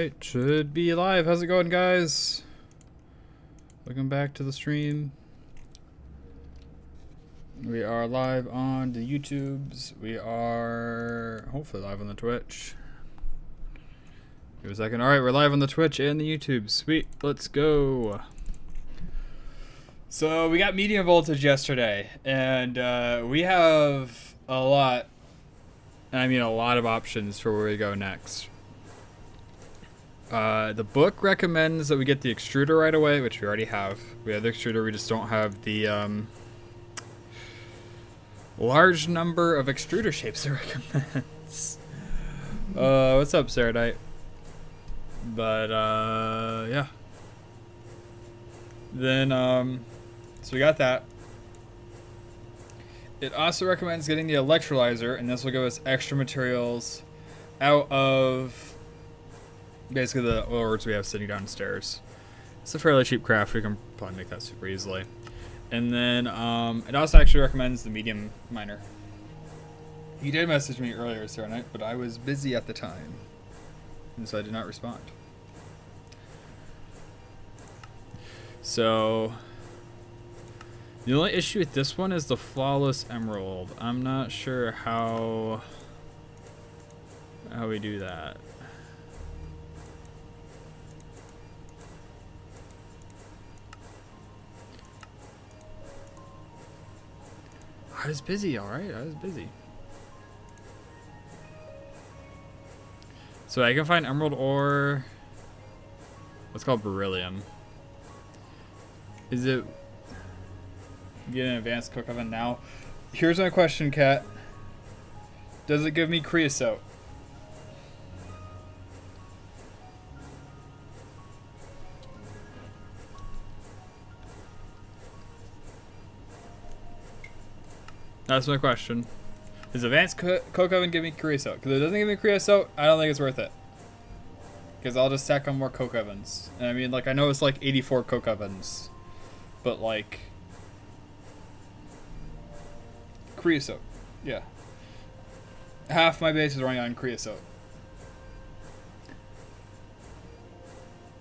Alright, should be live. How's it going, guys? Welcome back to the stream. We are live on the YouTubes. We are hopefully live on the Twitch. Give a second. Alright, we're live on the Twitch and the YouTube. Sweet, let's go. So we got medium voltage yesterday, and we have a lot, and I mean a lot of options for where we go next. The book recommends that we get the extruder right away, which we already have. We have the extruder, we just don't have the large number of extruder shapes it recommends. What's up, Saradite? But yeah. Then so we got that. It also recommends getting the electrolyzer, and this will give us extra materials out of basically the ores we have sitting downstairs. It's a fairly cheap craft. We can probably make that super easily. And then it also actually recommends the medium miner. He did message me earlier Saturday night, but I was busy at the time, and so I did not respond. So the only issue with this one is the flawless emerald. I'm not sure how we do that. I was busy, alright? I was busy. So I can find emerald ore. What's called beryllium. Is it... Get an advanced cook oven now? Here's my question, Kat. Does it give me creosote? That's my question. Does advanced cook oven give me creosote? Because if it doesn't give me creosote, I don't think it's worth it. Because I'll just stack on more coke ovens. And I mean, like, I know it's like 84 coke ovens. But, like... creosote. Yeah. Half my base is running on creosote.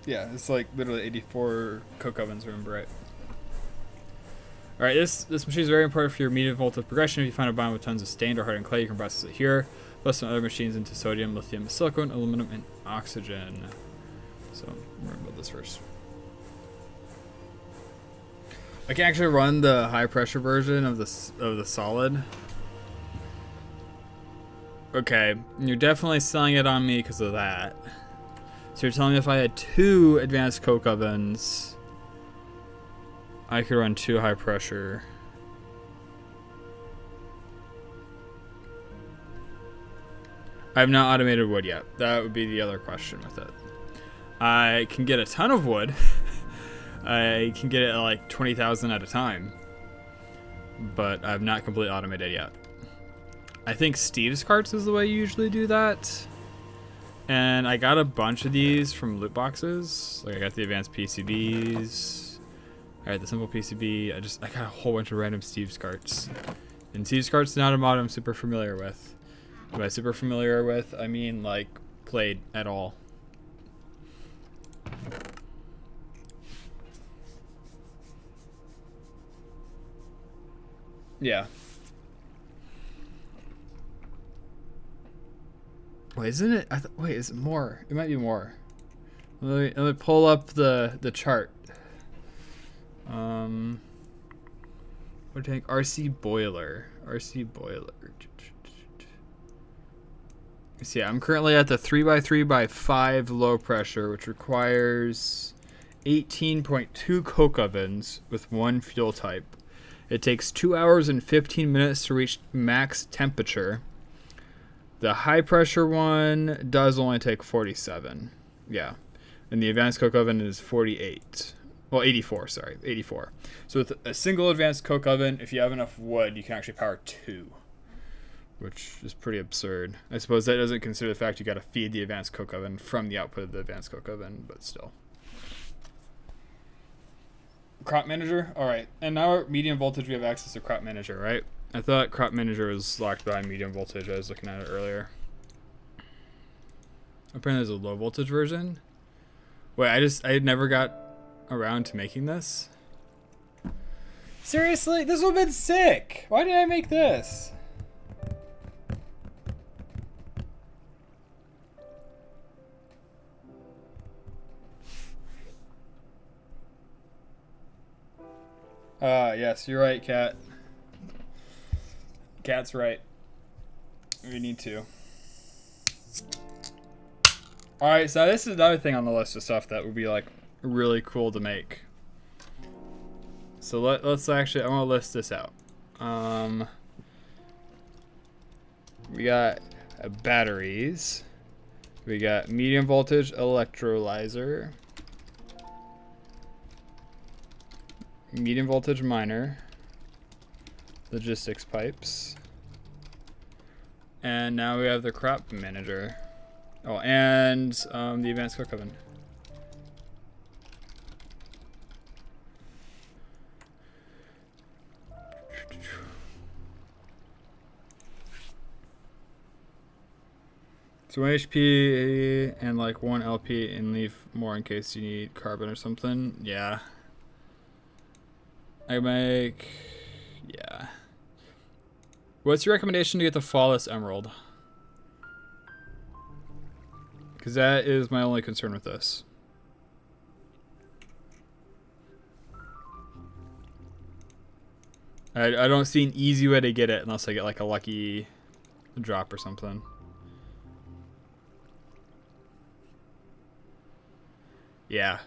Yeah, it's like literally 84 coke ovens, remember, right? Alright, this machine is very important for your medium voltage progression. If you find a biome with tons of stained or hardened clay, you can process it here. Plus some other machines into sodium, lithium, silicon, aluminum, and oxygen. So, we're going to build this first. I can actually run the high pressure version of the solid. Okay, you're definitely selling it on me because of that. So you're telling me if I had 2 advanced coke ovens, I could run 2 high pressure. I have not automated wood yet. That would be the other question with it. I can get a ton of wood. I can get it at like 20,000 at a time. But I have not completely automated yet. I think Steve's carts is the way you usually do that. And I got a bunch of these from loot boxes. Like I got the advanced PCBs. Alright, the simple PCB. I got a whole bunch of random Steve's carts. And Steve's carts is not a mod I'm super familiar with. By super familiar with, I mean like played at all. Yeah. Wait, isn't it? Wait, is it more? It might be more. Let me pull up the chart. What tank? RC boiler. RC boiler. See, I'm currently at the 3x3x5 low pressure, which requires 18.2 coke ovens with 1 fuel type. It takes 2 hours and 15 minutes to reach max temperature. The high pressure one does only take 47. Yeah. And the advanced coke oven is 48. Well, 84, sorry. 84. So with a single advanced coke oven, if you have enough wood, you can actually power 2. Which is pretty absurd. I suppose that doesn't consider the fact you got to feed the advanced coke oven from the output of the advanced coke oven, but still. Crop manager? Alright. And now at medium voltage we have access to crop manager, right? I thought crop manager was locked by medium voltage. I was looking at it earlier. Apparently there's a low voltage version. Wait, I never got around to making this. Seriously? This would have been sick. Why did I make this? Yes, you're right, Cat. Cat's right. We need to. Alright, so this is another thing on the list of stuff that would be like really cool to make. So let's actually, I want to list this out. We got batteries. We got medium voltage electrolyzer. Medium voltage miner. Logistics pipes. And now we have the crop manager. Oh, and the advanced cook oven. So 1 HP and like 1 LP and leave more in case you need carbon or something. Yeah. Yeah. What's your recommendation to get the flawless emerald? Because that is my only concern with this. I don't see an easy way to get it unless I get like a lucky drop or something. Yeah.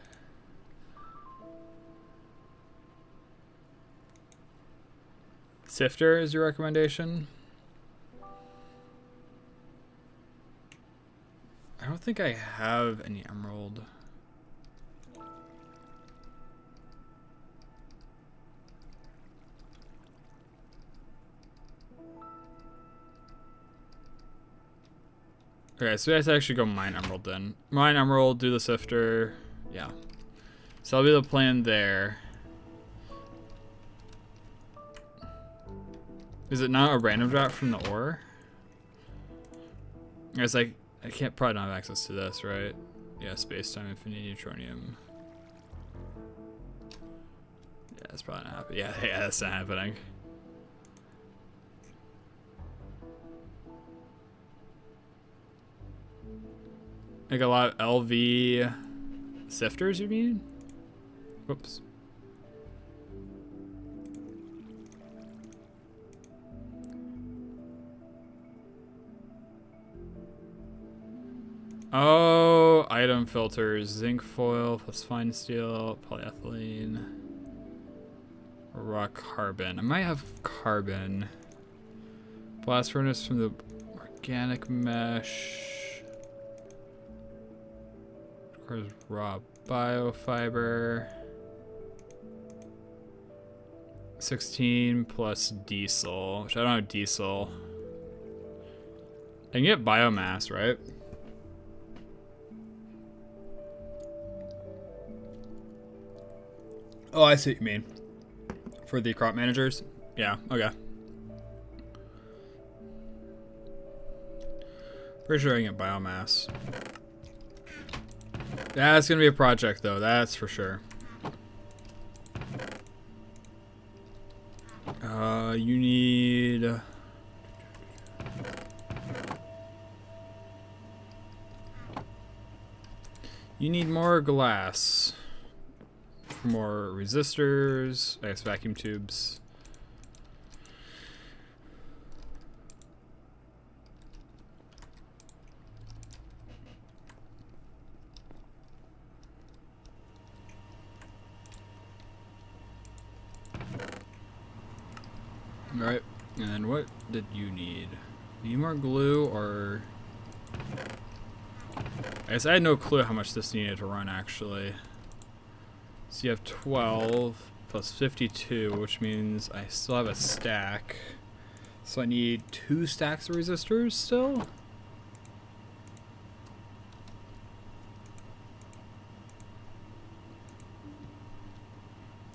Sifter is your recommendation? I don't think I have any emerald. Okay, so I have to actually go mine emerald then. Mine emerald, do the sifter. Yeah. So that'll be the plan there. Is it not a random drop from the ore? It's like, I can't probably not have access to this, right? Yeah, space-time, infinity, neutronium. Yeah, that's probably not happening. Yeah, that's not happening. Like a lot of LV sifters, you mean? Whoops. Oh, item filters. Zinc foil plus fine steel, polyethylene, raw carbon. I might have carbon. Blast furnace from the organic mesh. Requires raw biofiber. 16 plus diesel, which I don't have diesel. I can get biomass, right? Oh, I see what you mean. For the crop managers? Yeah, okay. Pretty sure I can get biomass. That's gonna be a project though, that's for sure. You need... You need more glass. More resistors, I guess vacuum tubes. Alright, and then what did you need? Need more glue or... I guess I had no clue how much this needed to run actually. So you have 12 plus 52, which means I still have a stack. So I need 2 stacks of resistors still?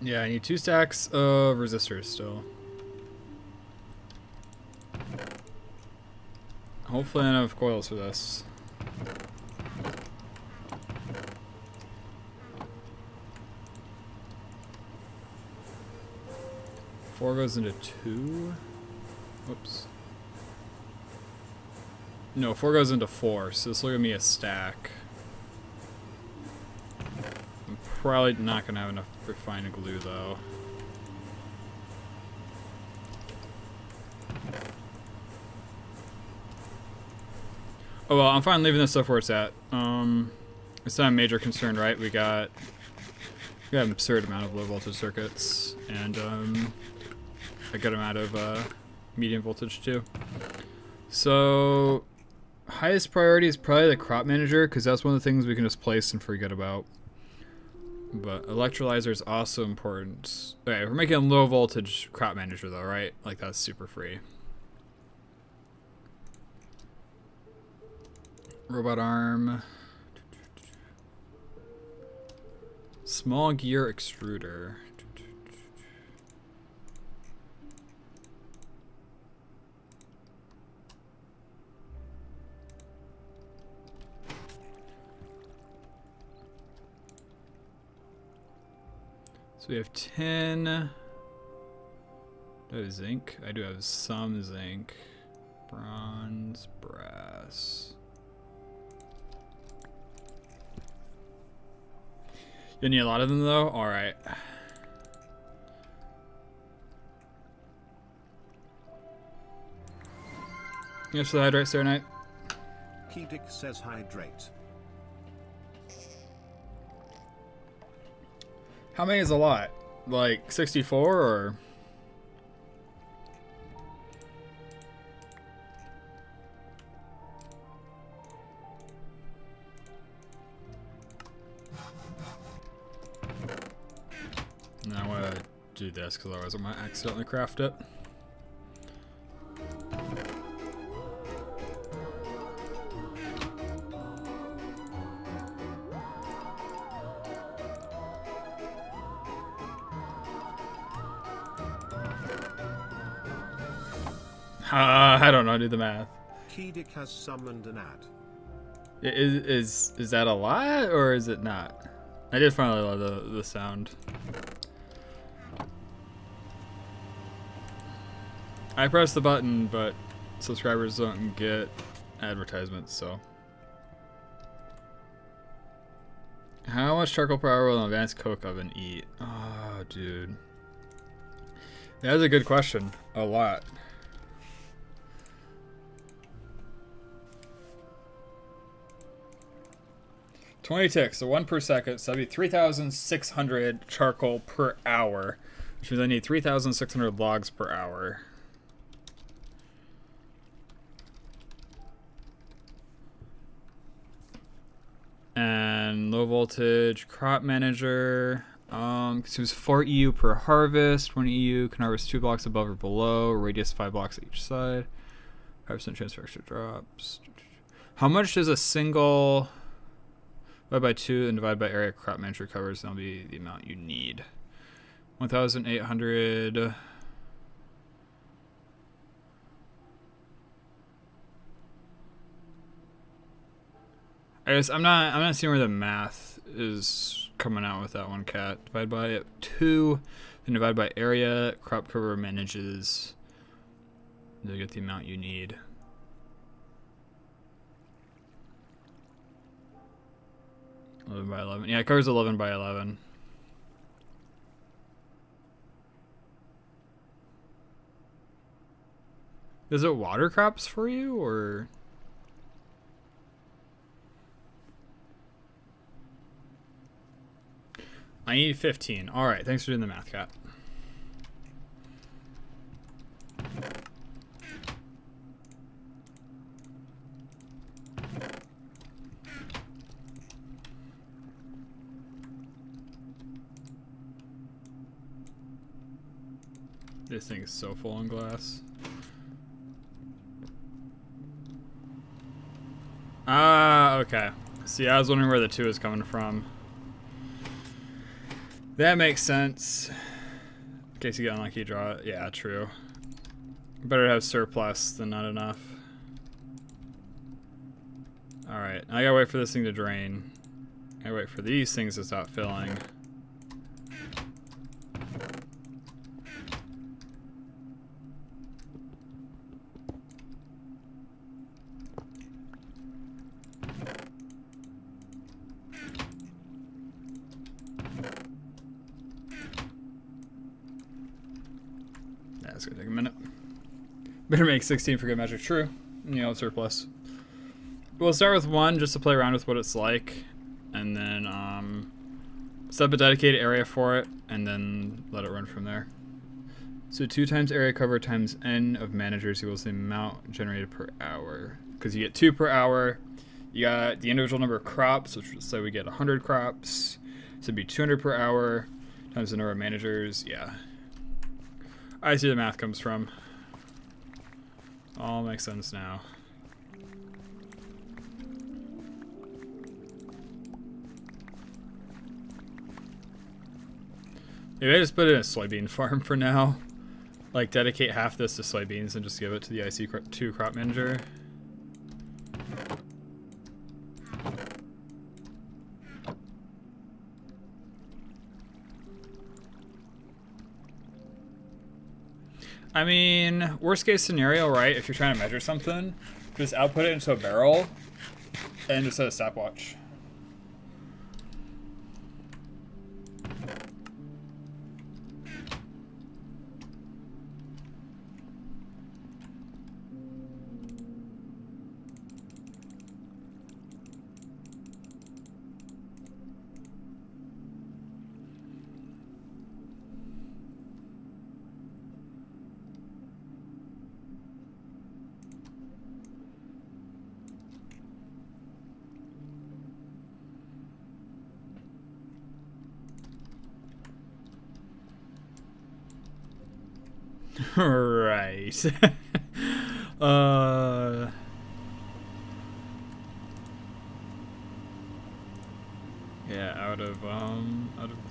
Yeah, I need 2 stacks of resistors still. Hopefully I have enough coils for this. 4 goes into 2. Whoops. No, 4 goes into 4, so this will give me a stack. I'm probably not going to have enough refined glue, though. Oh well, I'm fine leaving this stuff where it's at. It's not a major concern, right? We got an absurd amount of low voltage circuits, and a good amount of medium voltage too. So highest priority is probably the crop manager, because that's one of the things we can just place and forget about. But electrolyzer is also important. Okay, we're making a low voltage crop manager though, right? Like that's super free. Robot arm. Small gear extruder. So we have 10. Do I have zinc? I do have some zinc. Bronze, brass. You need a lot of them though? Alright. Yes, the hydrate, Sir Knight. Kedic says hydrate. How many is a lot? Like 64 or? No, I want to do this because otherwise I might accidentally craft it. I don't know, do the math. Kedic has summoned an ad. Is that a lot or is it not? I did finally love the sound. I pressed the button, but subscribers don't get advertisements, so. How much charcoal per hour will an advanced coke oven eat? Oh, dude. That's a good question. A lot. $20 ticks, so 1 per second, so that'd be 3,600 charcoal per hour, which means I need 3,600 logs per hour. And low voltage crop manager, so it's 4 EU per harvest. 1 EU can harvest 2 blocks above or below, radius 5 blocks each side. 5% chance for extra drops. How much does a single divide by 2 and divide by area crop manager covers? That'll be the amount you need. 1,800. I'm not seeing where the math is coming out with that one, Cat. Divide by 2, then divide by area crop cover manages. You'll get the amount you need. $11 by 11. Yeah, it covers 11 by 11. Is it water crops for you, or? I need 15. All right, thanks for doing the math, Cat. This thing is so full on glass. Ah, okay. See, I was wondering where the 2 is coming from. That makes sense. In case you get unlucky, draw it. Yeah, true. Better to have surplus than not enough. Alright, I gotta wait for this thing to drain. I gotta wait for these things to stop filling. That's gonna take a minute. Better make 16 for good measure. True. You know, surplus. We'll start with 1 just to play around with what it's like, and then set up a dedicated area for it, and then let it run from there. So 2 times area cover times n of managers equals the amount generated per hour. Because you get 2 per hour. You got the individual number of crops, which would say we get 100 crops. So it'd be 200 per hour times the number of managers. Yeah. I see where the math comes from. All makes sense now. Maybe I just put it in a soybean farm for now. Like, dedicate half this to soybeans and just give it to the IC2 crop manager. I mean, worst case scenario, right? If you're trying to measure something, just output it into a barrel and just set a stopwatch. Right. Yeah, out of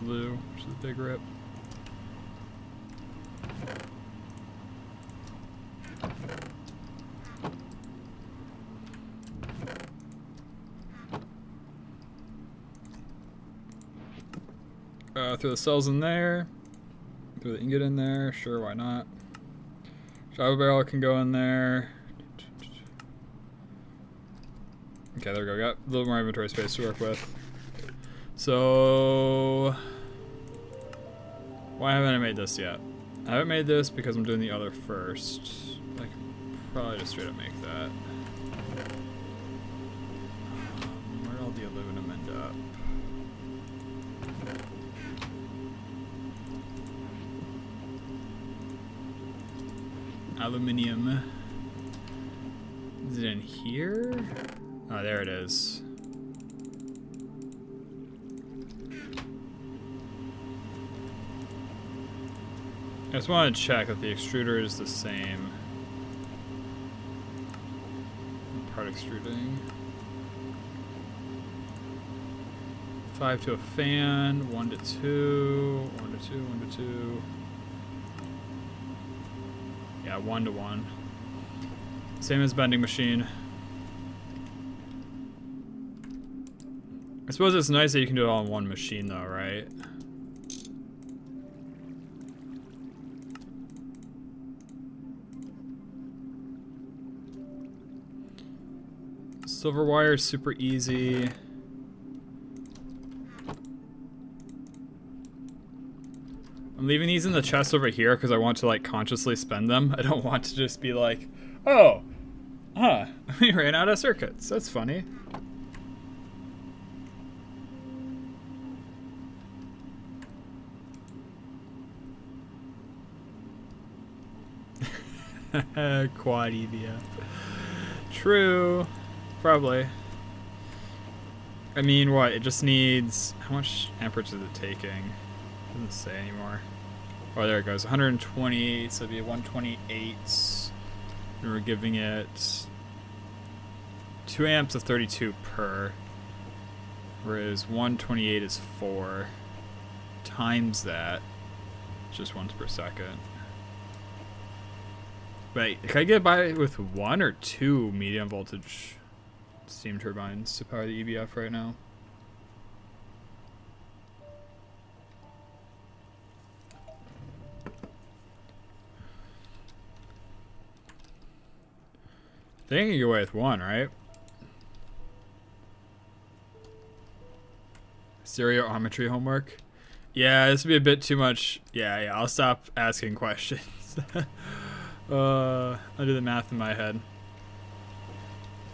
glue, which is a big rip. Throw the cells in there. Throw the ingot in there. Sure, why not? Java barrel can go in there. Okay, there we go. Got a little more inventory space to work with. So, why haven't I made this yet? I haven't made this because I'm doing the other first. I can probably just straight up make that. Where'd all the aluminum end up? Aluminium. Is it in here? Oh, there it is. I just want to check that the extruder is the same. Part extruding. 5 to a fan, 1 to 2, 1 to 2, 1 to 2. Yeah, 1 to 1. Same as bending machine. I suppose it's nice that you can do it all in one machine though, right? Silver wire is super easy. I'm leaving these in the chest over here because I want to like consciously spend them. I don't want to just be like, oh, we ran out of circuits. That's funny. Quad EVF. True. Probably. I mean, what? It just needs... How much amperage is it taking? It doesn't say anymore. Oh, there it goes. 120, so it'd be 128. And we're giving it 2 amps of 32 per. Whereas 128 is 4. Times that. Just once per second. Wait, can I get by with 1 or 2 medium voltage steam turbines to power the EVF right now? I think I can get away with 1, right? Stereometry homework. Yeah, this would be a bit too much. Yeah, I'll stop asking questions. I'll do the math in my head.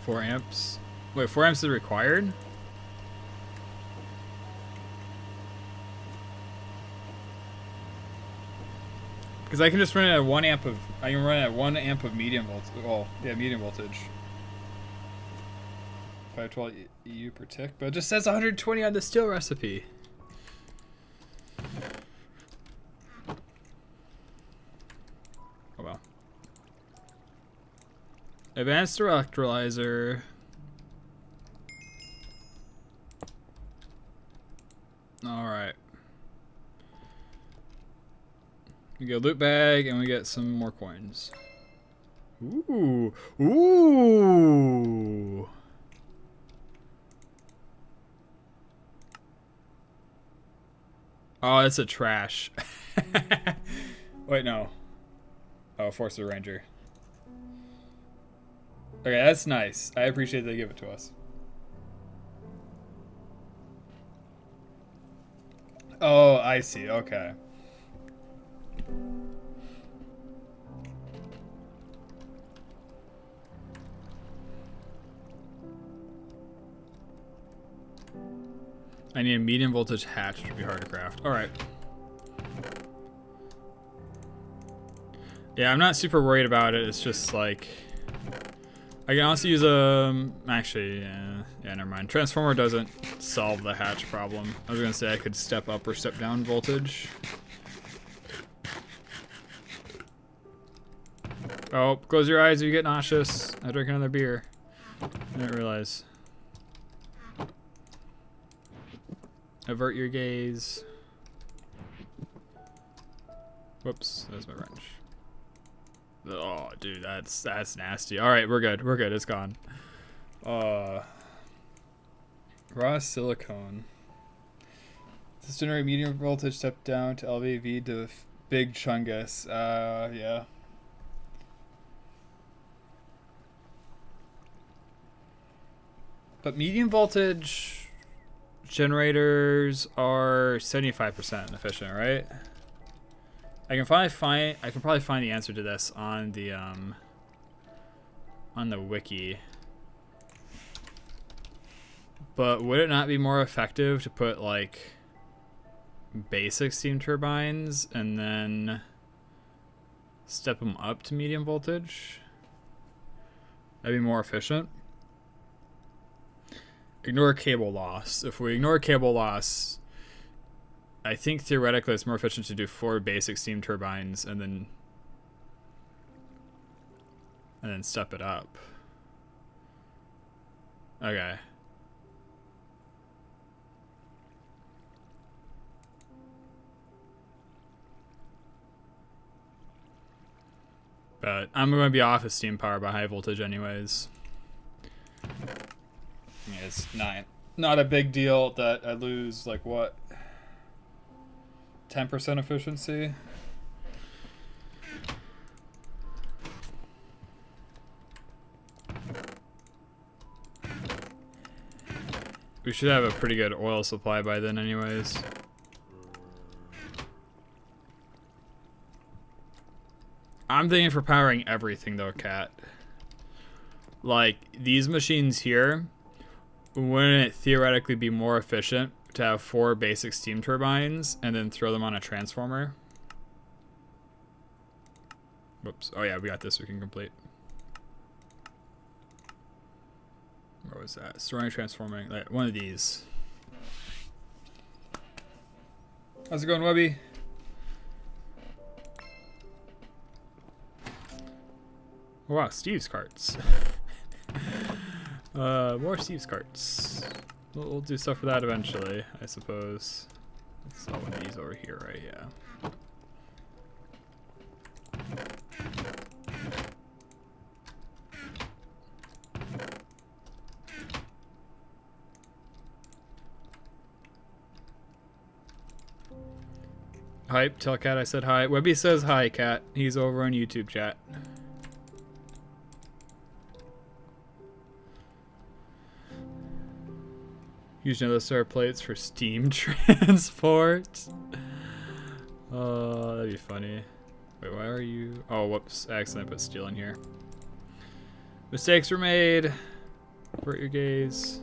4 amps. Wait, 4 amps is required? Because I can just run it at 1 amp of. I can run it at 1 amp of medium voltage. Well, yeah, medium voltage. 512 EU per tick, but it just says 120 on the steel recipe. Oh well. Advanced electrolyzer. Alright. We get a loot bag and we get some more coins. Ooh. Ooh. Oh, it's a trash. Wait, no. Oh, Force of the Ranger. Okay, that's nice. I appreciate they give it to us. Oh, I see. Okay. I need a medium voltage hatch, which would be hard to craft. Alright. Yeah, I'm not super worried about it. It's just like... I can also use a... Actually, yeah, never mind. Transformer doesn't solve the hatch problem. I was going to say I could step up or step down voltage. Oh, close your eyes if you get nauseous. I drank another beer. I didn't realize. Avert your gaze. Whoops, there's my wrench. Oh, dude, that's nasty. All right, we're good. We're good. It's gone. Raw silicone. Let's generate medium voltage. Step down to LVV to big chungus. Yeah. But medium voltage generators are 75% efficient, right? I can probably find the answer to this on the wiki. But would it not be more effective to put like basic steam turbines and then step them up to medium voltage? That'd be more efficient. Ignore cable loss. If we ignore cable loss, I think theoretically it's more efficient to do 4 basic steam turbines and then step it up. Okay. But I'm going to be off of steam power by high voltage anyways. Yeah, it's not a big deal that I lose like what, 10% efficiency. We should have a pretty good oil supply by then anyways. I'm thinking for powering everything though, Cat. Like these machines here, wouldn't it theoretically be more efficient to have 4 basic steam turbines and then throw them on a transformer? Whoops. Oh yeah, we got this. We can complete. What was that? Storing, transforming. Like one of these. How's it going, Webby? Wow, Steve's carts. More Steve's carts. We'll do stuff for that eventually, I suppose. Let's sell one of these over here, right? Yeah. Hype, tell Cat I said hi. Webby says hi, Cat. He's over on YouTube chat. Using other star plates for steam transport. Oh, that'd be funny. Wait, why are you? Oh, whoops! I accidentally put steel in here. Mistakes were made. Avert your gaze.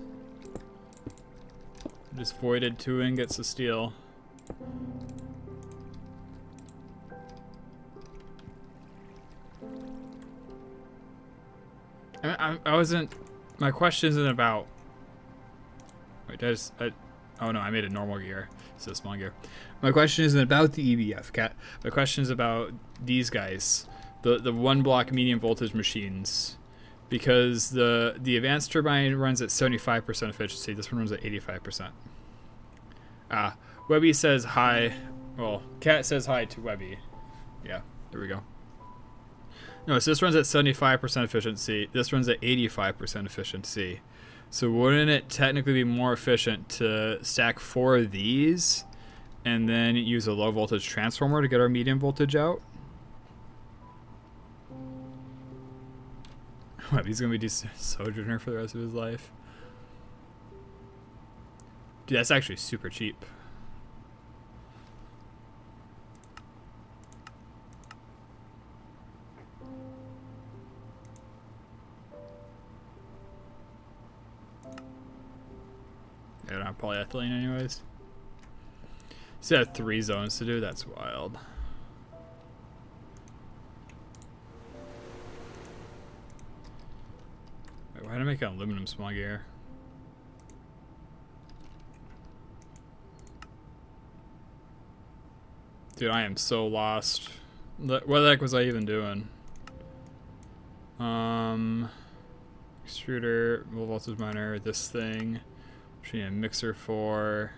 Just voided 2 ingots of steel. I wasn't. My question isn't about. Wait, oh no, I made a normal gear. It's a small gear. My question isn't about the EBF cat. My question is about these guys, the 1 block medium voltage machines, because the advanced turbine runs at 75% efficiency. This one runs at 85%. Webby says hi. Well, Cat says hi to Webby. Yeah, there we go. No, so this runs at 75% efficiency. This runs at 85% efficiency. So wouldn't it technically be more efficient to stack 4 of these and then use a low voltage transformer to get our medium voltage out? He's gonna be just Sojourner for the rest of his life. Dude, that's actually super cheap. I don't have polyethylene anyways. So I have 3 zones to do, that's wild. Wait, why did I make an aluminum small gear? Dude, I am so lost. What the heck was I even doing? Extruder, low voltage miner, this thing. Which we need a mixer for.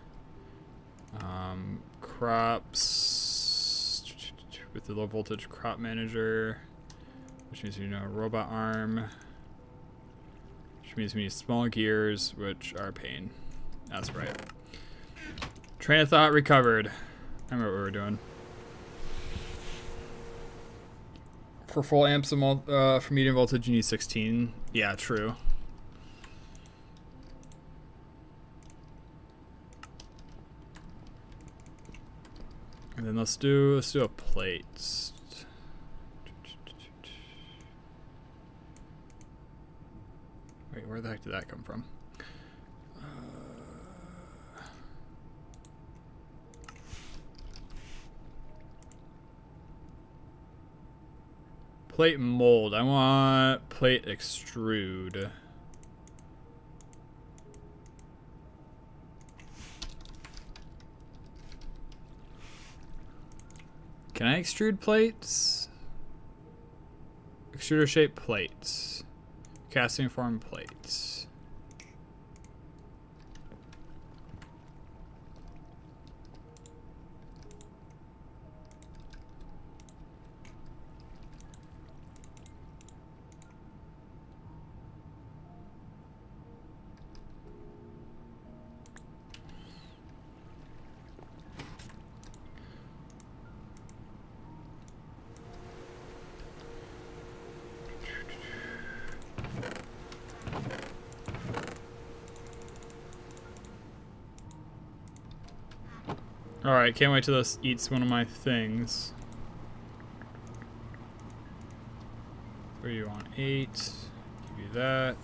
Crops with the low voltage crop manager, which means we need a robot arm, which means we need small gears, which are a pain. That's right. Train of thought recovered. I remember what we were doing. For full amps for medium voltage, you need 16. Yeah, true. And then let's do a plate. Wait, where the heck did that come from? Plate mold. I want plate extrude. Can I extrude plates? Extruder shaped plates. Casting form plates. Alright, can't wait till this eats one of my things. Where you on 8? Give you that.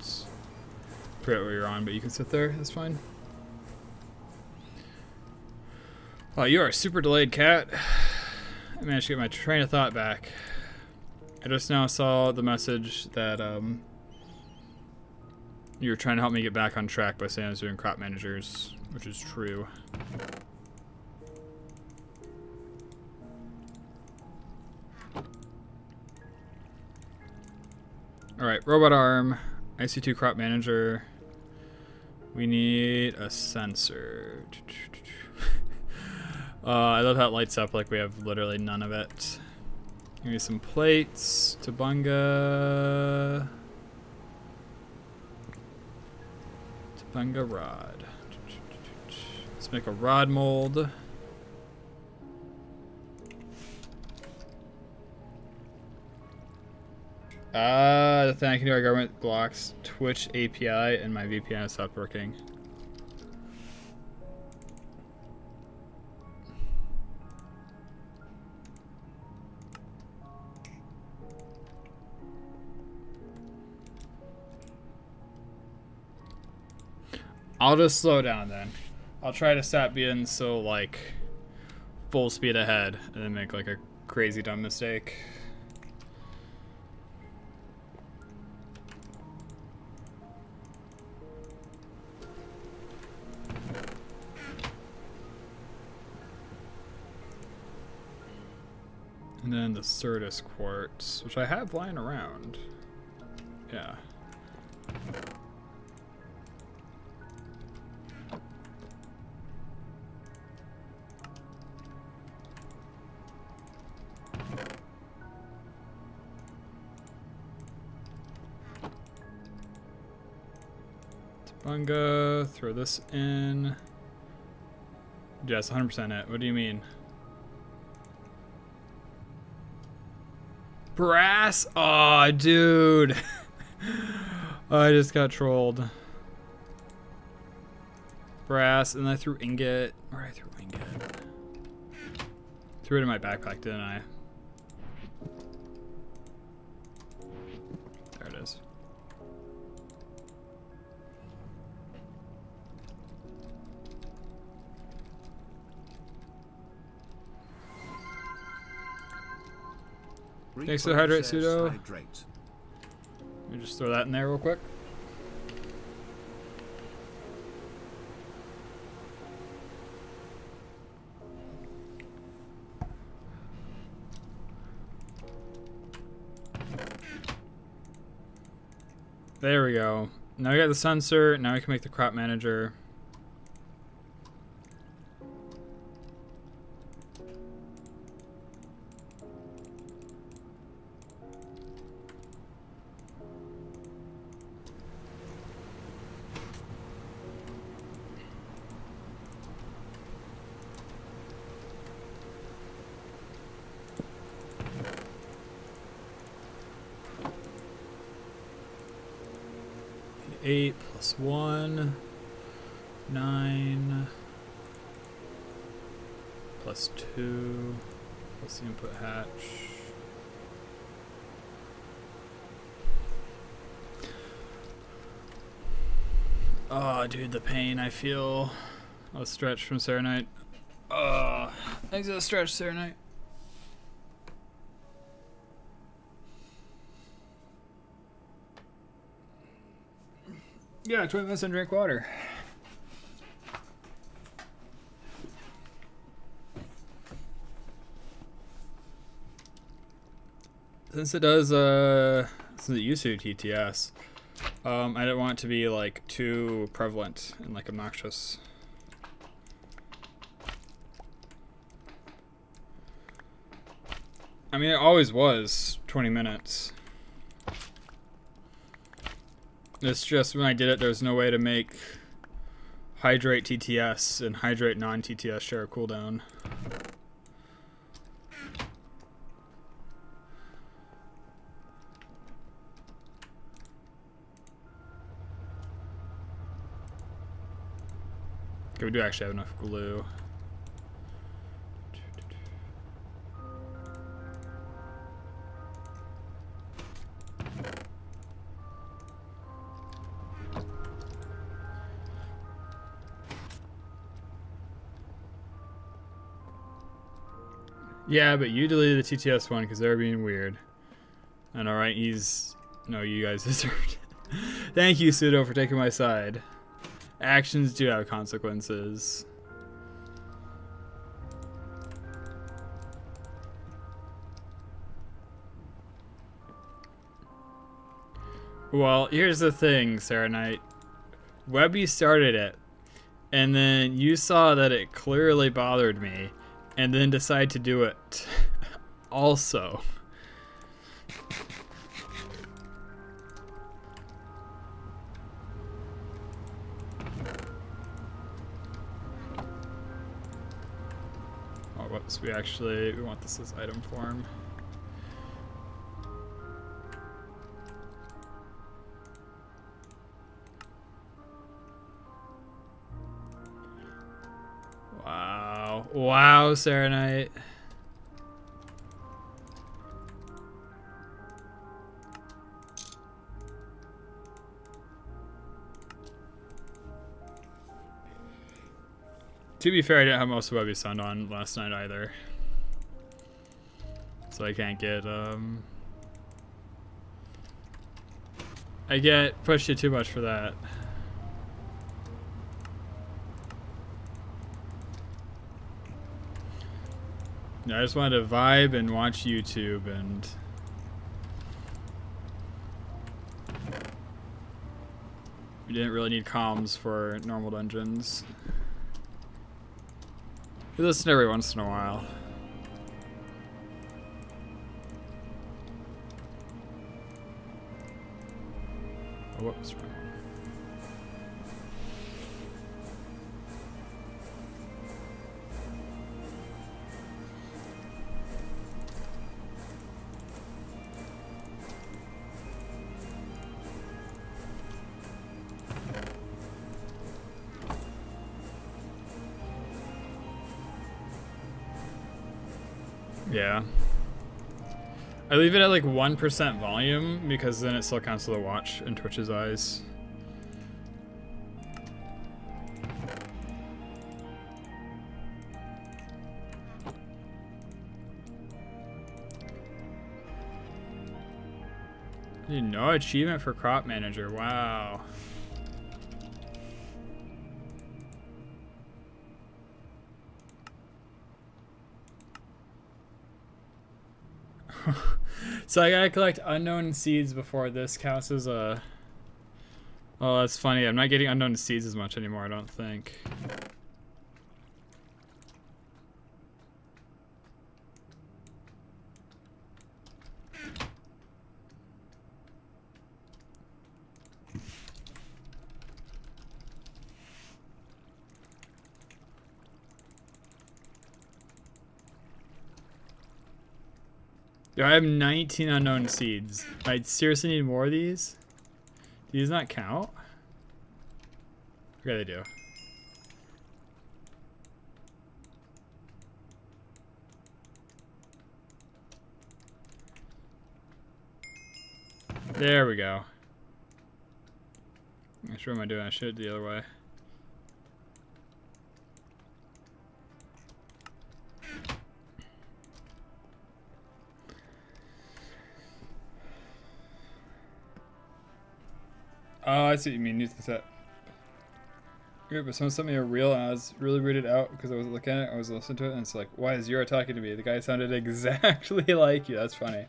Forget where you're on, but you can sit there, that's fine. Oh, you are super delayed, Cat. I managed to get my train of thought back. I just now saw the message that you were trying to help me get back on track by saying I was doing crop managers, which is true. Alright, robot arm, IC2 crop manager. We need a sensor. I love how it lights up like we have literally none of it. Give me some plates, Tabunga rod. Let's make a rod mold. The thing I can do, our government blocks Twitch API and my VPN has stopped working. I'll just slow down then. I'll try to stop being so like full speed ahead and then make like a crazy dumb mistake. And then the Certus quartz, which I have lying around. Yeah. Bunga, throw this in. Yes, 100% it. What do you mean? Brass? Aw, dude. I just got trolled. Brass, and I threw ingot. Or I threw ingot. Threw it in my backpack, didn't I? There it is. Thanks for the hydrate, Pseudo. Hydrate. Let me just throw that in there real quick. There we go. Now we got the sensor. Now we can make the crop manager. Eight plus 1, 9, plus 2, plus the input hatch. Oh, dude, the pain I feel. A stretch from Serenite. Thanks for the stretch, Serenite. Yeah, 20 minutes and drink water. Since it does, since it used to do TTS, I didn't want it to be like too prevalent and like obnoxious. I mean, it always was 20 minutes. It's just when I did it, there's no way to make hydrate TTS and hydrate non-TTS share a cooldown. Okay, we do actually have enough glue. Yeah, but you deleted the TTS one because they were being weird. I know, right? No, you guys deserved it. Thank you, Pseudo, for taking my side. Actions do have consequences. Well, here's the thing, Sarah Knight. Webby started it, and then you saw that it clearly bothered me, and then decide to do it also. Oh, whoops, we want this as item form. Wow. Wow, Sarah Knight. To be fair, I didn't have most of Webby Sun on last night either. So I can't get, I get pushed it too much for that. Yeah, I just wanted to vibe and watch YouTube and... We didn't really need comms for normal dungeons. We listen every once in a while. Oh, whoops, wrong one. Yeah. I leave it at like 1% volume because then it still counts to the watch in Twitch's eyes. Dude, no achievement for crop manager. Wow. So I gotta collect unknown seeds before this counts as a... Oh, that's funny. I'm not getting unknown seeds as much anymore, I don't think. Yo, I have 19 unknown seeds. I seriously need more of these? Do these not count? Okay, they do. There we go. I'm sure what am I doing? I should do the other way. Oh, I see what you mean. Use the set. Good, but someone sent me a reel and I was really weirded out because I wasn't looking at it. I was listening to it and it's like, why is Zero talking to me? The guy sounded exactly like you. That's funny.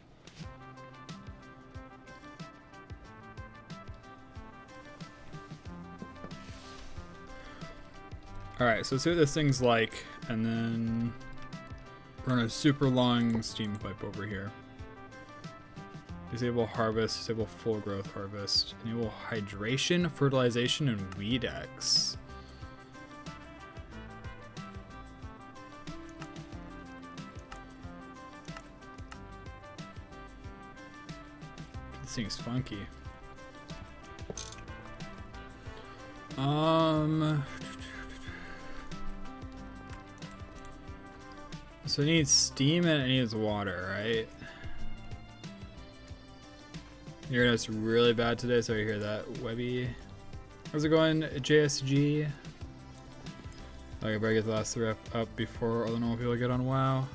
Alright, so let's see what this thing's like. And then run a super long steam pipe over here. Disable harvest, disable full growth harvest, enable hydration, fertilization, and weed X. This thing's funky. So it needs steam and it needs water, right? Your internet's really bad today, sorry to hear that, Webby. How's it going, JSG? I better get the last three up before all the normal people get on WoW.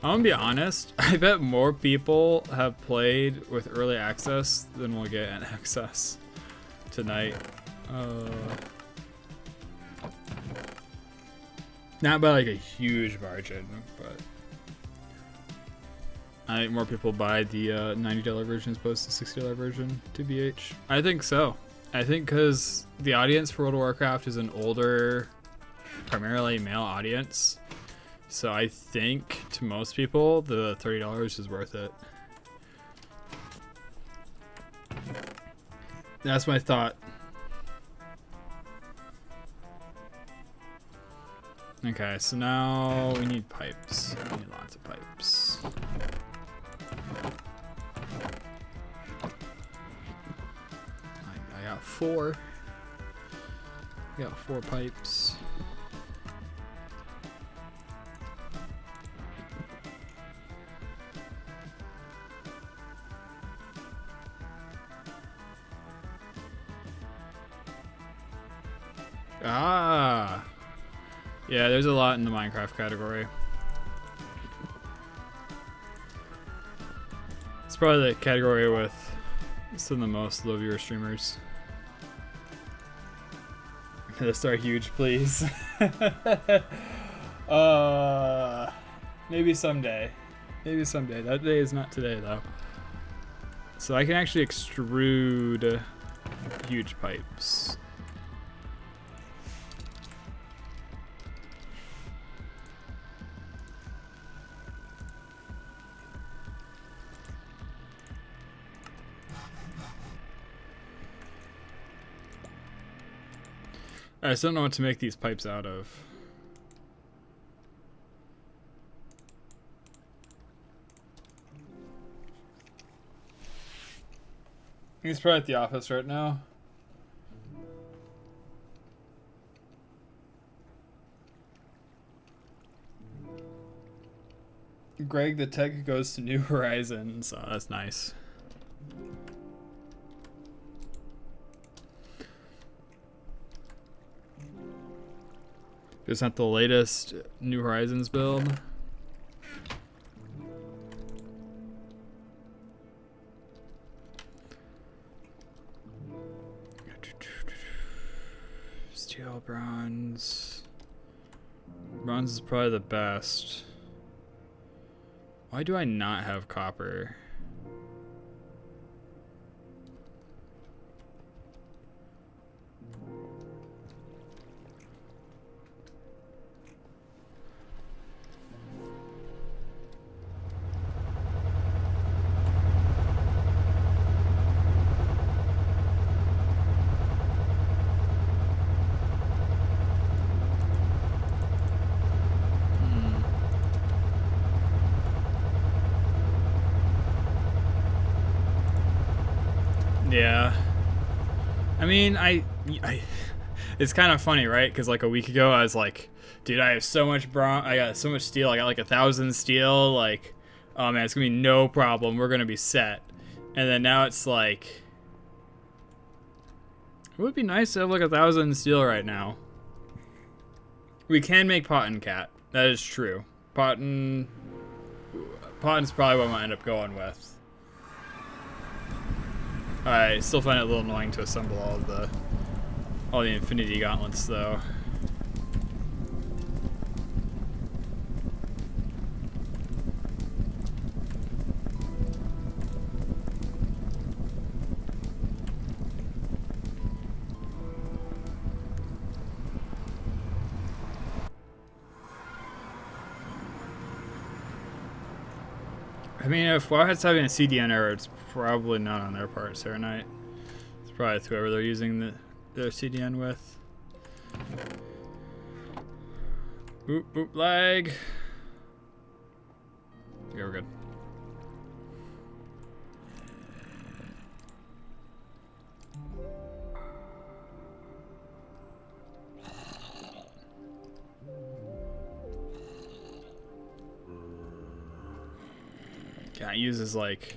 I'm gonna be honest, I bet more people have played with early access than we'll get in access tonight. Not by like a huge margin, but I think more people buy the $90 version as opposed to $60 version, TBH. I think so. I think because the audience for World of Warcraft is an older, primarily male audience. So I think to most people, the $30 is worth it. That's my thought. Okay, so now we need pipes. We need lots of pipes. I got four. I got 4 pipes. Ah. Yeah, there's a lot in the Minecraft category. It's probably the category with some of the most low viewer streamers. Let's start huge, please. Maybe someday. Maybe someday. That day is not today, though. So I can actually extrude huge pipes. I just don't know what to make these pipes out of. He's probably at the office right now. Greg the Tech goes to New Horizons. Oh, that's nice. It's not the latest New Horizons build. Steel, bronze. Bronze is probably the best. Why do I not have copper? Yeah. I mean, it's kind of funny, right? Because like a week ago, I was like, dude, I have so much I got so much steel. I got like 1,000 steel. Like, oh man, it's gonna be no problem. We're gonna be set. And then now it's like, it would be nice to have like 1,000 steel right now. We can make pot and cat. That is true. Potten's probably what I'm gonna end up going with. I still find it a little annoying to assemble all the infinity gauntlets, though. I mean, if Wowhead's having a CDN error, it's probably not on their part, Serenite. It's probably whoever they're using their CDN with. Boop, boop, lag. Okay, we're good. Yeah, it uses like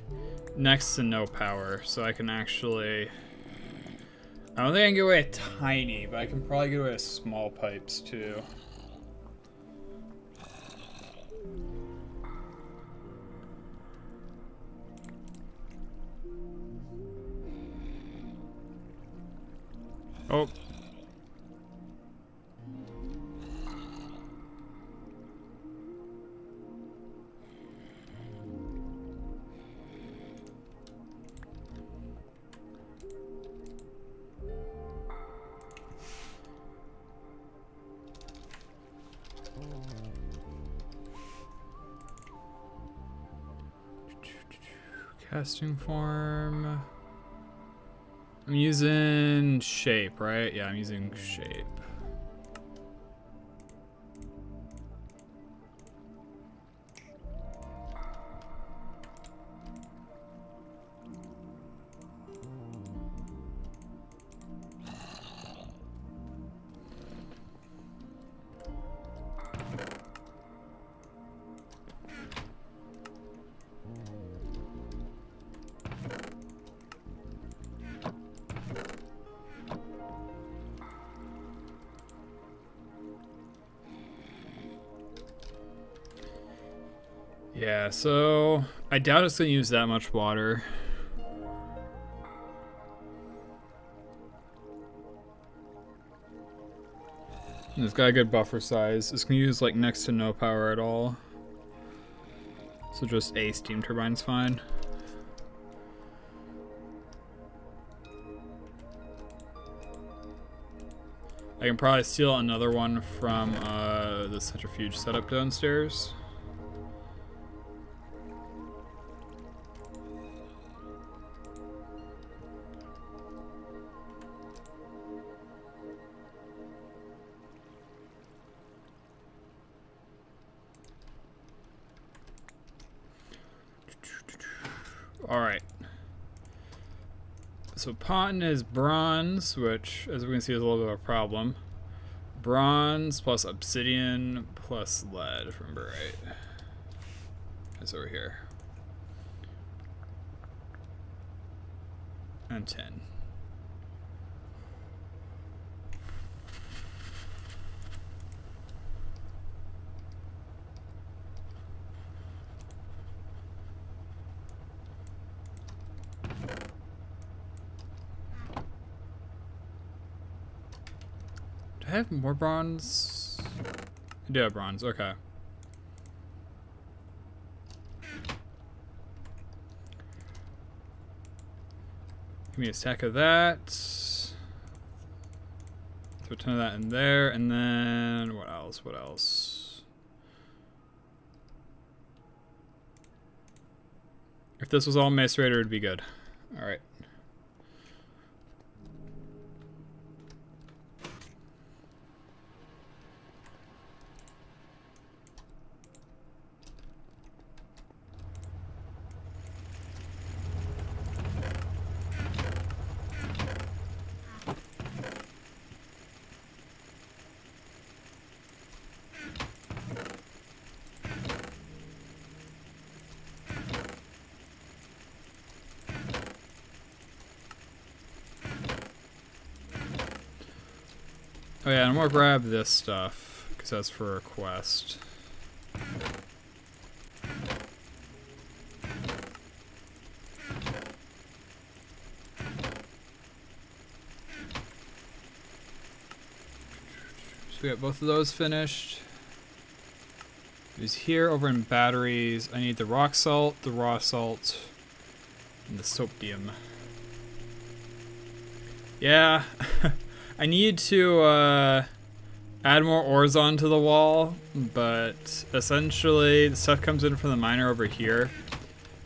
next to no power, so I can actually, I don't think I can get away with tiny, but I can probably get away with small pipes too. Oh. Casting form. I'm using shape, right? Yeah, I'm using shape. Yeah, so I doubt it's gonna use that much water. And it's got a good buffer size. It's gonna use like next to no power at all. So just a steam turbine's fine. I can probably steal another one from the centrifuge setup downstairs. Alright. So Ponton is bronze, which, as we can see, is a little bit of a problem. Bronze plus obsidian plus lead, if I remember right. That's over here. And tin. Do I have more bronze? I do have bronze, okay. Give me a stack of that. Throw a ton of that in there, and then what else? What else? If this was all macerator, it'd be good. All right. Oh yeah, and I'm gonna grab this stuff, because that's for a quest. So we got both of those finished. He's here over in batteries. I need the rock salt, the raw salt, and the sodium. Yeah. I need to add more ores onto the wall, but essentially the stuff comes in from the miner over here,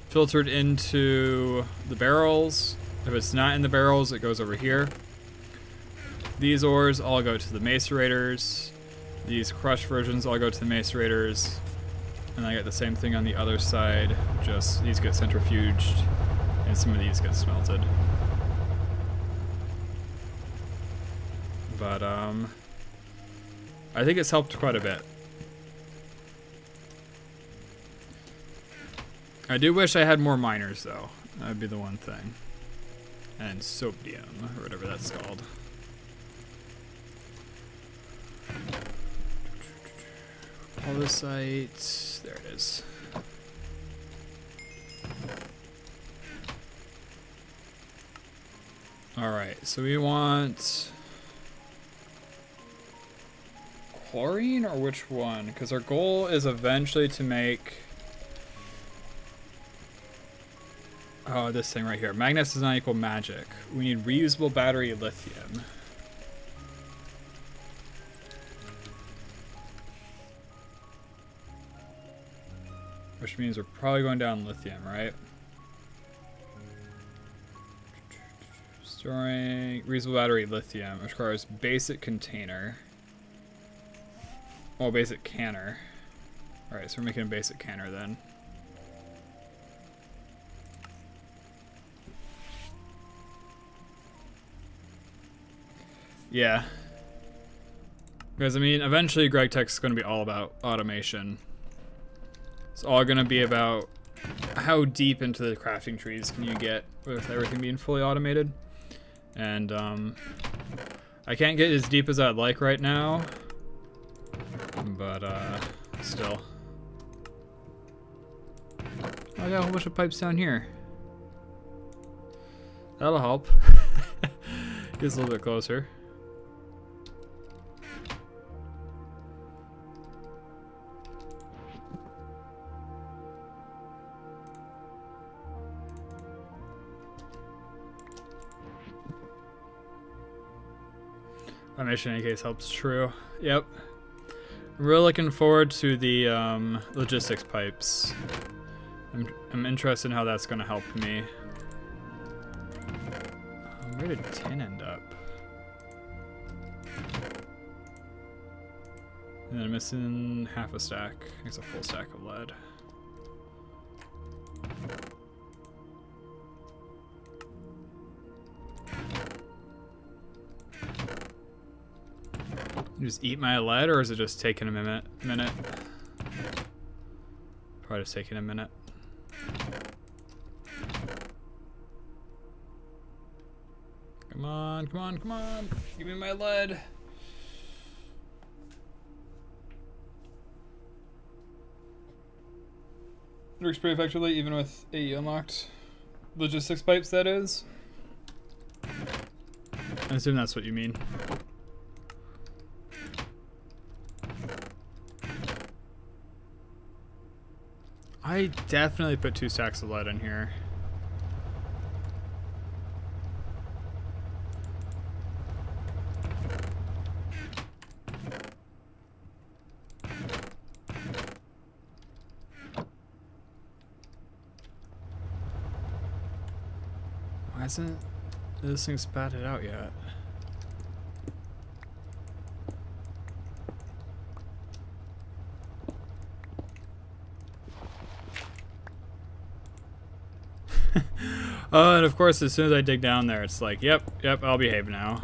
filtered into the barrels. If it's not in the barrels, it goes over here. These ores all go to the macerators. These crushed versions all go to the macerators. And I get the same thing on the other side, just these get centrifuged and some of these get smelted. But, I think it's helped quite a bit. I do wish I had more miners, though. That would be the one thing. And sodium, or whatever that's called. Polisite. There it is. Alright, so we want chlorine, or which one? Because our goal is eventually to make... Oh, this thing right here. Magnets does not equal magic. We need reusable battery lithium. Which means we're probably going down lithium, right? Storing reusable battery lithium, which requires basic container. Oh, basic canner. Alright, so we're making a basic canner then. Yeah. Because, I mean, eventually GregTech's going to be all about automation. It's all going to be about how deep into the crafting trees can you get with everything being fully automated. And, I can't get as deep as I'd like right now. But, still. I got a whole bunch of pipes down here. That'll help. Gets a little bit closer. Automation in any case helps, true. Yep. I'm really looking forward to the logistics pipes. I'm interested in how that's going to help me. Where did tin end up? And then I'm missing half a stack. I guess a full stack of lead. Just eat my lead, or is it just taking a minute? Probably just taking a minute. Come on, come on, come on. Give me my lead. It works pretty effectively, even with AE unlocked. Logistics pipes, that is. I assume that's what you mean. I definitely put 2 stacks of lead in here. Why isn't this thing spatted out yet? And of course, as soon as I dig down there, it's like, yep, I'll behave now.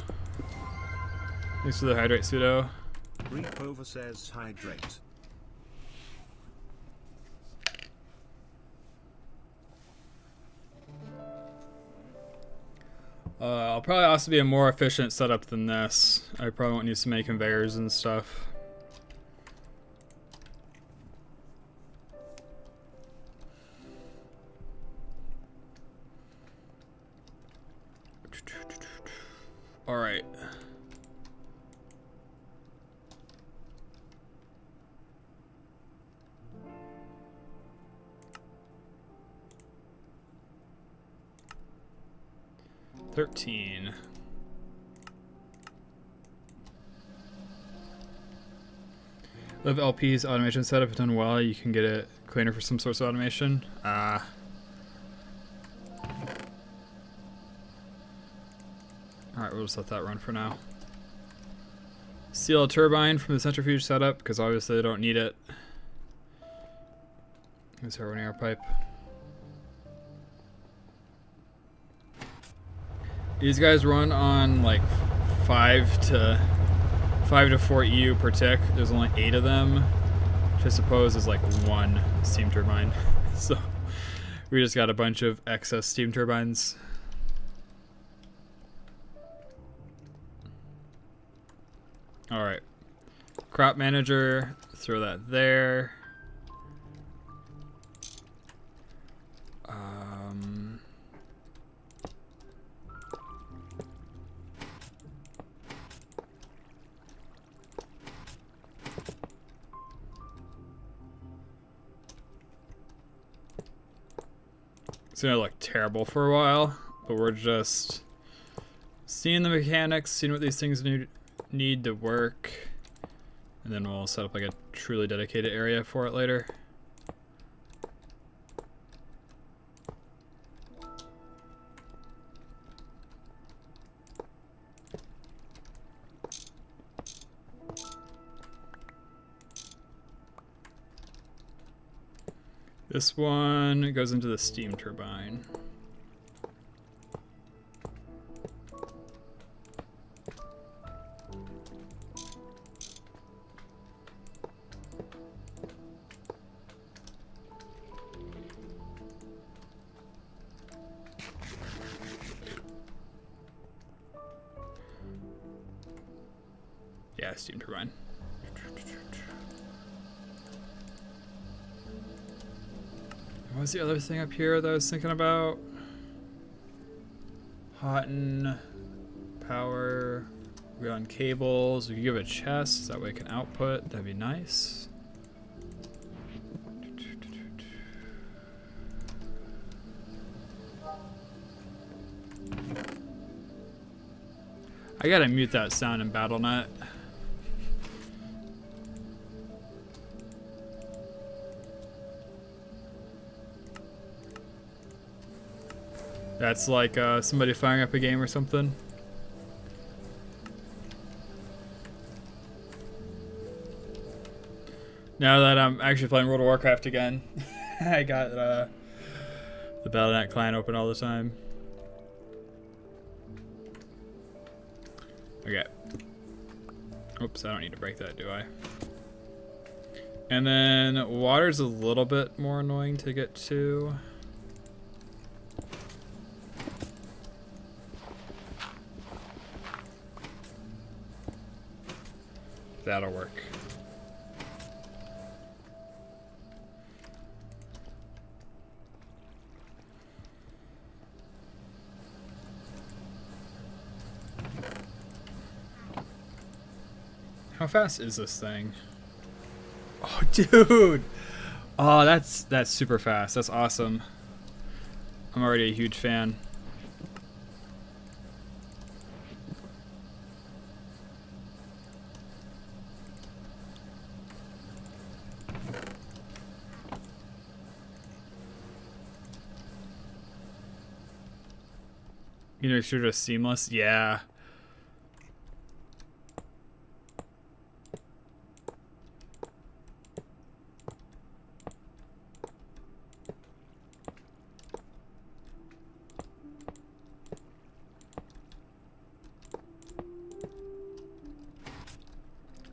Thanks for the hydrate, pseudo. Repover says hydrate. I'll probably also be a more efficient setup than this. I probably won't need so many conveyors and stuff. All right. $13. Live LP's automation setup is done well. You can get it cleaner for some source of automation. Alright, we'll just let that run for now. Steal a turbine from the centrifuge setup, because obviously they don't need it. Let's start running our pipe. These guys run on like 5 to 4 EU per tick. There's only 8 of them, which I suppose is like 1 steam turbine. So we just got a bunch of excess steam turbines. All right, crop manager, throw that there. It's gonna look terrible for a while, but we're just seeing the mechanics, seeing what these things need to work, and then we'll set up like a truly dedicated area for it later. This one goes into the steam turbine. Yeah, steam turbine. What was the other thing up here that I was thinking about? Hotton, power, we on cables. We could give it a chest, that way it can output. That'd be nice. I gotta mute that sound in BattleNet. That's like somebody firing up a game or something. Now that I'm actually playing World of Warcraft again, I got the BattleNet client open all the time. Okay. Oops, I don't need to break that, do I? And then water's a little bit more annoying to get to. That'll work. How fast is this thing? Oh, dude! Oh, that's super fast. That's awesome. I'm already a huge fan. You know, you're just seamless? Yeah.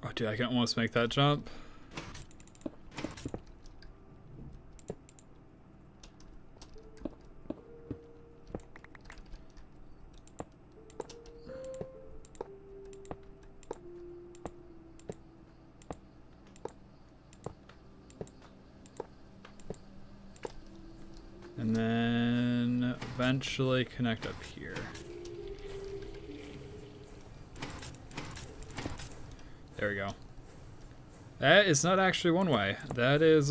Oh, dude, I can almost make that jump. And then eventually connect up here. There we go. That is not actually one way. That is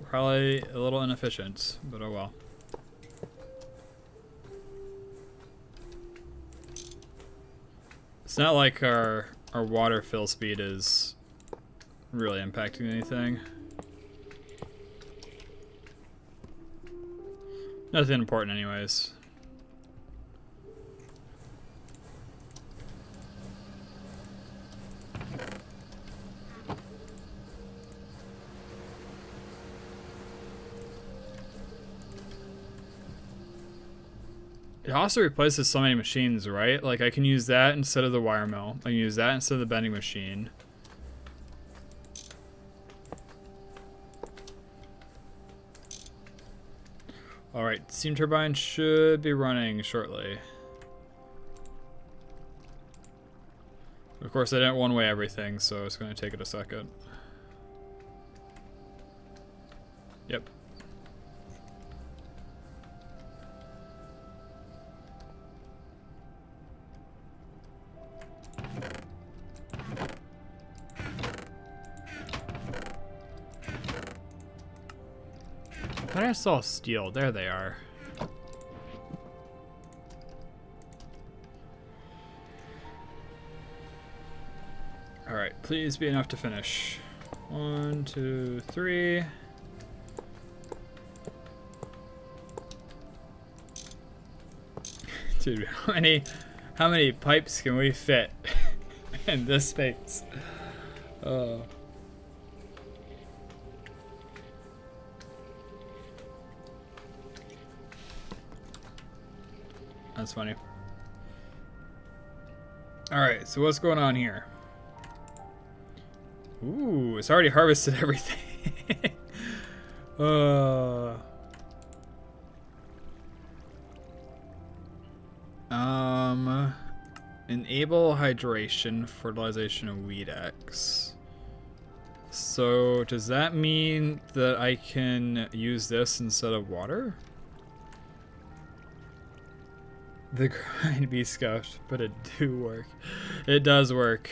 probably a little inefficient, but oh well. It's not like our water fill speed is really impacting anything. Nothing important anyways. It also replaces so many machines, right? Like I can use that instead of the wire mill. I can use that instead of the bending machine. Alright, steam turbine should be running shortly. Of course, I didn't one-way everything, so it's going to take it a second. Yep. I thought I saw steel. There they are. Alright, please be enough to finish. 1, 2, 3. Dude, how many pipes can we fit in this space? Oh. That's funny. Alright, so what's going on here? Ooh, it's already harvested everything. Enable hydration, fertilization of weed X. So does that mean that I can use this instead of water? The grind be scuffed, but it do work. It does work.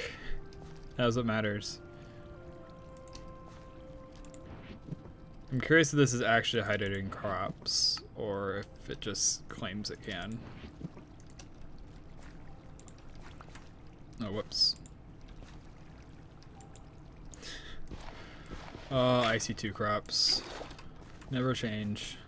That's what matters. I'm curious if this is actually hydrating crops or if it just claims it can. Oh, whoops. IC2 crops. Never change.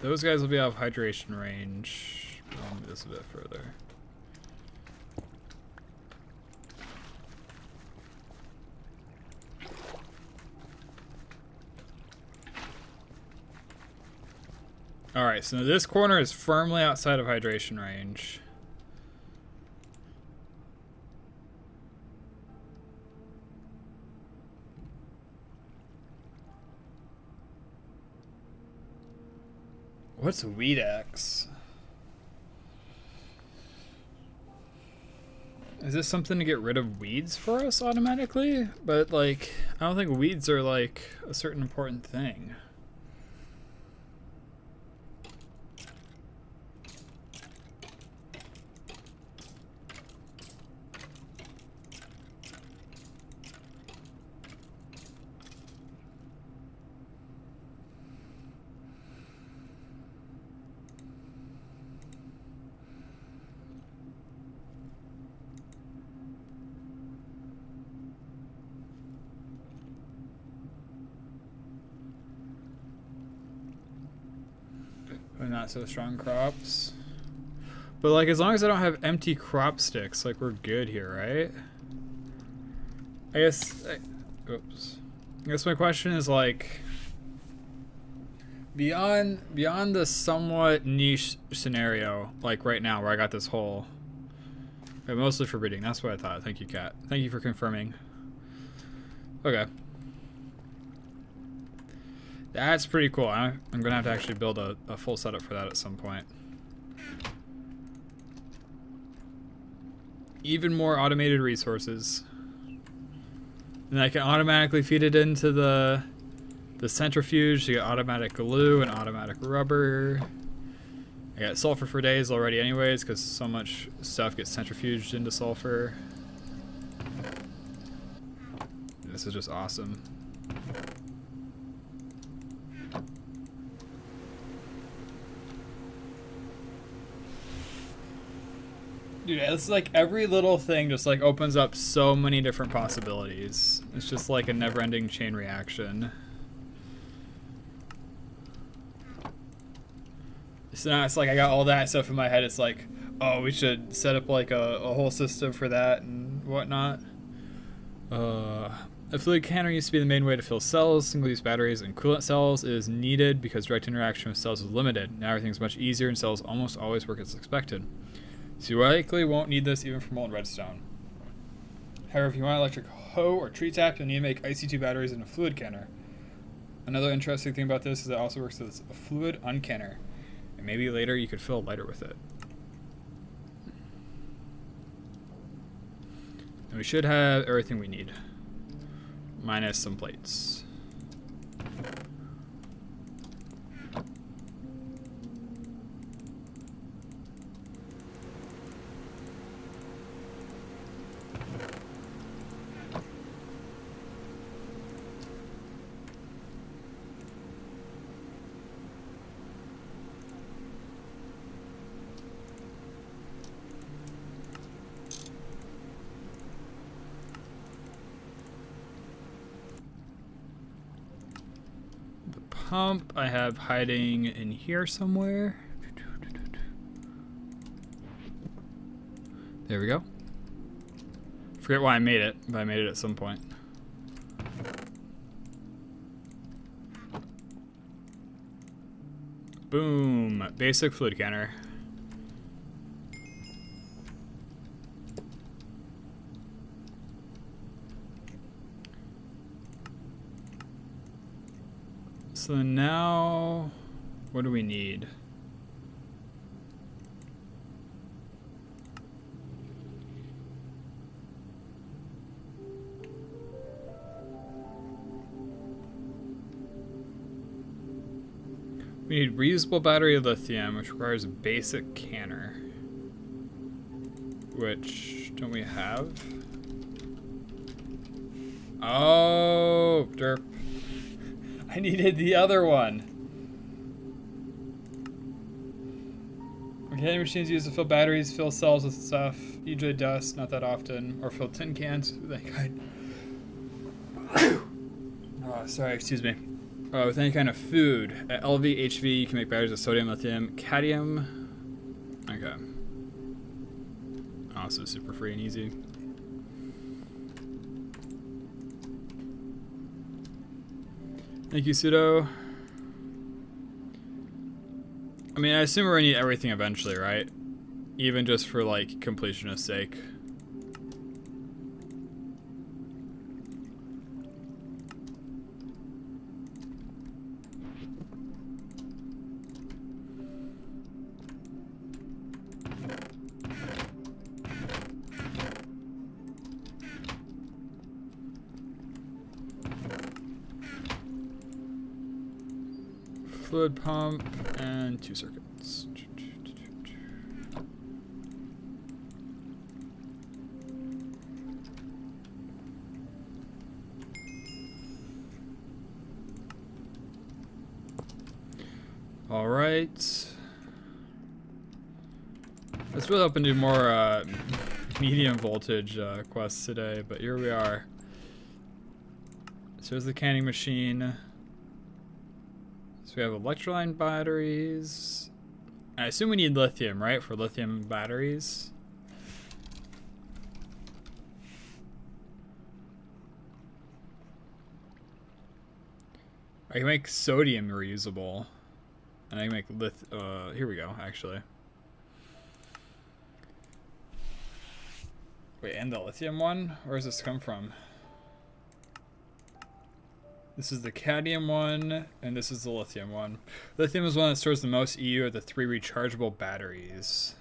Those guys will be out of hydration range. I'll move this a bit further. Alright, so this corner is firmly outside of hydration range. What's Weed X? Is this something to get rid of weeds for us automatically? But like, I don't think weeds are like a certain important thing. Not so strong crops. But like, as long as I don't have empty crop sticks, like we're good here, right? Oops. I guess my question is like, beyond the somewhat niche scenario, like right now where I got this hole, but mostly for breeding. That's what I thought. Thank you, Kat. Thank you for confirming. Okay. That's pretty cool. I'm gonna have to actually build a full setup for that at some point. Even more automated resources. And I can automatically feed it into the centrifuge to get automatic glue and automatic rubber. I got sulfur for days already anyways, because so much stuff gets centrifuged into sulfur. This is just awesome. Dude, it's like every little thing just like opens up so many different possibilities. It's just like a never-ending chain reaction. So now it's like I got all that stuff in my head. It's like, oh, we should set up like a whole system for that and whatnot. A fluid canner used to be the main way to fill cells. Single-use batteries and coolant cells is needed because direct interaction with cells is limited. Now everything's much easier and cells almost always work as expected. So you likely won't need this even for molten redstone. However, if you want electric hoe or tree tap, you'll need to make IC2 batteries in a fluid canner. Another interesting thing about this is it also works as a fluid uncanner. And maybe later you could fill a lighter with it. And we should have everything we need. Minus some plates. Pump I have hiding in here somewhere. There we go. Forget why I made it, but I made it at some point. Boom. Basic fluid canner. So now, what do we need? We need reusable battery lithium, which requires a basic canner. Which, don't we have? Oh, derp. I needed the other one. Canning machines used to fill batteries, fill cells with stuff. Usually dust, not that often. Or fill tin cans with any kind. Oh, sorry, excuse me. With any kind of food. At LV, HV, you can make batteries with sodium, lithium, cadmium. Okay. Also super free and easy. Thank you, Pseudo. I mean, I assume we're gonna need everything eventually, right? Even just for, like, completionist sake. Fluid pump and 2 circuits. All right. Let's really hoping to do more medium voltage quests today, but here we are. So here's the canning machine. So we have electrolyte batteries. I assume we need lithium, right, for lithium batteries? I can make sodium reusable. And I can make here we go, actually. Wait, and the lithium one? Where does this come from? This is the cadmium one, and this is the lithium one. Lithium is one that stores the most EU of the 3 rechargeable batteries.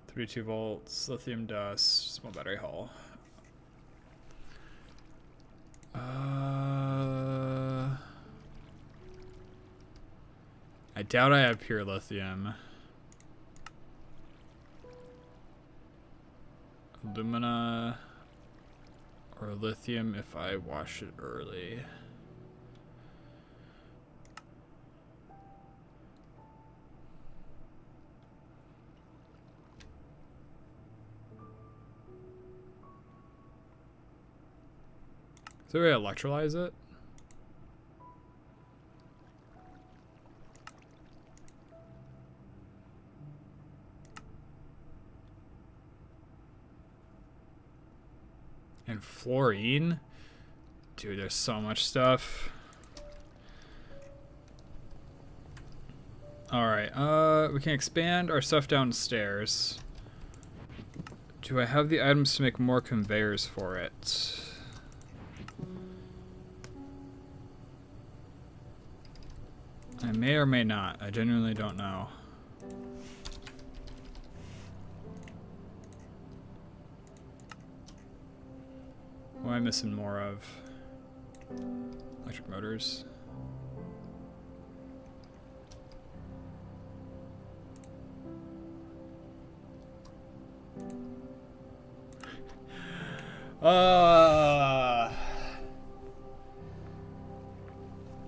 32 volts, lithium dust, small battery hull. I doubt I have pure lithium. Alumina or lithium if I wash it early. Is there a way to electrolyze it? And fluorine? Dude, there's so much stuff. Alright, we can expand our stuff downstairs. Do I have the items to make more conveyors for it? I may or may not. I genuinely don't know. What am I missing more of? Electric motors.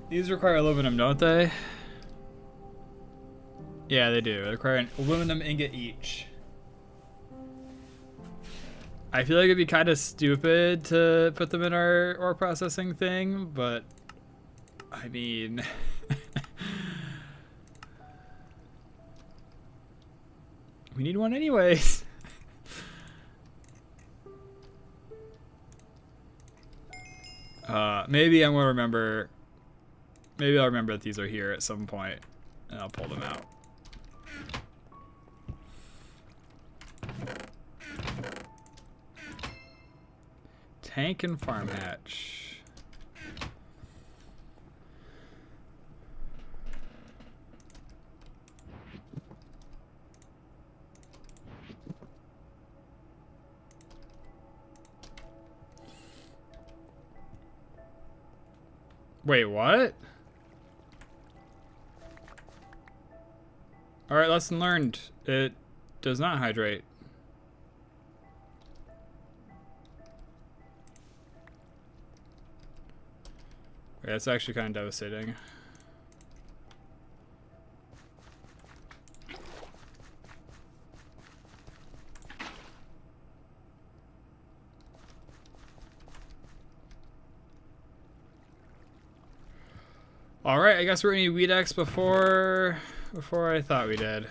These require aluminum, don't they? Yeah, they do. They require an aluminum ingot each. I feel like it'd be kind of stupid to put them in our ore processing thing, but I mean, we need one anyways. Maybe I'm gonna remember. Maybe I'll remember that these are here at some point, and I'll pull them out. Tank and farm hatch. Wait, what? Alright, lesson learned. It does not hydrate. Yeah, it's actually kind of devastating. Alright, I guess we're gonna need Weed X before I thought we did.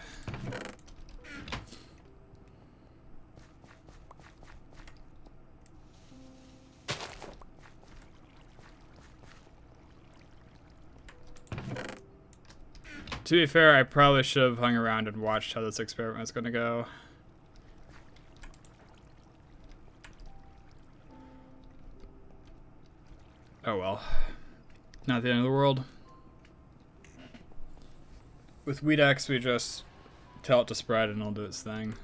To be fair, I probably should have hung around and watched how this experiment was gonna go. Oh well. Not the end of the world. With Weed X, we just tell it to spread and it'll do its thing.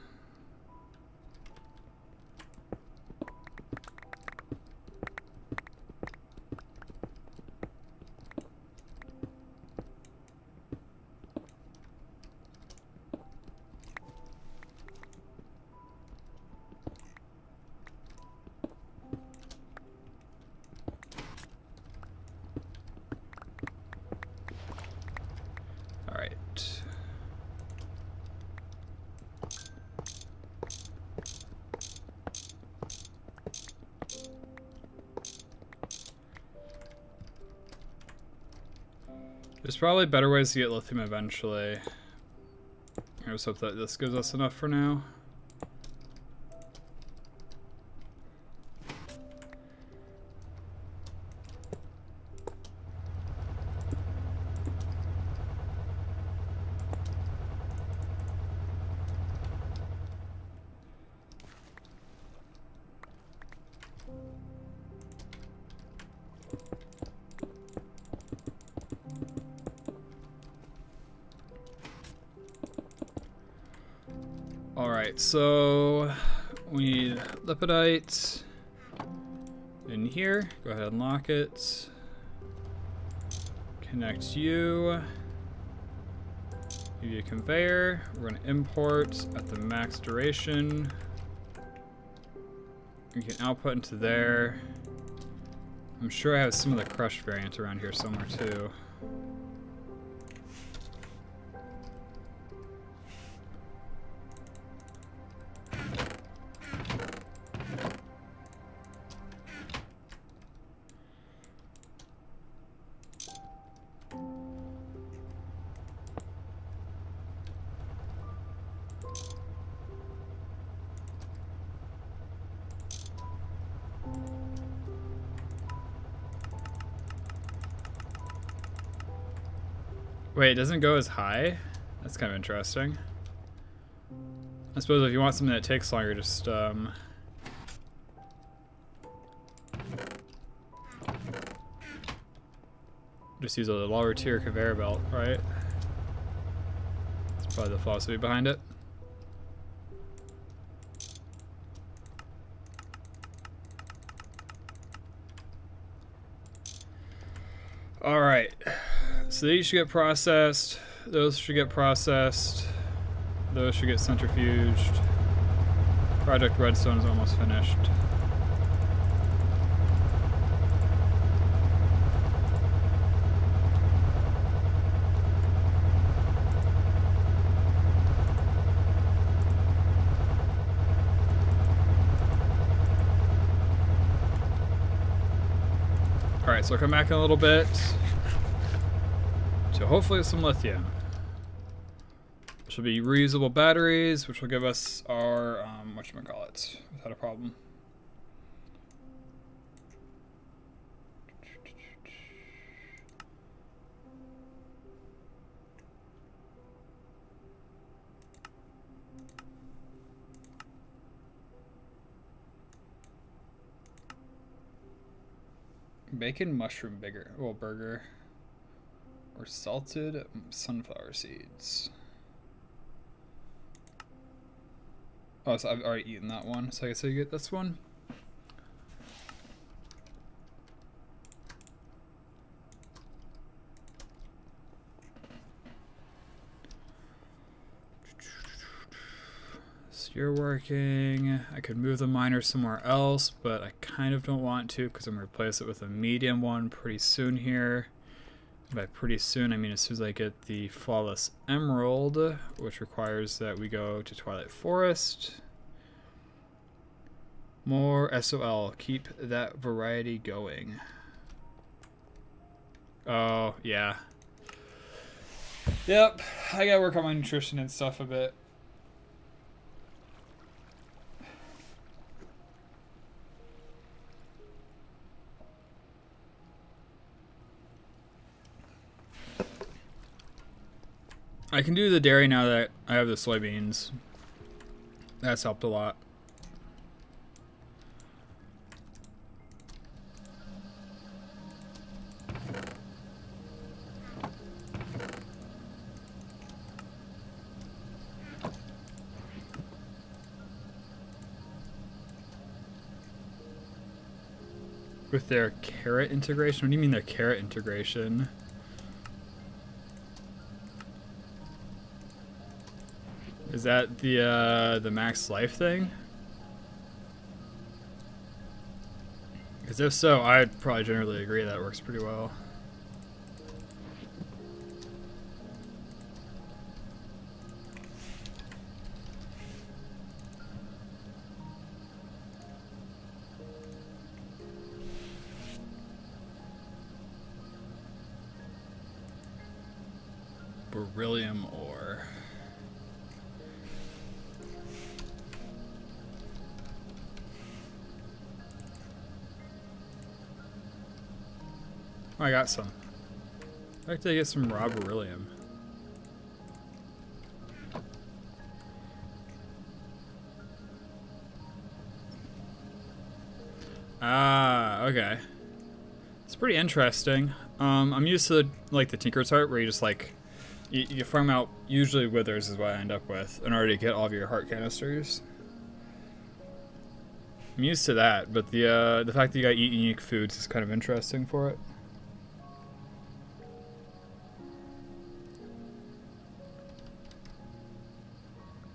There's probably better ways to get lithium eventually. I just hope that this gives us enough for now. Alright, so we need lipidite in here. Go ahead and lock it. Connect you. Give you a conveyor. We're going to import at the max duration. We can output into there. I'm sure I have some of the crush variant around here somewhere too. Wait, it doesn't go as high? That's kind of interesting. I suppose if you want something that takes longer, just use a lower tier conveyor belt, right? That's probably the philosophy behind it. All right. So these should get processed, those should get processed, those should get centrifuged. Project Redstone is almost finished. Alright, so I'll come back in a little bit. So hopefully some lithium. This will be reusable batteries, which will give us our, whatchamacallit, without a problem. Bacon mushroom burger. Or salted sunflower seeds. Oh, so I've already eaten that one, so I guess I get this one. You're working. I could move the miner somewhere else, but I kind of don't want to because I'm going to replace it with a medium one pretty soon here. By pretty soon, I mean as soon as I get the Flawless Emerald, which requires that we go to Twilight Forest. More SOL. Keep that variety going. Oh, yeah. Yep, I gotta work on my nutrition and stuff a bit. I can do the dairy now that I have the soybeans. That's helped a lot. With their carrot integration? What do you mean their carrot integration? Is that the max life thing? Because if so, I'd probably generally agree that works pretty well. Beryllium ore. Oh, I got some. I'd like to get some raw beryllium. Ah, okay. It's pretty interesting. I'm used to like the Tinker's Heart where you just like you farm out usually withers is what I end up with in order to get all of your heart canisters. I'm used to that, but the fact that you gotta eat unique foods is kind of interesting for it.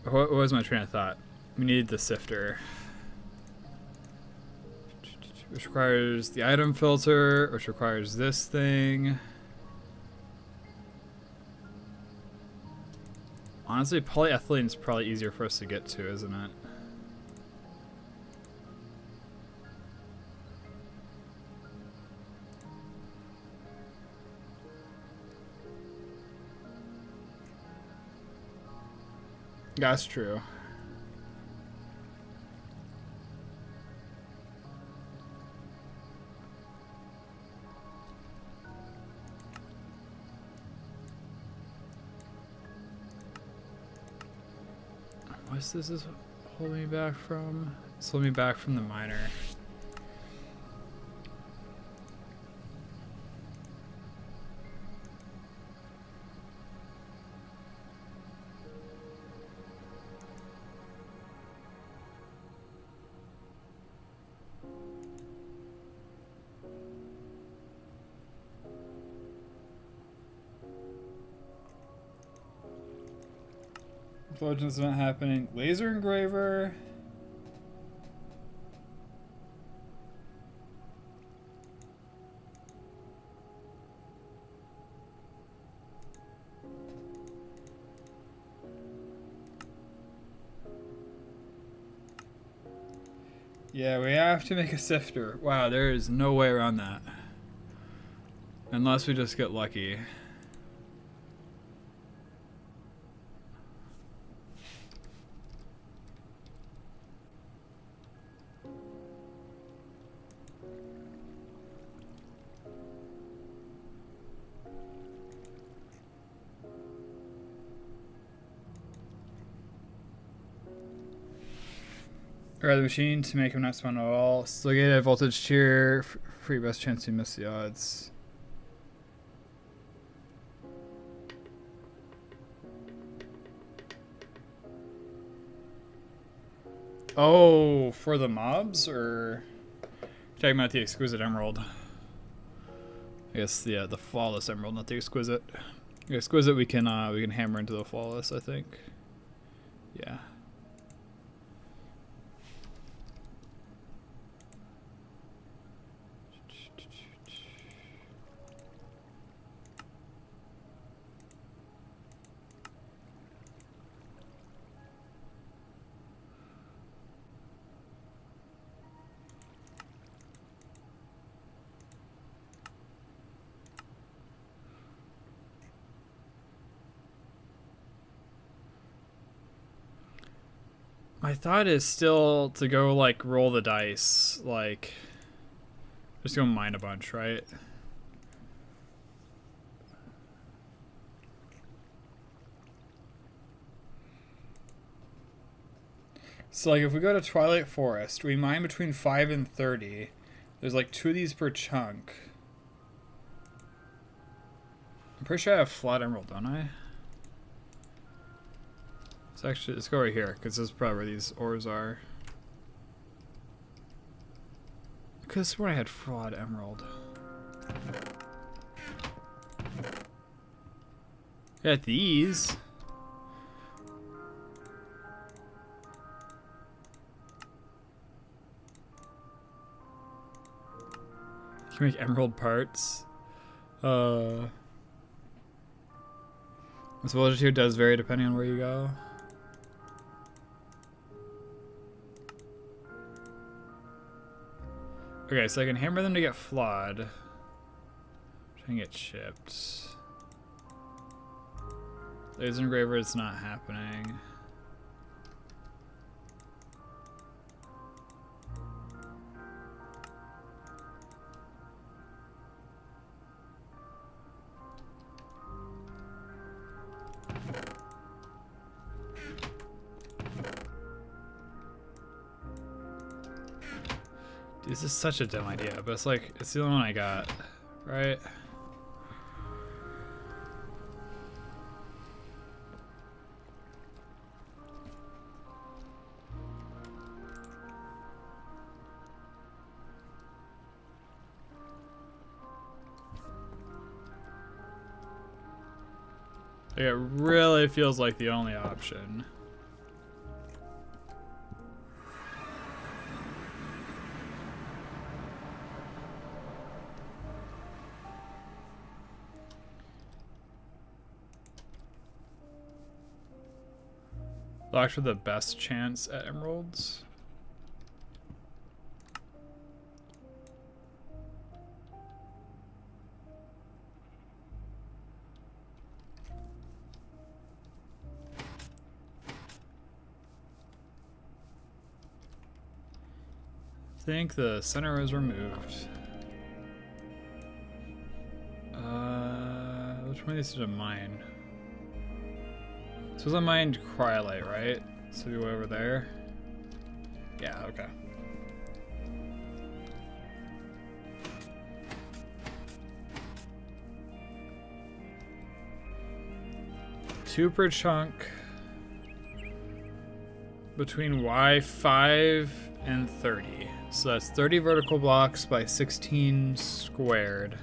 What was my train of thought? We need the sifter, which requires the item filter, which requires this thing. Honestly, polyethylene is probably easier for us to get to, isn't it? That's true. What's this is holding me back from? It's holding me back from the miner. Legends event happening. Laser engraver. Yeah, we have to make a sifter. Wow, there is no way around that. Unless we just get lucky. Ride the machine to make him not spawn at all. Still get a voltage tier for your best chance to miss the odds. Oh, for the mobs, or talking about the exquisite emerald? I guess the flawless emerald, not the exquisite. The exquisite we can hammer into the flawless, I think. Yeah. My thought is still to go like roll the dice, like just go mine a bunch, right? So like if we go to Twilight Forest, we mine between 5 and 30. There's like 2 of these per chunk. I'm pretty sure I have flat emerald, don't I? Let's go right here, because this is probably where these ores are. Because this is where I had flat emerald. Got these. You can make emerald parts. This voltage does vary depending on where you go. Okay, so I can hammer them to get flawed. Try and get chipped. Laser engraver is not happening. Dude, this is such a dumb idea, but it's like, it's the only one I got, right? Like, it really feels like the only option. Blocks for the best chance at emeralds. I think the center was removed. Which one of these did I mine? This was a mined cryolite, right? So we go over there. Yeah, okay. Two per chunk between Y5 and 30. So that's 30 vertical blocks by 16 squared.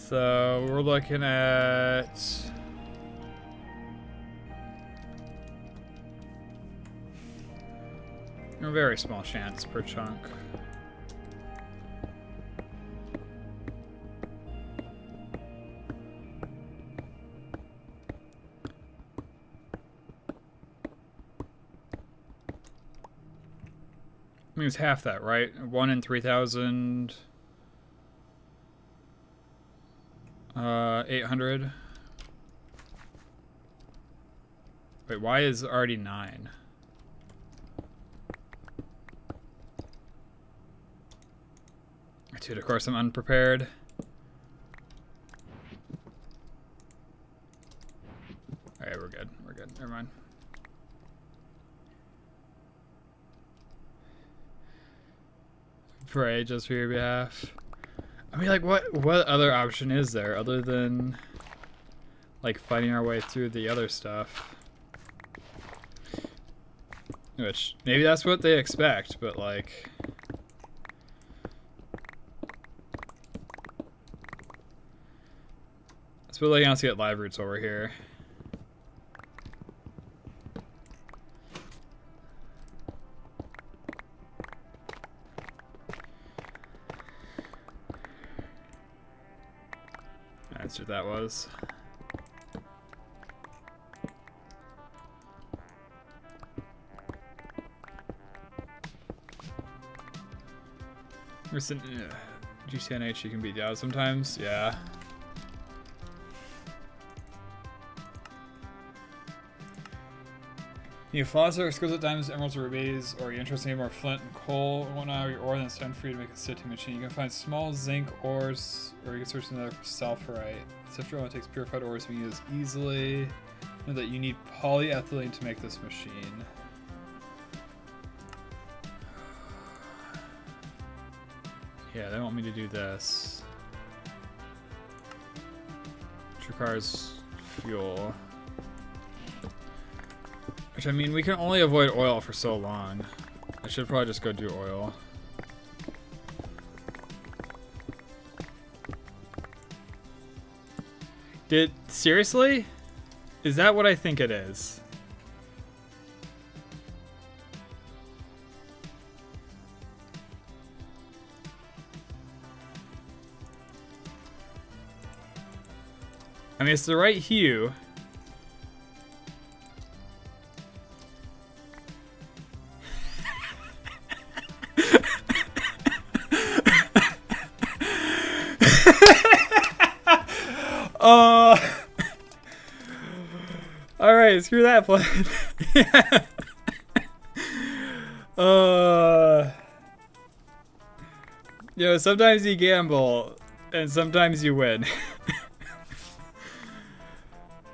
So we're looking at a very small chance per chunk. I mean, it's half that, right? 1 in 3,000. 800. Wait, why is already 9? Dude, of course I'm unprepared. Alright, we're good. We're good. Never mind. Pray just for your behalf. I mean, like, what other option is there other than, like, fighting our way through the other stuff? Which, maybe that's what they expect, but, like... It's really nice to get live roots over here. That's what that was. GCNH you can beat out sometimes, yeah. You flawless or exquisite diamonds, emeralds, or rubies, or you're interested in more flint and coal or whatnot, or your ore, then it's time for you to make a sifting machine. You can find small zinc ores, or you can search in there for sulfurite. Sifter only takes purified ores to be used easily. Know that you need polyethylene to make this machine. Yeah, they want me to do this. Which requires fuel. Which, I mean, we can only avoid oil for so long. I should probably just go do oil. Seriously? Is that what I think it is? I mean, it's the right hue. Alright, screw that plan. You know, sometimes you gamble, and sometimes you win.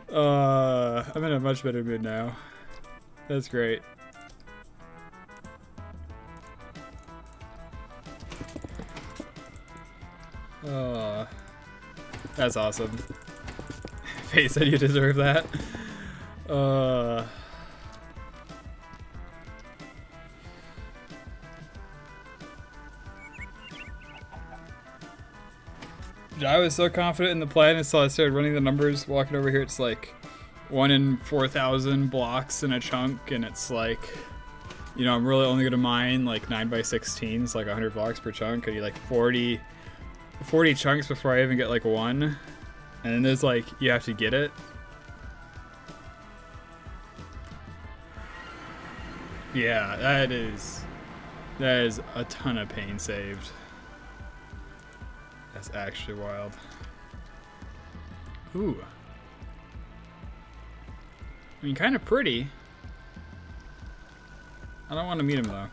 I'm in a much better mood now. That's great. That's awesome. Faye said you deserve that. I was so confident in the plan until I started running the numbers. Walking over here, it's like 1 in 4,000 blocks in a chunk, and it's like, you know, I'm really only gonna mine like 9x16s, like 100 blocks per chunk. I need like 40 chunks before I even get like one, and then there's like, you have to get it. Yeah, that is a ton of pain saved. That's actually wild. Ooh. I mean, kind of pretty. I don't want to meet him though.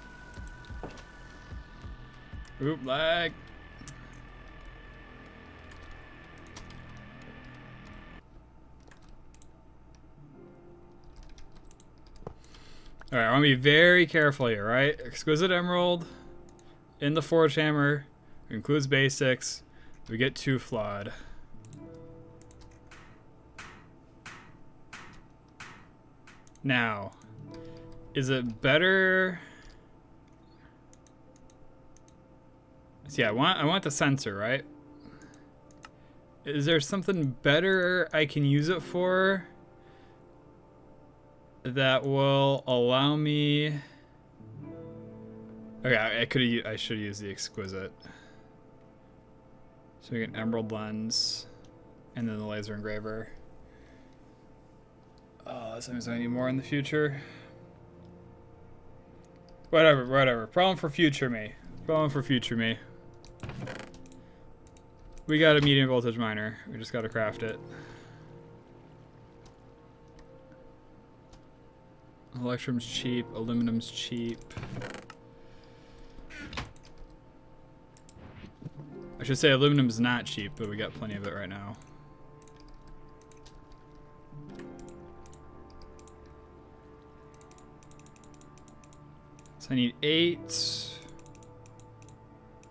Oop, lag. Alright, I want to be very careful here, right? Exquisite Emerald in the Forge Hammer includes basics. We get too flawed. Now, is it better? So yeah, I want the sensor, right? Is there something better I can use it for that will allow me? Okay, I should use the exquisite. So we get an emerald lens, and then the laser engraver. Oh, that means I need more in the future. Whatever. Problem for future me. We got a medium voltage miner. We just gotta craft it. Electrum's cheap, aluminum's cheap. I should say aluminum's not cheap, but we got plenty of it right now. So I need 8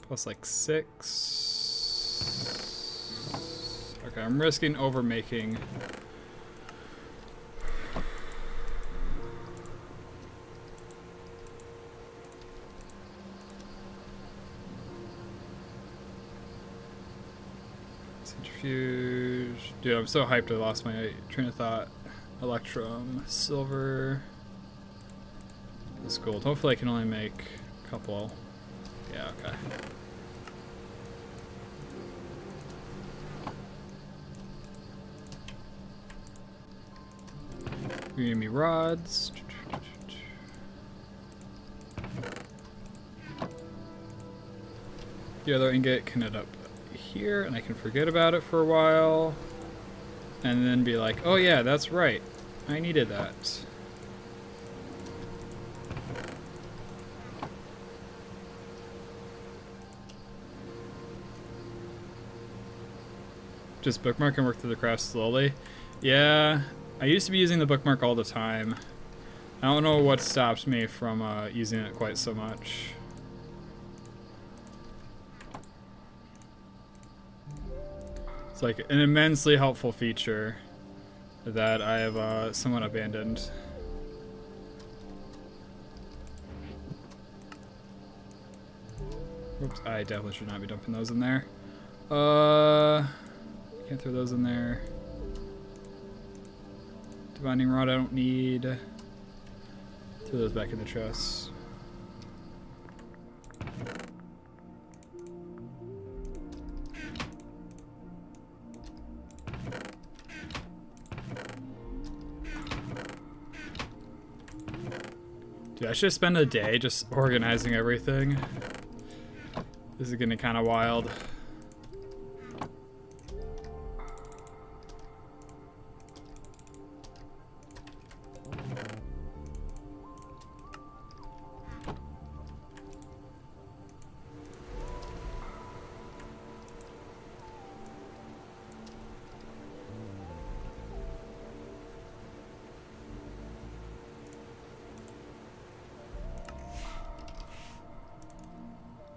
plus like 6. Okay, I'm risking over making. Centrifuge. Dude, I'm so hyped I lost my train of thought. Electrum, silver. This gold. Hopefully I can only make a couple. Yeah, okay. You give me rods. The other ingot can end up here, and I can forget about it for a while. And then be like, oh yeah, that's right. I needed that. Just bookmark and work through the craft slowly. Yeah, I used to be using the bookmark all the time. I don't know what stops me from using it quite so much. It's like an immensely helpful feature that I have somewhat abandoned. Oops, I definitely should not be dumping those in there. Can't throw those in there. Divining rod I don't need. Throw those back in the chest. Dude, I should spend a day just organizing everything. This is getting kind of wild.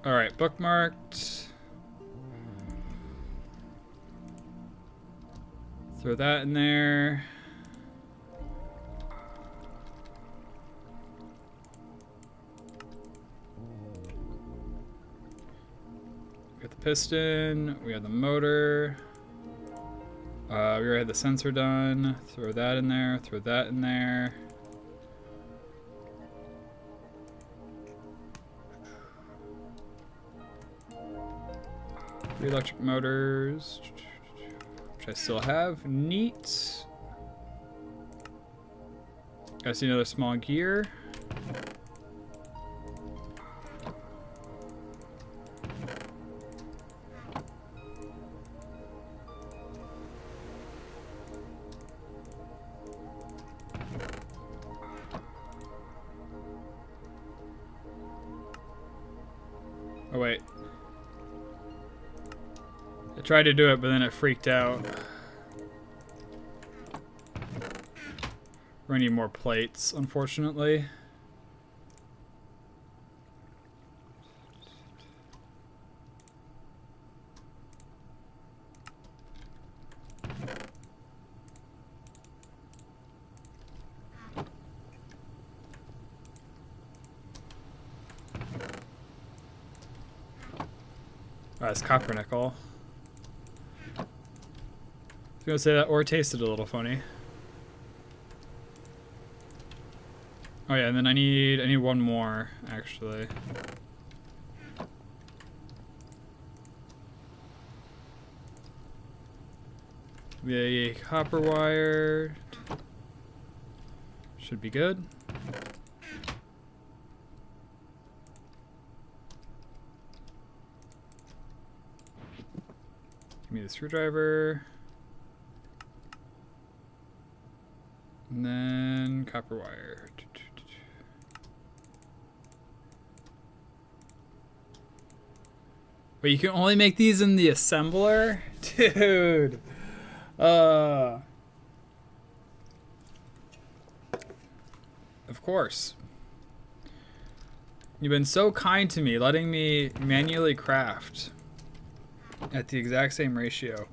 All right, bookmarked. Throw that in there. We got the piston. We have the motor. We already had the sensor done. Throw that in there. Throw that in there. 3 electric motors, which I still have. Neat. Gotta see another small gear. Oh wait. I tried to do it, but then it freaked out. We're gonna need more plates, unfortunately. Oh, it's copper nickel. I was gonna say that ore tasted a little funny. Oh yeah, and then I need one more, actually. The copper wire should be good. Give me the screwdriver. And then copper wire. Wait, you can only make these in the assembler? Dude. Of course. You've been so kind to me, letting me manually craft at the exact same ratio.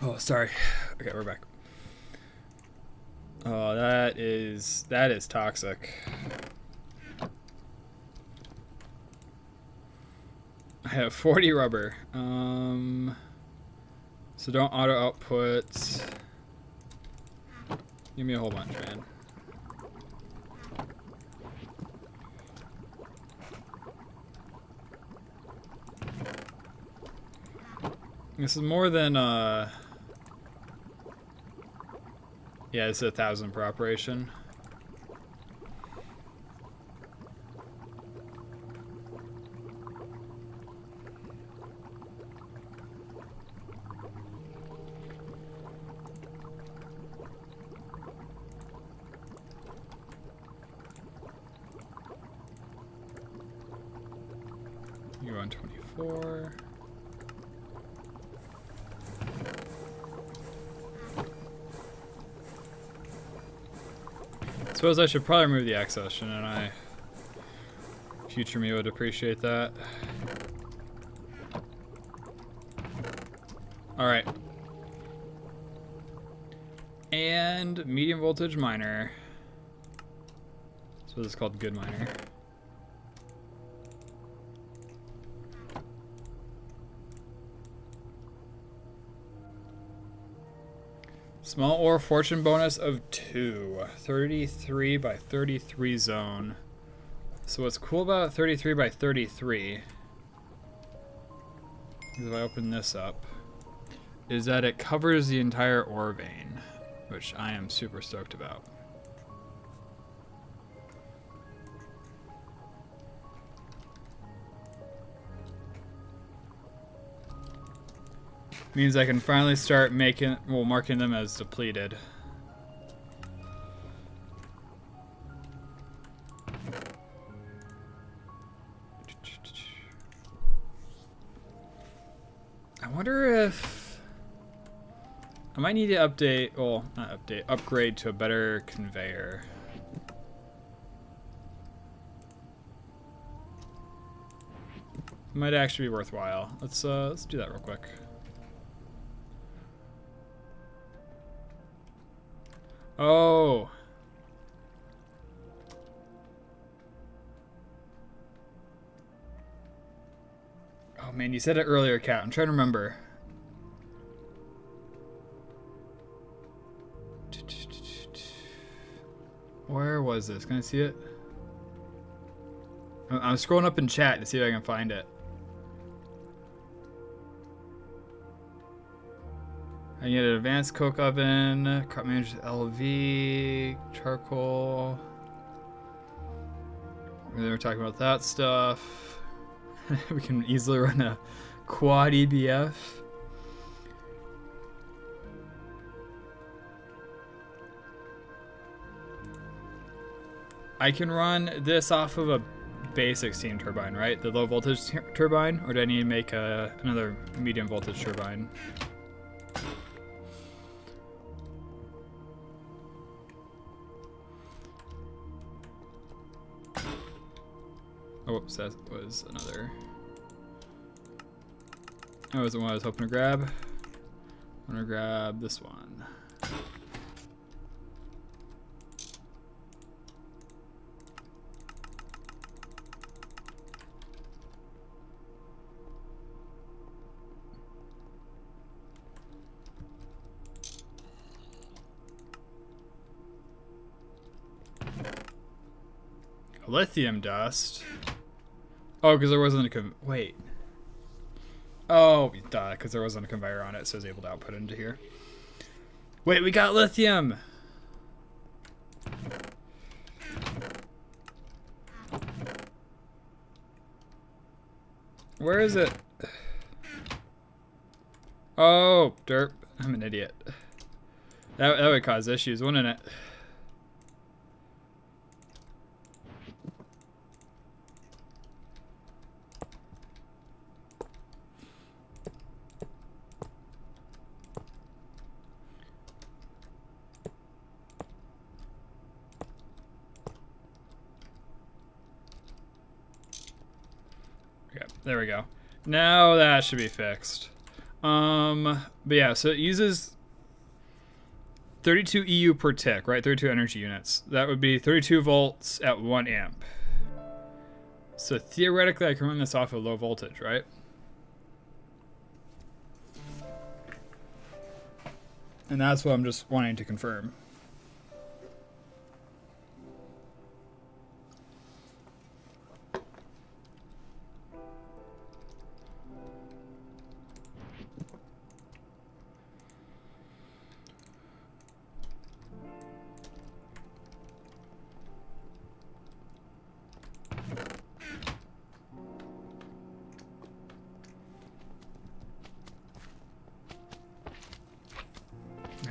Oh, sorry. Okay, we're back. Oh, that is toxic. I have 40 rubber. So don't auto output. Give me a whole bunch, man. This is more than yeah, it's 1,000 per operation. You go on 24. Suppose I should probably remove the access, shouldn't I? Future me would appreciate that. Alright. And medium voltage miner. So this is called good miner. Small ore fortune bonus of 2. 33 by 33 zone. So what's cool about 33 by 33 is if I open this up, is that it covers the entire ore vein, which I am super stoked about. Means I can finally start marking them as depleted. I wonder if I might need to update, well, not update, upgrade to a better conveyor. Might actually be worthwhile. Let's do that real quick. Oh. Oh man, you said it earlier, Kat. I'm trying to remember. Where was this? Can I see it? I'm scrolling up in chat to see if I can find it. I need an advanced coke oven, crop manager's LV, charcoal. And then we're talking about that stuff. We can easily run a quad EBF. I can run this off of a basic steam turbine, right? The low voltage turbine, or do I need to make another medium voltage turbine? Oh, whoops, that was another. That was the one I was hoping to grab. I'm gonna grab this one. Lithium dust. Oh, because there wasn't a wait. Oh, duh, because there wasn't a conveyor on it, so I was able to output into here. Wait, we got lithium! Where is it? Oh, derp. I'm an idiot. That would cause issues, wouldn't it? There we go. Now that should be fixed. But yeah, so it uses 32 EU per tick, right? 32 energy units. That would be 32 volts at 1 amp. So theoretically, I can run this off of low voltage, right? And that's what I'm just wanting to confirm.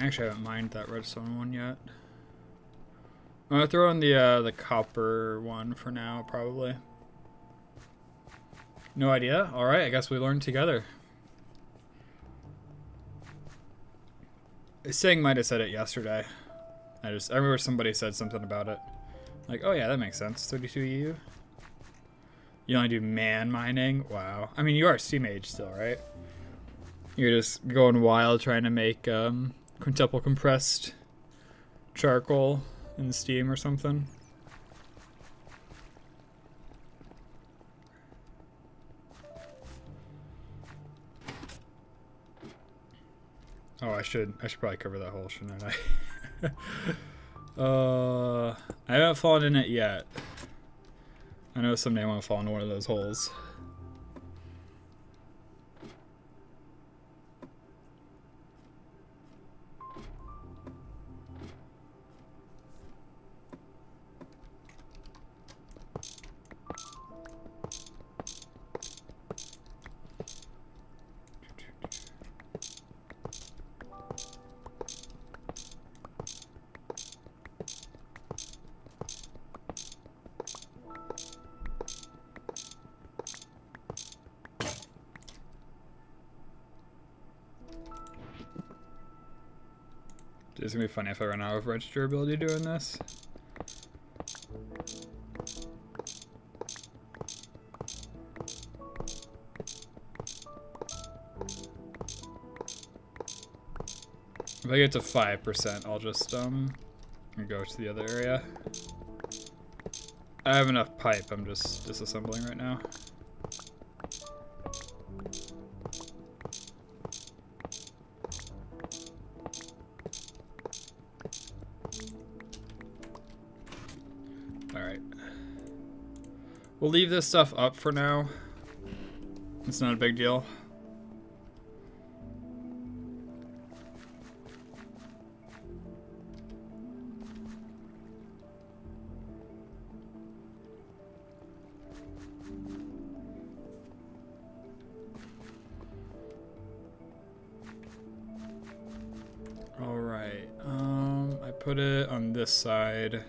Actually, I haven't mined that redstone one yet. I'm gonna throw in the copper one for now, probably. No idea? Alright, I guess we learned together. Sing might have said it yesterday. I remember somebody said something about it. Like, oh yeah, that makes sense. 32 EU? You only do man mining? Wow. I mean, you are Steam Age still, right? You're just going wild trying to make quintuple compressed charcoal in Steam or something. Oh, I should probably cover that hole, shouldn't I? I haven't fallen in it yet. I know someday I want to fall into one of those holes. It's gonna be funny if I run out of wrench durability doing this. If I get to 5%, I'll just go to the other area. I have enough pipe, I'm just disassembling right now. Alright. We'll leave this stuff up for now. It's not a big deal. Alright, I put it on this side.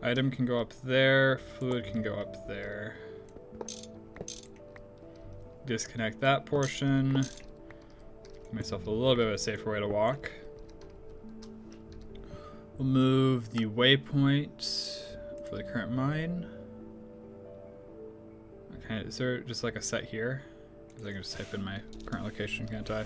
Item can go up there, fluid can go up there. Disconnect that portion. Give myself a little bit of a safer way to walk. We'll move the waypoint for the current mine. Okay, is there just like a set here? Because I can just type in my current location, can't I?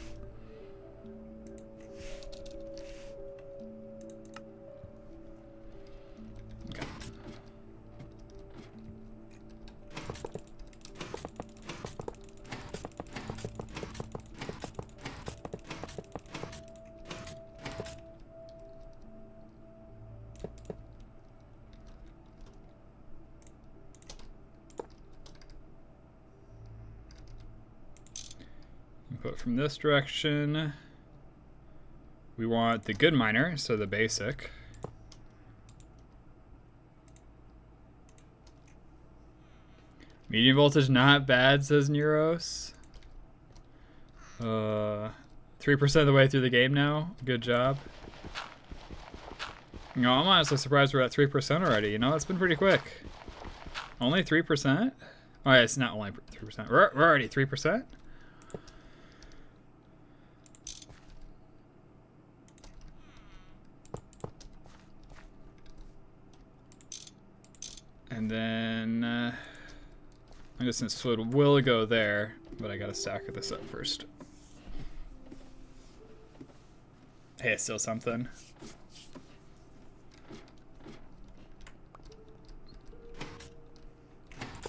Input from this direction. We want the good miner, so the basic. Medium voltage not bad, says Neuros. 3% of the way through the game now. Good job. You know, I'm honestly surprised we're at 3% already. You know, it's been pretty quick. Only 3%? Oh, yeah, it's not only 3%. We're already 3%? And then resistance fluid will go there, but I gotta stack this up first. Hey, it's still something.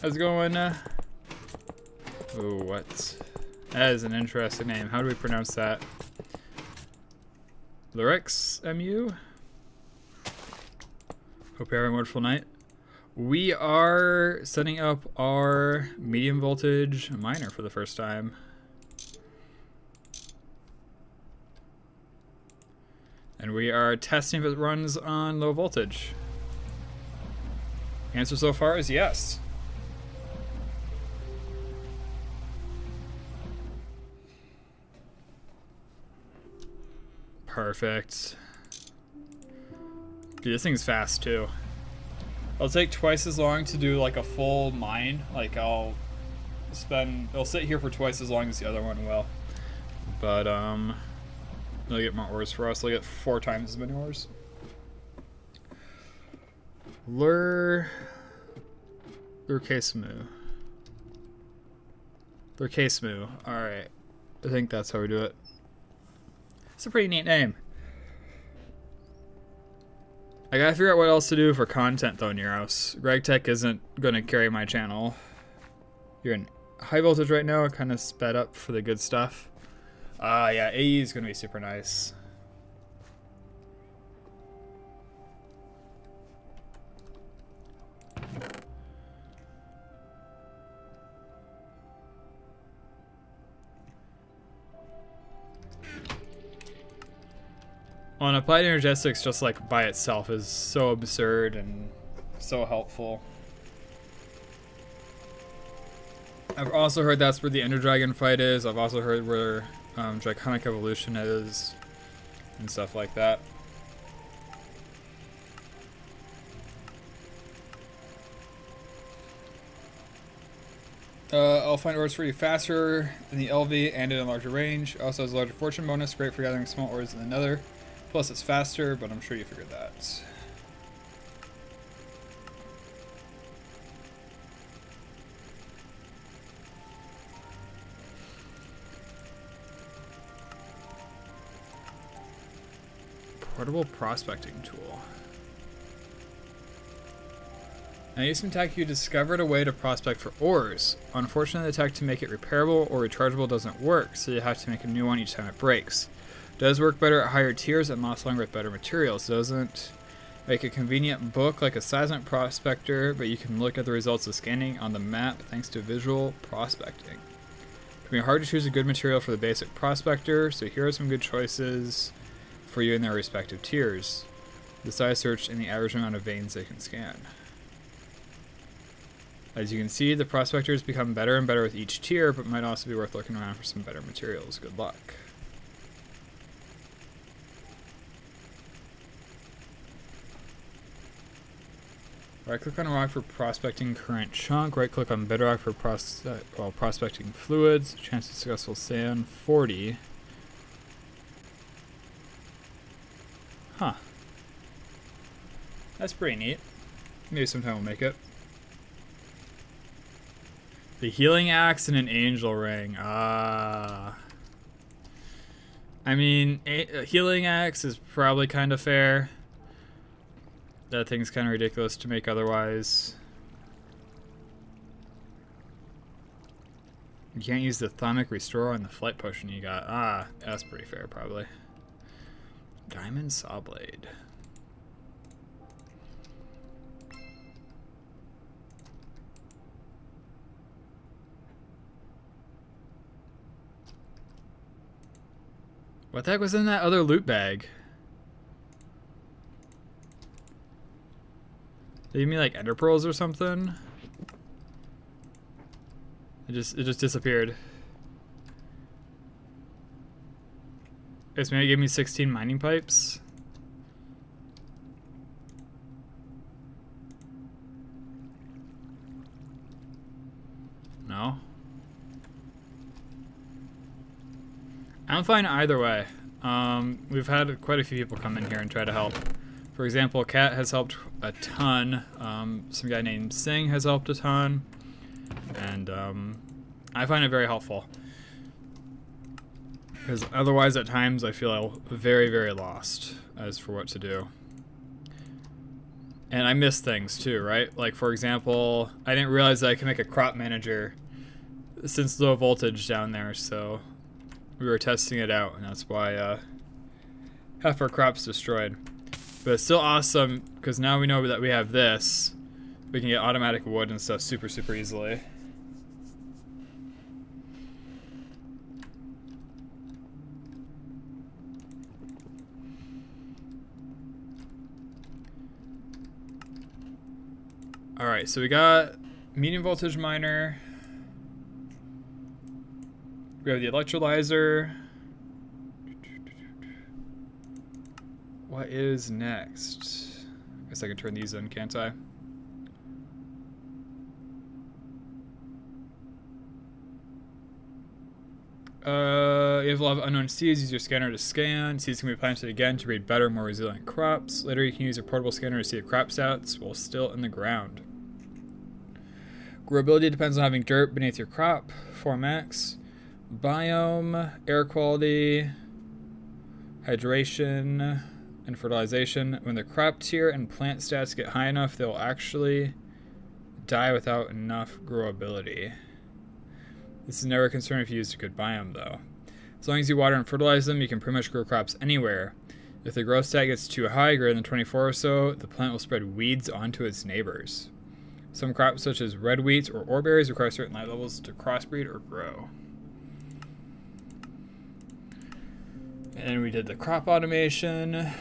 How's it going? Ooh, what? That is an interesting name. How do we pronounce that? Lyrics, MU? Hope you're having a wonderful night. We are setting up our medium voltage miner for the first time. And we are testing if it runs on low voltage. Answer so far is yes. Perfect. Dude, this thing's fast too. It'll take twice as long to do like a full mine. Like I'll It'll sit here for twice as long as the other one will. But they'll get more ores for us. They'll get 4 times as many ores. Lurkesmu. Alright. I think that's how we do it. It's a pretty neat name. I gotta figure out what else to do for content though, Neros. GregTech isn't gonna carry my channel. You're in high voltage right now, kind of sped up for the good stuff. Yeah, AE is gonna be super nice. On applied energetics, just like by itself, is so absurd and so helpful. I've also heard that's where the Ender Dragon fight is. I've also heard where Draconic Evolution is and stuff like that. I'll find ores for you faster in the LV and in a larger range. Also has a larger fortune bonus, great for gathering small ores in the Nether. Plus it's faster, but I'm sure you figured that. Portable prospecting tool. Now using tech, you discovered a way to prospect for ores. Unfortunately, the tech to make it repairable or rechargeable doesn't work, so you have to make a new one each time it breaks. It does work better at higher tiers and lasts longer with better materials. It doesn't make a convenient book like a seismic prospector, but you can look at the results of scanning on the map thanks to visual prospecting. It can be hard to choose a good material for the basic prospector, so here are some good choices for you in their respective tiers. The size search and the average amount of veins they can scan. As you can see, the prospectors become better and better with each tier, but might also be worth looking around for some better materials. Good luck. Right click on a rock for prospecting current chunk. Right click on bedrock for prospecting fluids. Chance of successful sand 40. Huh. That's pretty neat. Maybe sometime we'll make it. The healing axe and an angel ring. I mean, a healing axe is probably kind of fair. That thing's kind of ridiculous to make otherwise. You can't use the Thermic Restore on the flight potion you got. That's pretty fair, probably. Diamond Saw Blade. What the heck was in that other loot bag? They gave me like ender pearls or something. It just disappeared. Guess maybe it gave me 16 mining pipes. No. I'm fine either way. We've had quite a few people come in here and try to help. For example, Kat has helped a ton. Some guy named Singh has helped a ton. And I find it very helpful. Because otherwise at times I feel very, very lost as for what to do. And I miss things too, right? Like for example, I didn't realize that I can make a crop manager since low voltage down there, so we were testing it out, and that's why half our crops destroyed. But it's still awesome because now we know that we have this. We can get automatic wood and stuff super, super easily. Alright, so we got medium voltage miner. We have the electrolyzer. What is next? I guess I can turn these in, can't I? You have a lot of unknown seeds. Use your scanner to scan. Seeds can be planted again to breed better, more resilient crops. Later, you can use your portable scanner to see the crop stats while still in the ground. Growability depends on having dirt beneath your crop. 4max. Biome, air quality, hydration, and fertilization. When the crop tier and plant stats get high enough, they'll actually die without enough growability. This is never a concern if you use a good biome, though. As long as you water and fertilize them, you can pretty much grow crops anywhere. If the growth stat gets too high, greater than 24 or so, the plant will spread weeds onto its neighbors. Some crops, such as red wheat or oreberries, require certain light levels to crossbreed or grow. And we did the crop automation.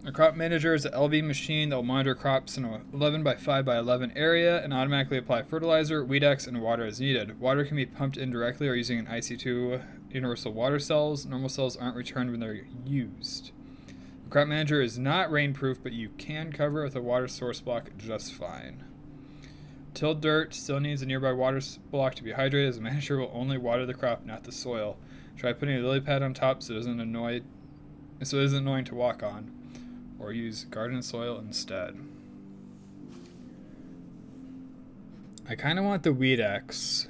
A crop manager is an LV machine that will monitor crops in an 11 by 5 by 11 area and automatically apply fertilizer, Weedex, and water as needed. Water can be pumped in directly or using an IC2 universal water cells. Normal cells aren't returned when they're used. The crop manager is not rainproof, but you can cover it with a water source block just fine. Tilled dirt still needs a nearby water block to be hydrated, as the manager will only water the crop, not the soil. Try putting a lily pad on top so it isn't annoying to walk on. Or use garden soil instead. I kind of want the Weedex.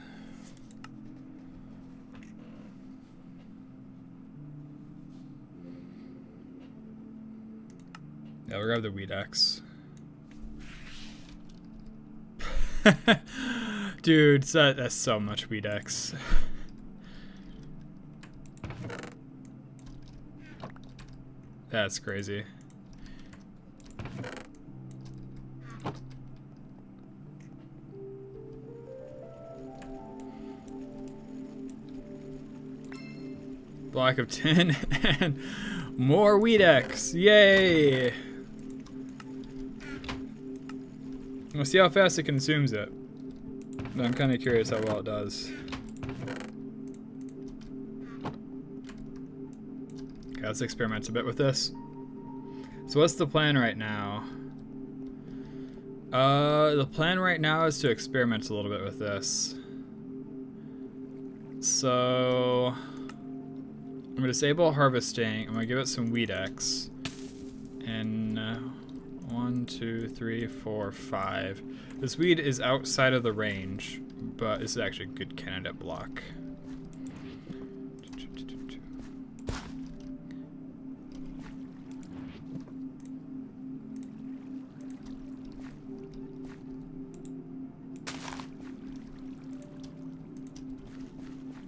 Yeah, we'll grab the Weedex. Dude, that's so much Weedex. That's crazy. Block of 10 and more Weedex. Yay! We'll see how fast it consumes it. But I'm kind of curious how well it does. Okay, let's experiment a bit with this. So what's the plan right now? The plan right now is to experiment a little bit with this. So I'm gonna disable harvesting. I'm gonna give it some Weedex. And 1, 2, 3, 4, 5. This weed is outside of the range, but this is actually a good candidate block.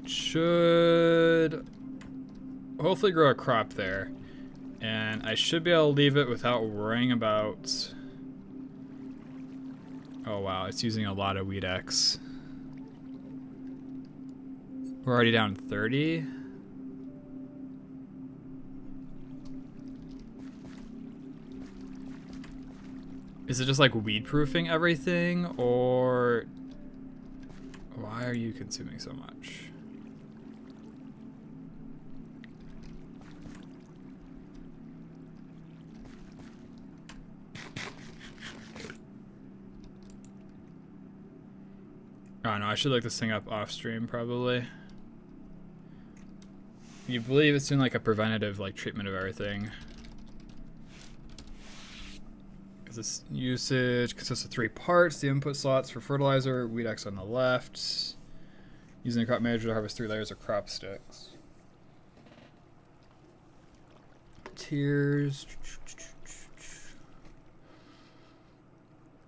Should hopefully grow a crop there, and I should be able to leave it without worrying about. Oh wow, it's using a lot of Weedex. We're already down 30. Is it just like weed proofing everything, or why are you consuming so much? Oh no, I should look this thing up off stream probably. You believe it's doing like a preventative like treatment of everything. Because this usage consists of 3 parts: the input slots for fertilizer, Weedex on the left, using the crop manager to harvest 3 layers of crop sticks. Tiers.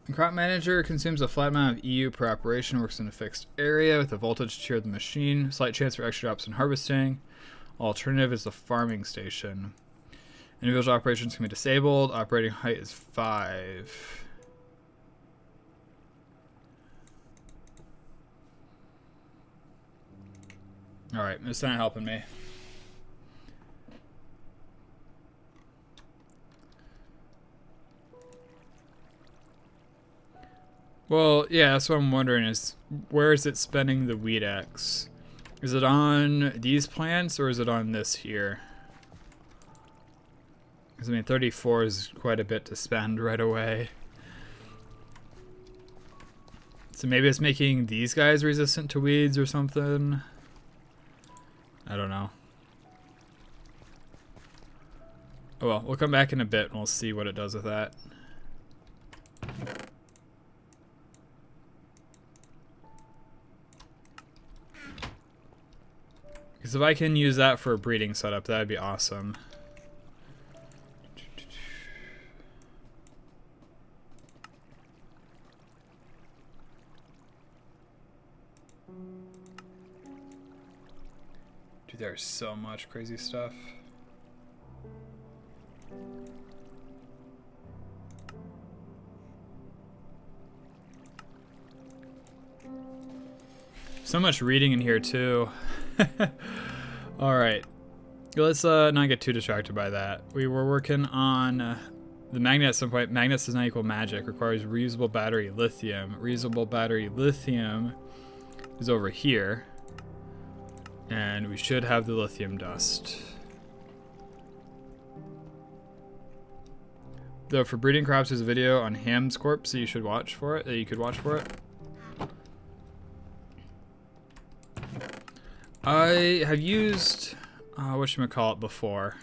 The crop manager consumes a flat amount of EU per operation, works in a fixed area with a voltage tier of the machine, slight chance for extra drops in harvesting. Alternative is the farming station. Individual operations can be disabled. Operating height is 5. Alright, it's not helping me. Well, yeah, that's what I'm wondering is, where is it spending the Weedex? Is it on these plants, or is it on this here? Because, I mean, 34 is quite a bit to spend right away. So maybe it's making these guys resistant to weeds or something? I don't know. Oh well, we'll come back in a bit and we'll see what it does with that. Because if I can use that for a breeding setup, that'd be awesome. Dude, there's so much crazy stuff. So much reading in here too. All right, let's not get too distracted by that. We were working on the magnet at some point. Magnets does not equal magic. Requires reusable battery lithium. Reusable battery lithium is over here. And we should have the lithium dust. Though for breeding crops, there's a video on Ham's corpse that you should watch for it. That you could watch for it. I have used whatchamacallit before.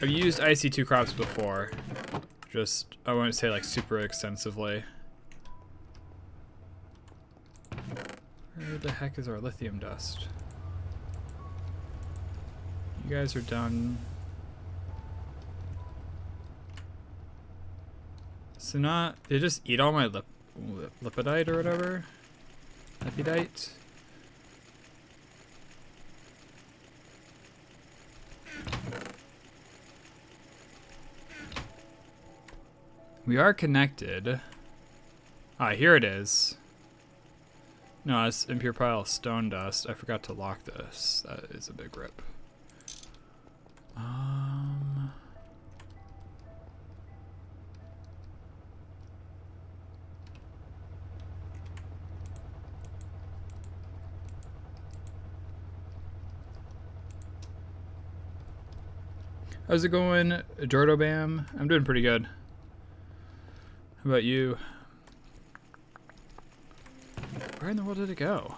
I've used IC2 crops before. Just, I wouldn't say like super extensively. Where the heck is our lithium dust? You guys are done. So not, they just eat all my lipidite or whatever? Lepidite? We are connected. Ah, here it is. No, it's impure pile of stone dust. I forgot to lock this. That is a big rip. How's it going, Jordobam? I'm doing pretty good. How about you? Where in the world did it go?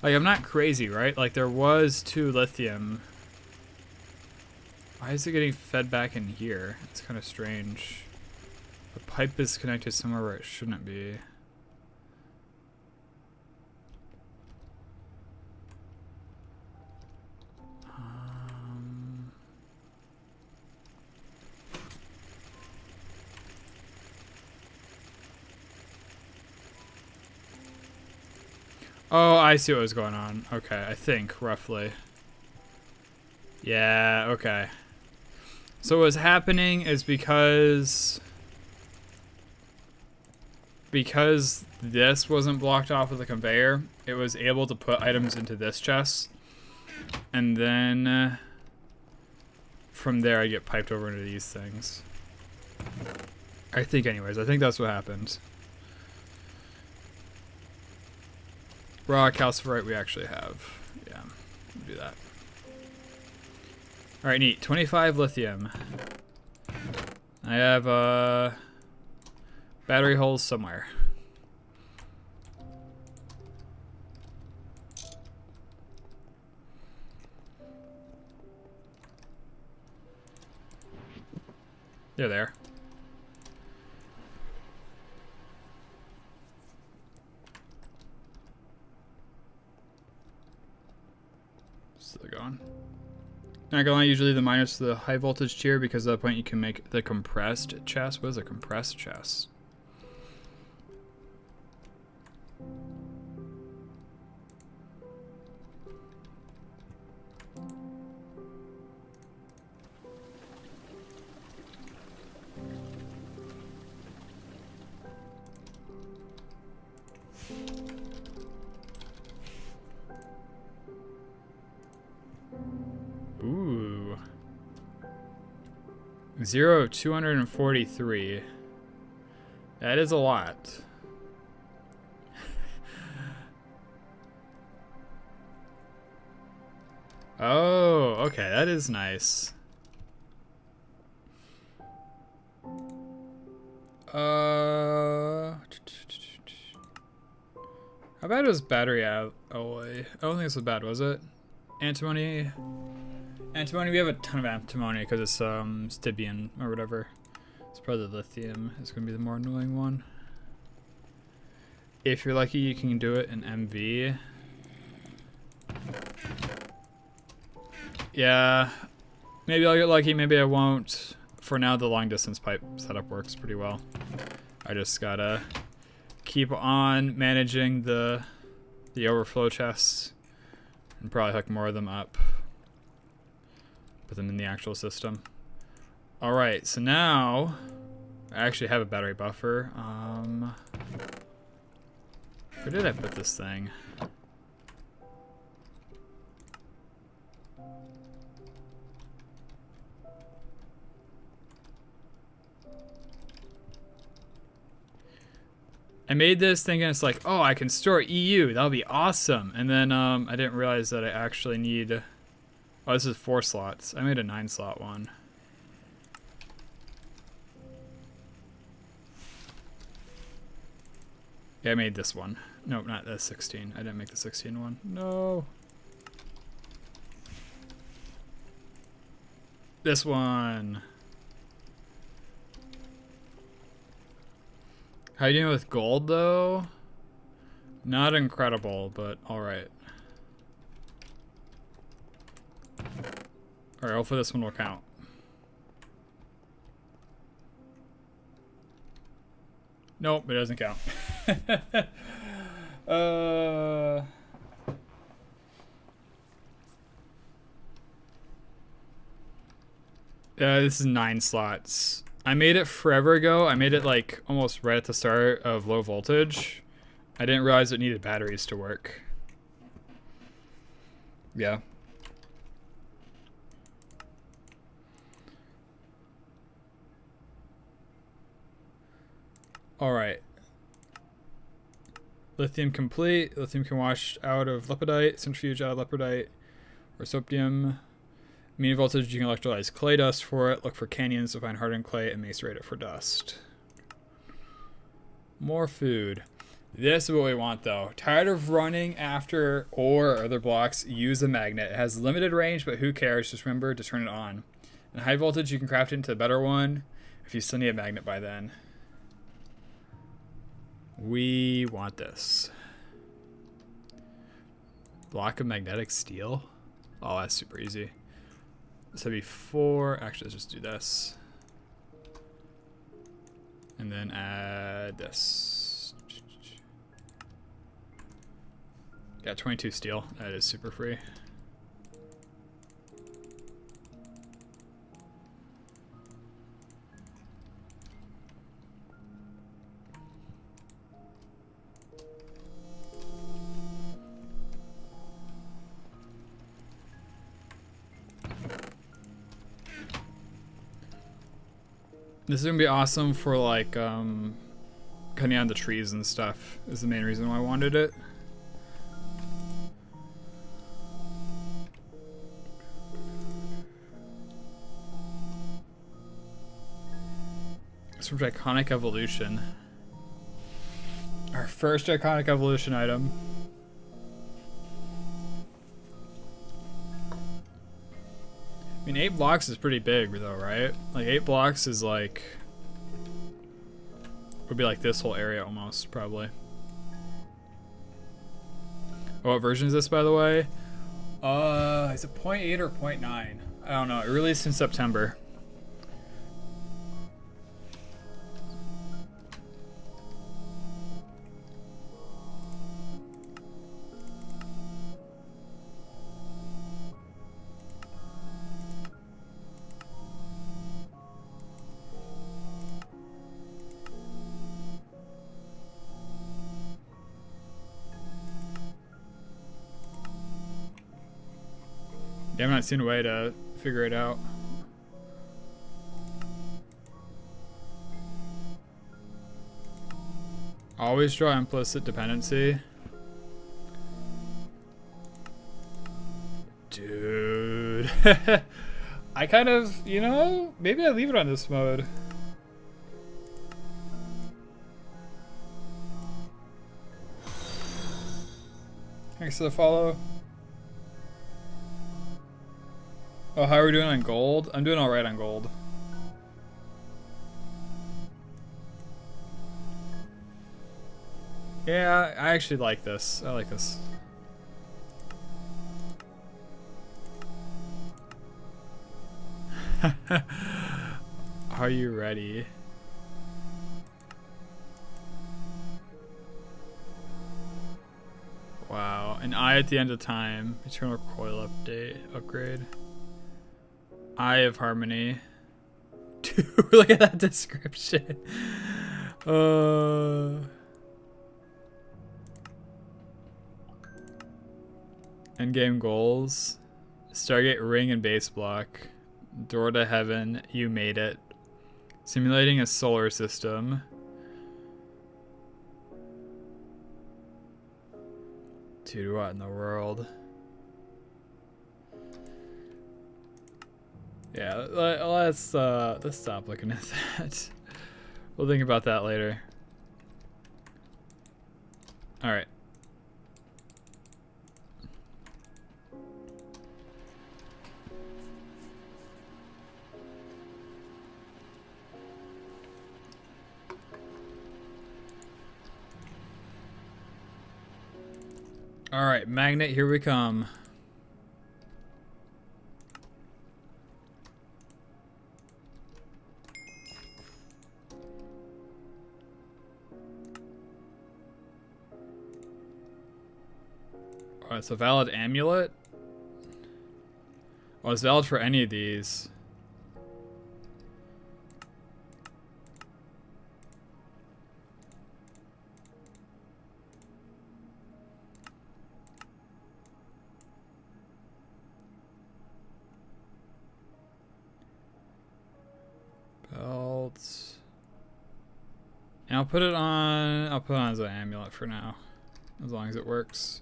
Like, I'm not crazy, right? Like, there was 2 lithium. Why is it getting fed back in here? It's kind of strange. The pipe is connected somewhere where it shouldn't be. Oh, I see what was going on. Okay, I think, roughly. Yeah, okay. So what's happening is because this wasn't blocked off with the conveyor, it was able to put items into this chest. And then from there I get piped over into these things. I think anyways, I think that's what happened. Raw calciferite we actually have. Yeah, we'll do that. Alright, neat. 25 lithium. I have battery holes somewhere. They're there. Still going. Not gonna lie, usually the minus the high voltage tier because at that point you can make the compressed chest. What is a compressed chest? Ooh. 0 of 243. That is a lot. Oh, okay, that is nice. How bad was battery alloy? I don't think this was bad, was it? Antimony. Antimony, we have a ton of antimony because it's Stybian or whatever. It's probably the lithium. It's gonna be the more annoying one. If you're lucky, you can do it in MV. Yeah, maybe I'll get lucky, maybe I won't. For now, the long distance pipe setup works pretty well. I just gotta keep on managing the overflow chests and probably hook more of them up. Put them in the actual system. All right, so now I actually have a battery buffer. Where did I put this thing? I made this thinking it's like, oh, I can store EU. That'll be awesome. And then I didn't realize that I actually need. Oh, this is 4 slots. I made a 9-slot one. Yeah, I made this one. Nope, not the 16. I didn't make the 16 one. No. This one. How you doing with gold, though? Not incredible, but alright. Alright, hopefully this one will count. Nope, it doesn't count. This is 9 slots. I made it forever ago. I made it like almost right at the start of low voltage. I didn't realize it needed batteries to work. Yeah. All right. Lithium complete. Lithium can wash out of lepidite, centrifuge out of lepidite, or soapdium. Medium voltage, you can electrolyze clay dust for it. Look for canyons to find hardened clay and macerate it for dust. More food. This is what we want though. Tired of running after ore or other blocks, use a magnet. It has limited range, but who cares? Just remember to turn it on. In high voltage, you can craft it into a better one if you still need a magnet by then. We want this. Block of magnetic steel. Oh, that's super easy. So before, actually, let's just do this. And then add this. Yeah, 22 steel. That is super free. This is gonna be awesome for like cutting down the trees and stuff. Is the main reason why I wanted it. It's from Iconic Evolution. Our first Iconic Evolution item. I mean, 8 blocks is pretty big though, right? Like 8 blocks is like, would be like this whole area almost, probably. Oh, what version is this, by the way? Is it 0.8 or 0.9? I don't know. It released in September. Yeah, I've not seen a way to figure it out. Always draw implicit dependency. Dude. I kind of, you know, maybe I leave it on this mode. Thanks for the follow. Oh, how are we doing on gold? I'm doing alright on gold. Yeah, I actually like this. I like this. Are you ready? Wow, an eye at the end of time. Eternal coil upgrade. Eye of Harmony. Dude, look at that description. Endgame goals. Stargate ring and base block. Door to heaven. You made it. Simulating a solar system. Dude, what in the world? Yeah, let's stop looking at that. We'll think about that later. All right. All right, magnet, here we come. Oh, it's a valid amulet? Oh, it's valid for any of these. Belts. And I'll put it on as an amulet for now. As long as it works.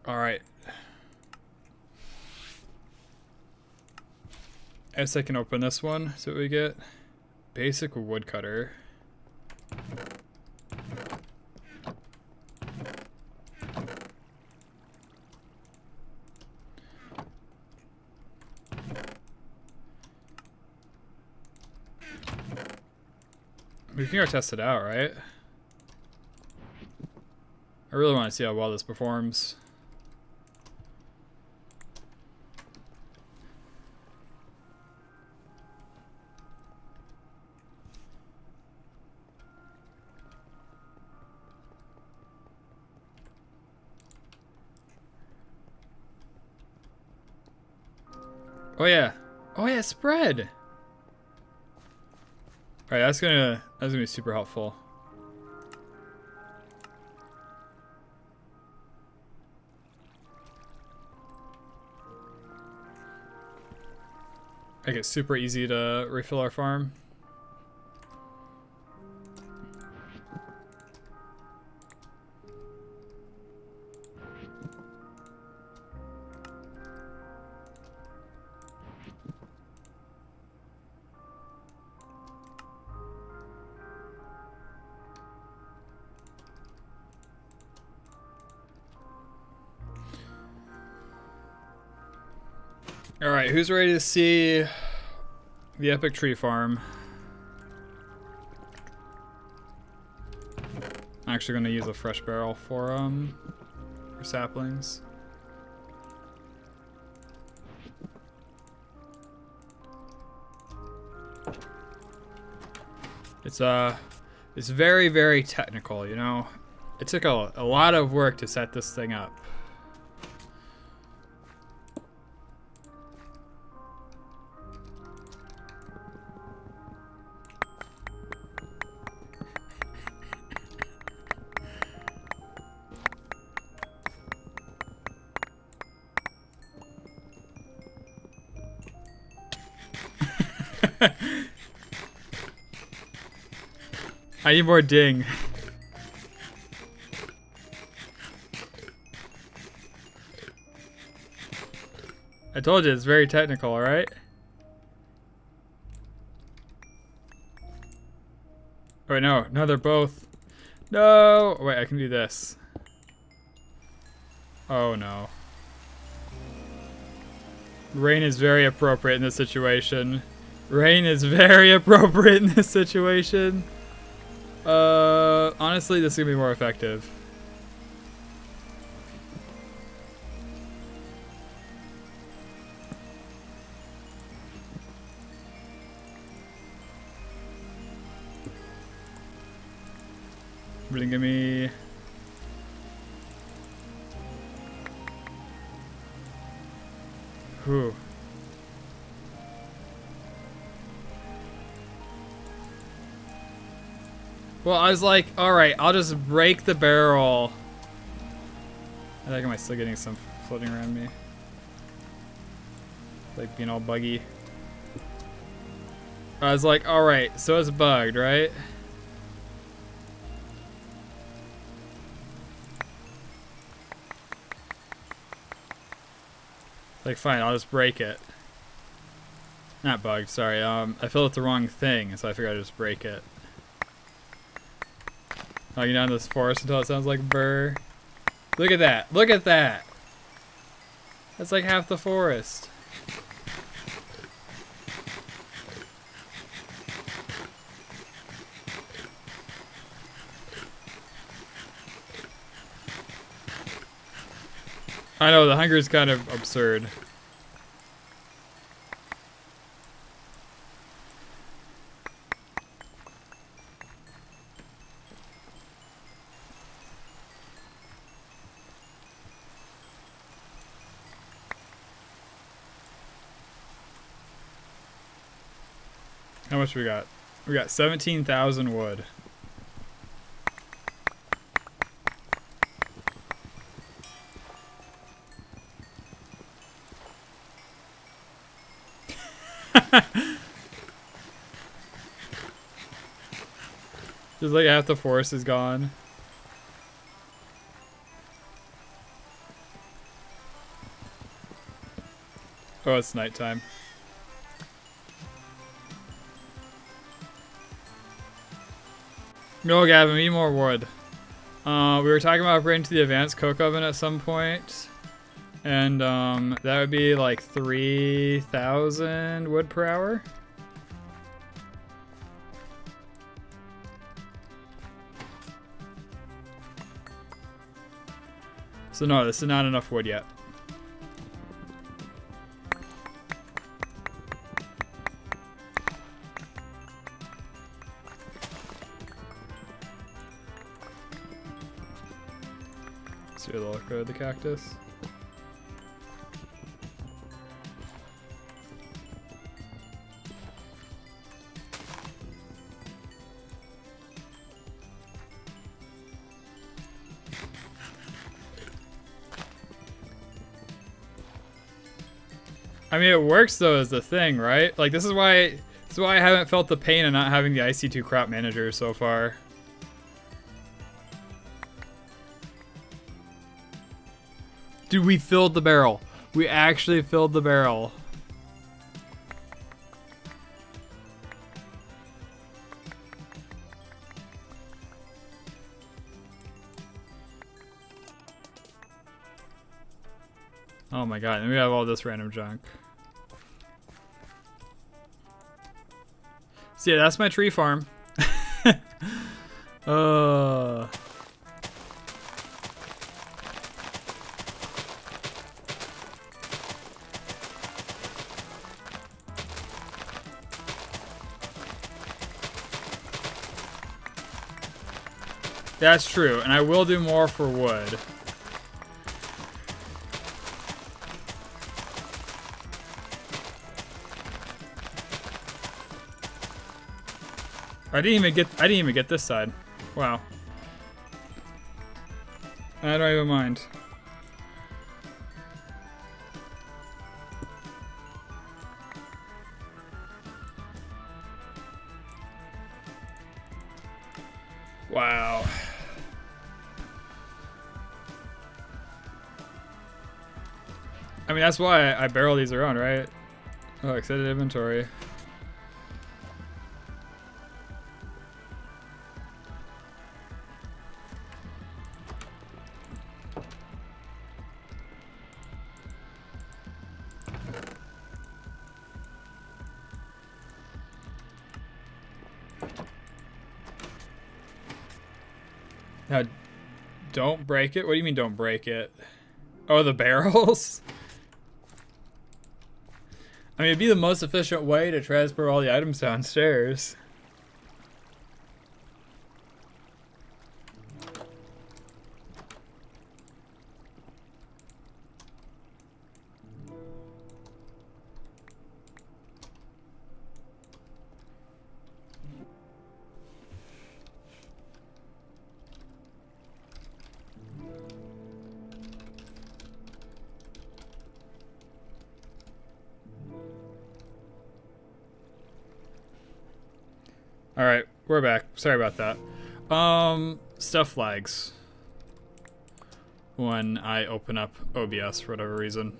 Alright. I guess I can open this one, see what we get. Basic woodcutter. We can go test it out, right? I really want to see how well this performs. Oh yeah. Oh yeah, spread. Alright, that's gonna be super helpful. Make it super easy to refill our farm. Alright, who's ready to see the epic tree farm? I'm actually going to use a fresh barrel for saplings. It's very, very technical, you know? It took a lot of work to set this thing up. I need more ding. I told you, it's very technical, alright? Oh, wait, no, they're both. No! Wait, I can do this. Oh no. Rain is very appropriate in this situation. Rain is very appropriate in this situation. Honestly, this is gonna be more effective. Really give me. Whew. Well, I was like, alright, I'll just break the barrel. I think am I still getting some floating around me? Like being all buggy. I was like, alright, so it's bugged, right? Like, fine, I'll just break it. Not bugged, sorry. I filled with the wrong thing, so I figured I'd just break it. Walking down this forest until it sounds like burr. Look at that! Look at that! That's like half the forest. I know, the hunger is kind of absurd. How much we got? We got 17,000 wood. Just like half the forest is gone. Oh, it's nighttime. No, Gavin, we need more wood. We were talking about upgrading to the advanced coke oven at some point. And that would be like 3,000 wood per hour. So no, this is not enough wood yet. See the look of the cactus. I mean, it works though, is the thing, right? Like, this is why I haven't felt the pain of not having the IC2 crop manager so far. Dude, we filled the barrel. We actually filled the barrel. Oh my god, and we have all this random junk. So yeah, that's my tree farm. That's true, and I will do more for wood. I didn't even get this side. Wow. I don't even mind. Wow. I mean, that's why I barrel these around, right? Oh, extended inventory. Now, don't break it? What do you mean don't break it? Oh, the barrels? I mean, it'd be the most efficient way to transport all the items downstairs. Alright, we're back. Sorry about that. Stuff flags when I open up OBS for whatever reason.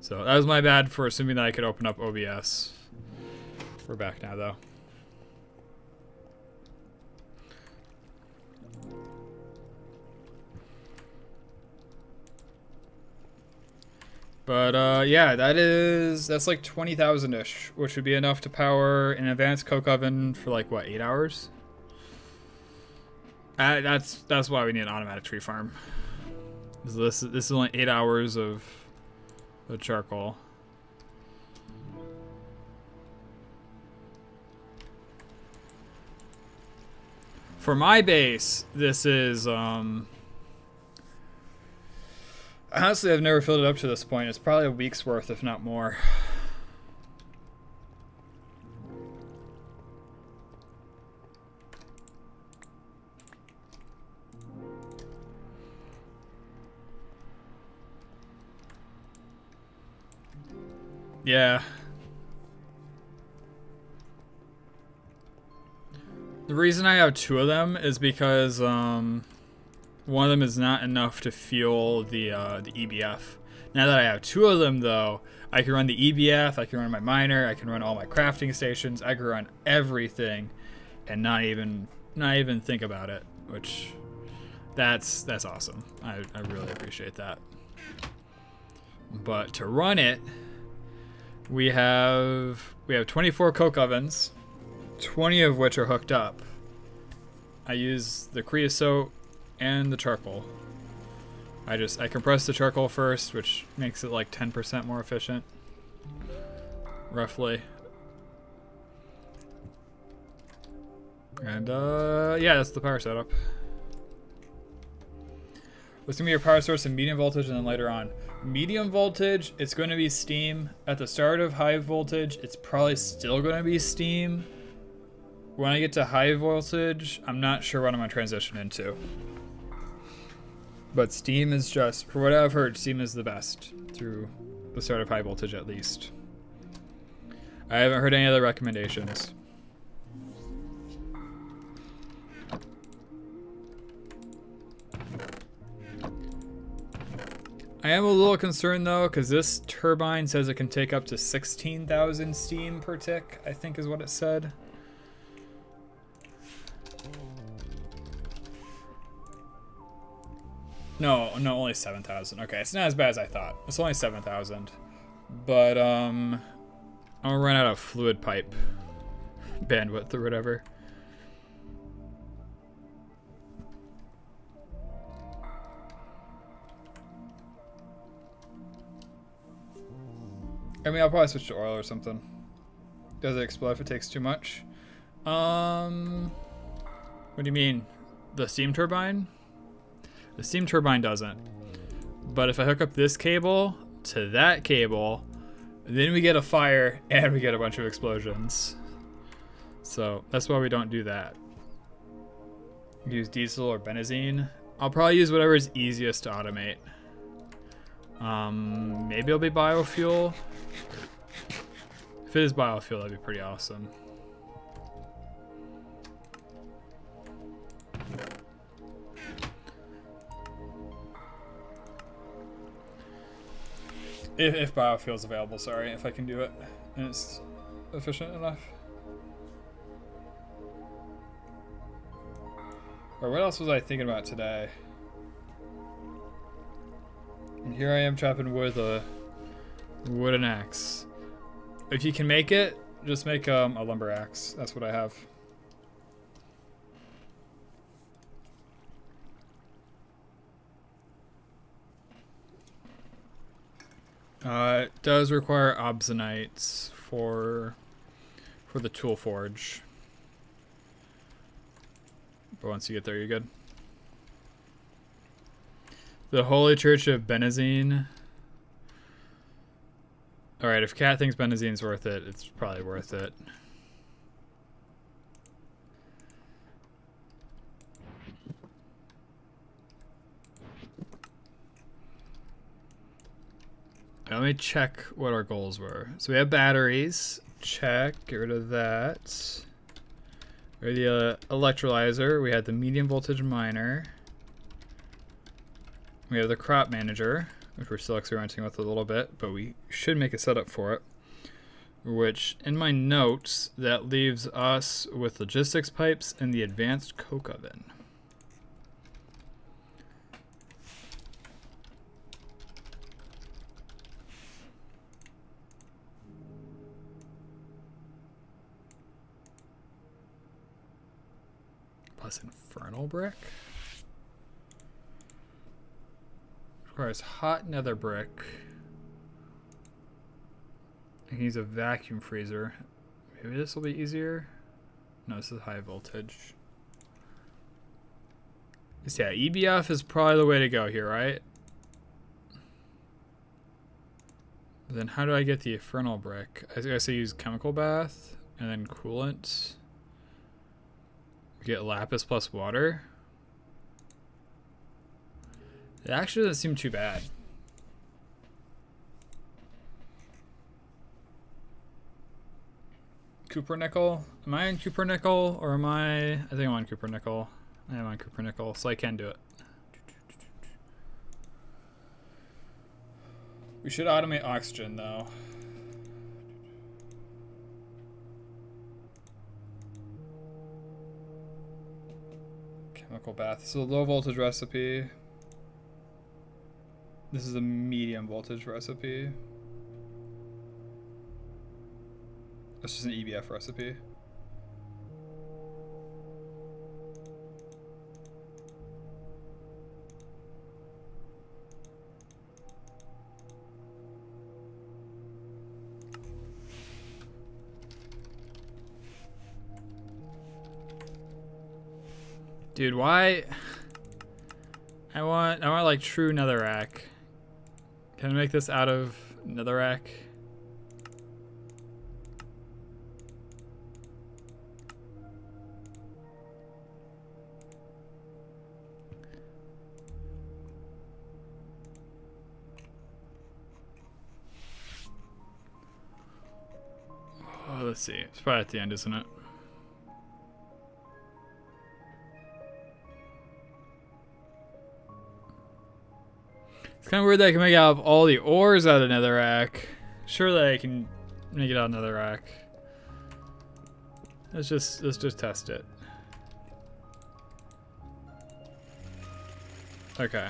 So that was my bad for assuming that I could open up OBS. We're back now, though. But yeah, that's like 20,000-ish, which would be enough to power an advanced coke oven for like what, 8 hours? That's why we need an automatic tree farm. This is only 8 hours of charcoal. For my base, this is honestly, I've never filled it up to this point. It's probably a week's worth, if not more. Yeah. The reason I have 2 of them is because one of them is not enough to fuel the EBF. Now that I have 2 of them, though, I can run the EBF, I can run my miner, I can run all my crafting stations, I can run everything, and not even think about it. Which, that's awesome. I really appreciate that. But to run it, we have 24 coke ovens, 20 of which are hooked up. I use the creosote and the charcoal. I compress the charcoal first, which makes it like 10% more efficient, roughly. And yeah, that's the power setup. What's gonna be your power source in medium voltage and then later on? Medium voltage, it's going to be steam. At the start of high voltage, it's probably still going to be steam. When I get to high voltage, I'm not sure what I'm going to transition into. But steam is just, for what I've heard, steam is the best through the start of high voltage at least. I haven't heard any other recommendations. I am a little concerned though, because this turbine says it can take up to 16,000 steam per tick, I think is what it said. No, only 7,000. Okay, it's not as bad as I thought. It's only 7,000. But, I'm gonna run out of fluid pipe bandwidth or whatever. I mean, I'll probably switch to oil or something. Does it explode if it takes too much? What do you mean? The steam turbine? The steam turbine doesn't. But if I hook up this cable to that cable, then we get a fire and we get a bunch of explosions. So that's why we don't do that. Use diesel or benzene. I'll probably use whatever is easiest to automate. Maybe it'll be biofuel. If it is biofuel, that'd be pretty awesome. If biofuel is available, sorry, if I can do it and it's efficient enough. Or what else was I thinking about today? And here I am chopping wood with a wooden axe. If you can make it, just make a lumber axe. That's what I have. It does require obsonites for the tool forge. But once you get there, you're good. The Holy Church of Benazine. Alright, if Cat thinks Benazine's worth it, it's probably worth it. Let me check what our goals were. So we have batteries. Check. Get rid of that. We had the electrolyzer. We had the medium voltage miner. We have the crop manager, which we're still experimenting with a little bit, but we should make a setup for it. Which, in my notes, that leaves us with logistics pipes and the advanced coke oven. Plus infernal brick. Requires hot nether brick. I can use a vacuum freezer. Maybe this will be easier. No, this is high voltage. So yeah, EBF is probably the way to go here, right? Then how do I get the infernal brick? I guess I use chemical bath and then coolant. Get lapis plus water. It actually doesn't seem too bad. Cooper nickel. Am I on Cooper nickel or am I think I'm on Cooper nickel. I am on Cooper nickel, so I can do it. We should automate oxygen though. Chemical bath. This is a low voltage recipe. This is a medium voltage recipe. This is an EBF recipe. Dude, why? I want like true netherrack. Can I make this out of netherrack? Oh, let's see. It's probably at the end, isn't it? It's kind of weird that I can make out of all the ores out of netherrack. Surely I can make it out of netherrack. Let's just test it. Okay.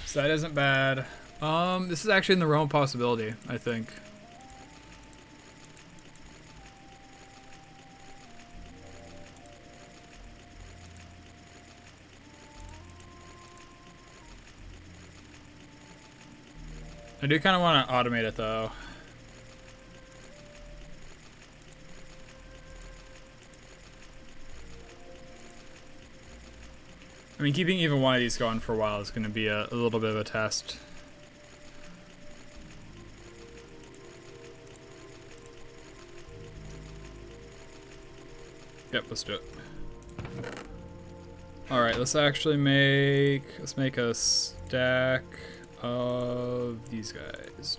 So that isn't bad. This is actually in the realm of possibility, I think. I do kind of want to automate it though. I mean, keeping even one of these going for a while is going to be a little bit of a test. Yep, let's do it. All right, let's actually make a stack of these guys.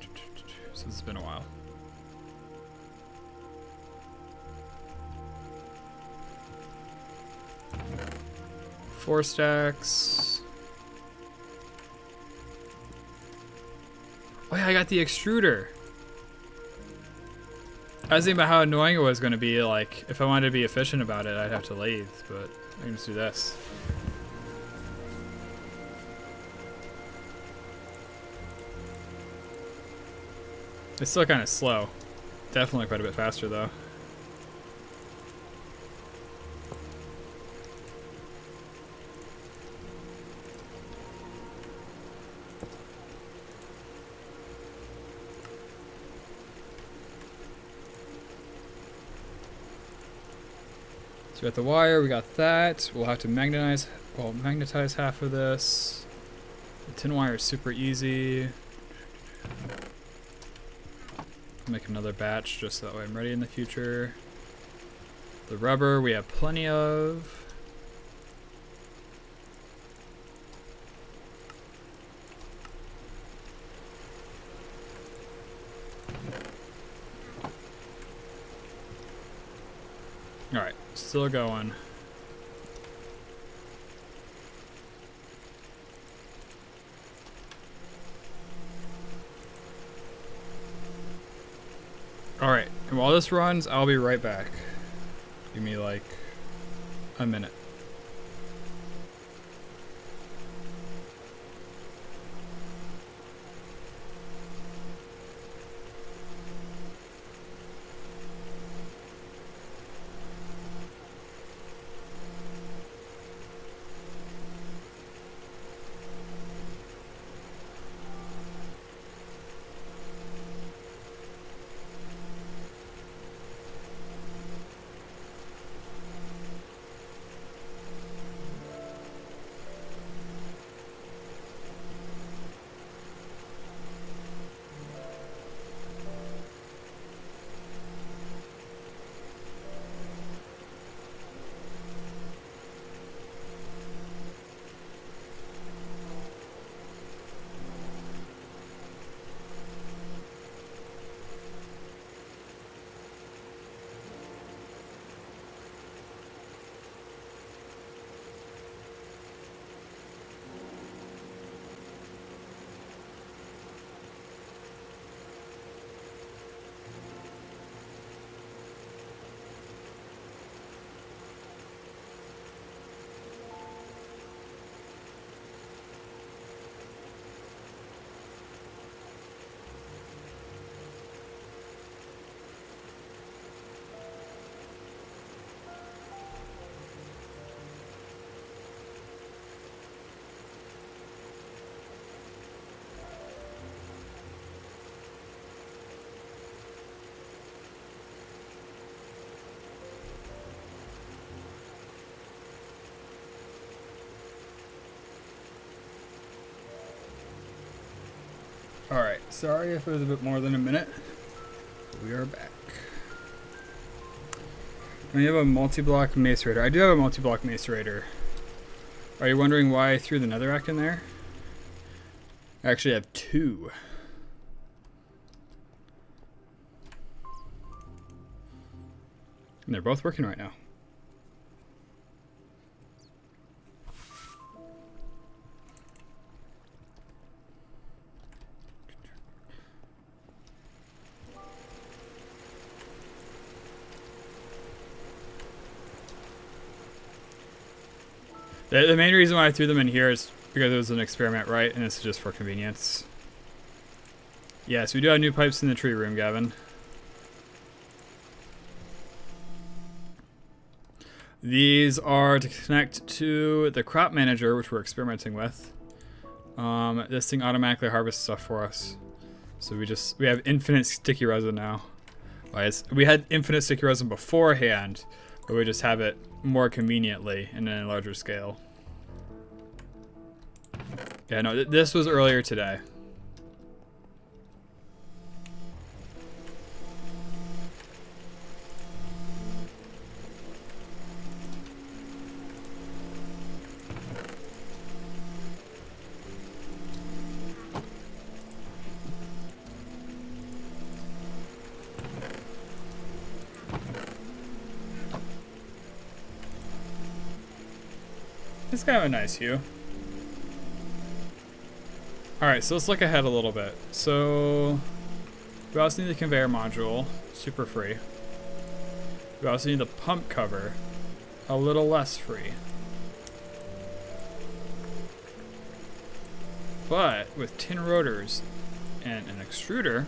Since it's been a while. Four stacks. Oh yeah, I got the extruder. I was thinking about how annoying it was going to be, like, if I wanted to be efficient about it, I'd have to lathe, but I can just do this. It's still kind of slow. Definitely quite a bit faster, though. So we got the wire, we got that. We'll have to magnetize half of this. The tin wire is super easy. Make another batch just so that way I'm ready in the future. The rubber we have plenty of. Alright, still going. Alright, and while this runs, I'll be right back. Give me like a minute. Alright, sorry if it was a bit more than a minute. We are back. And you have a multi-block macerator. I do have a multi-block macerator. Are you wondering why I threw the netherrack in there? I actually have two. And they're both working right now. The main reason why I threw them in here is because it was an experiment, right? And it's just for convenience. Yes, we do have new pipes in the tree room, Gavin. These are to connect to the crop manager, which we're experimenting with. This thing automatically harvests stuff for us. So we have infinite sticky resin now. We had infinite sticky resin beforehand, but we just have it more conveniently and in a larger scale. Yeah, no, this was earlier today. It's kind of a nice hue. Alright, so let's look ahead a little bit. So, we also need the conveyor module, super free. We also need the pump cover, a little less free. But, with tin rotors and an extruder,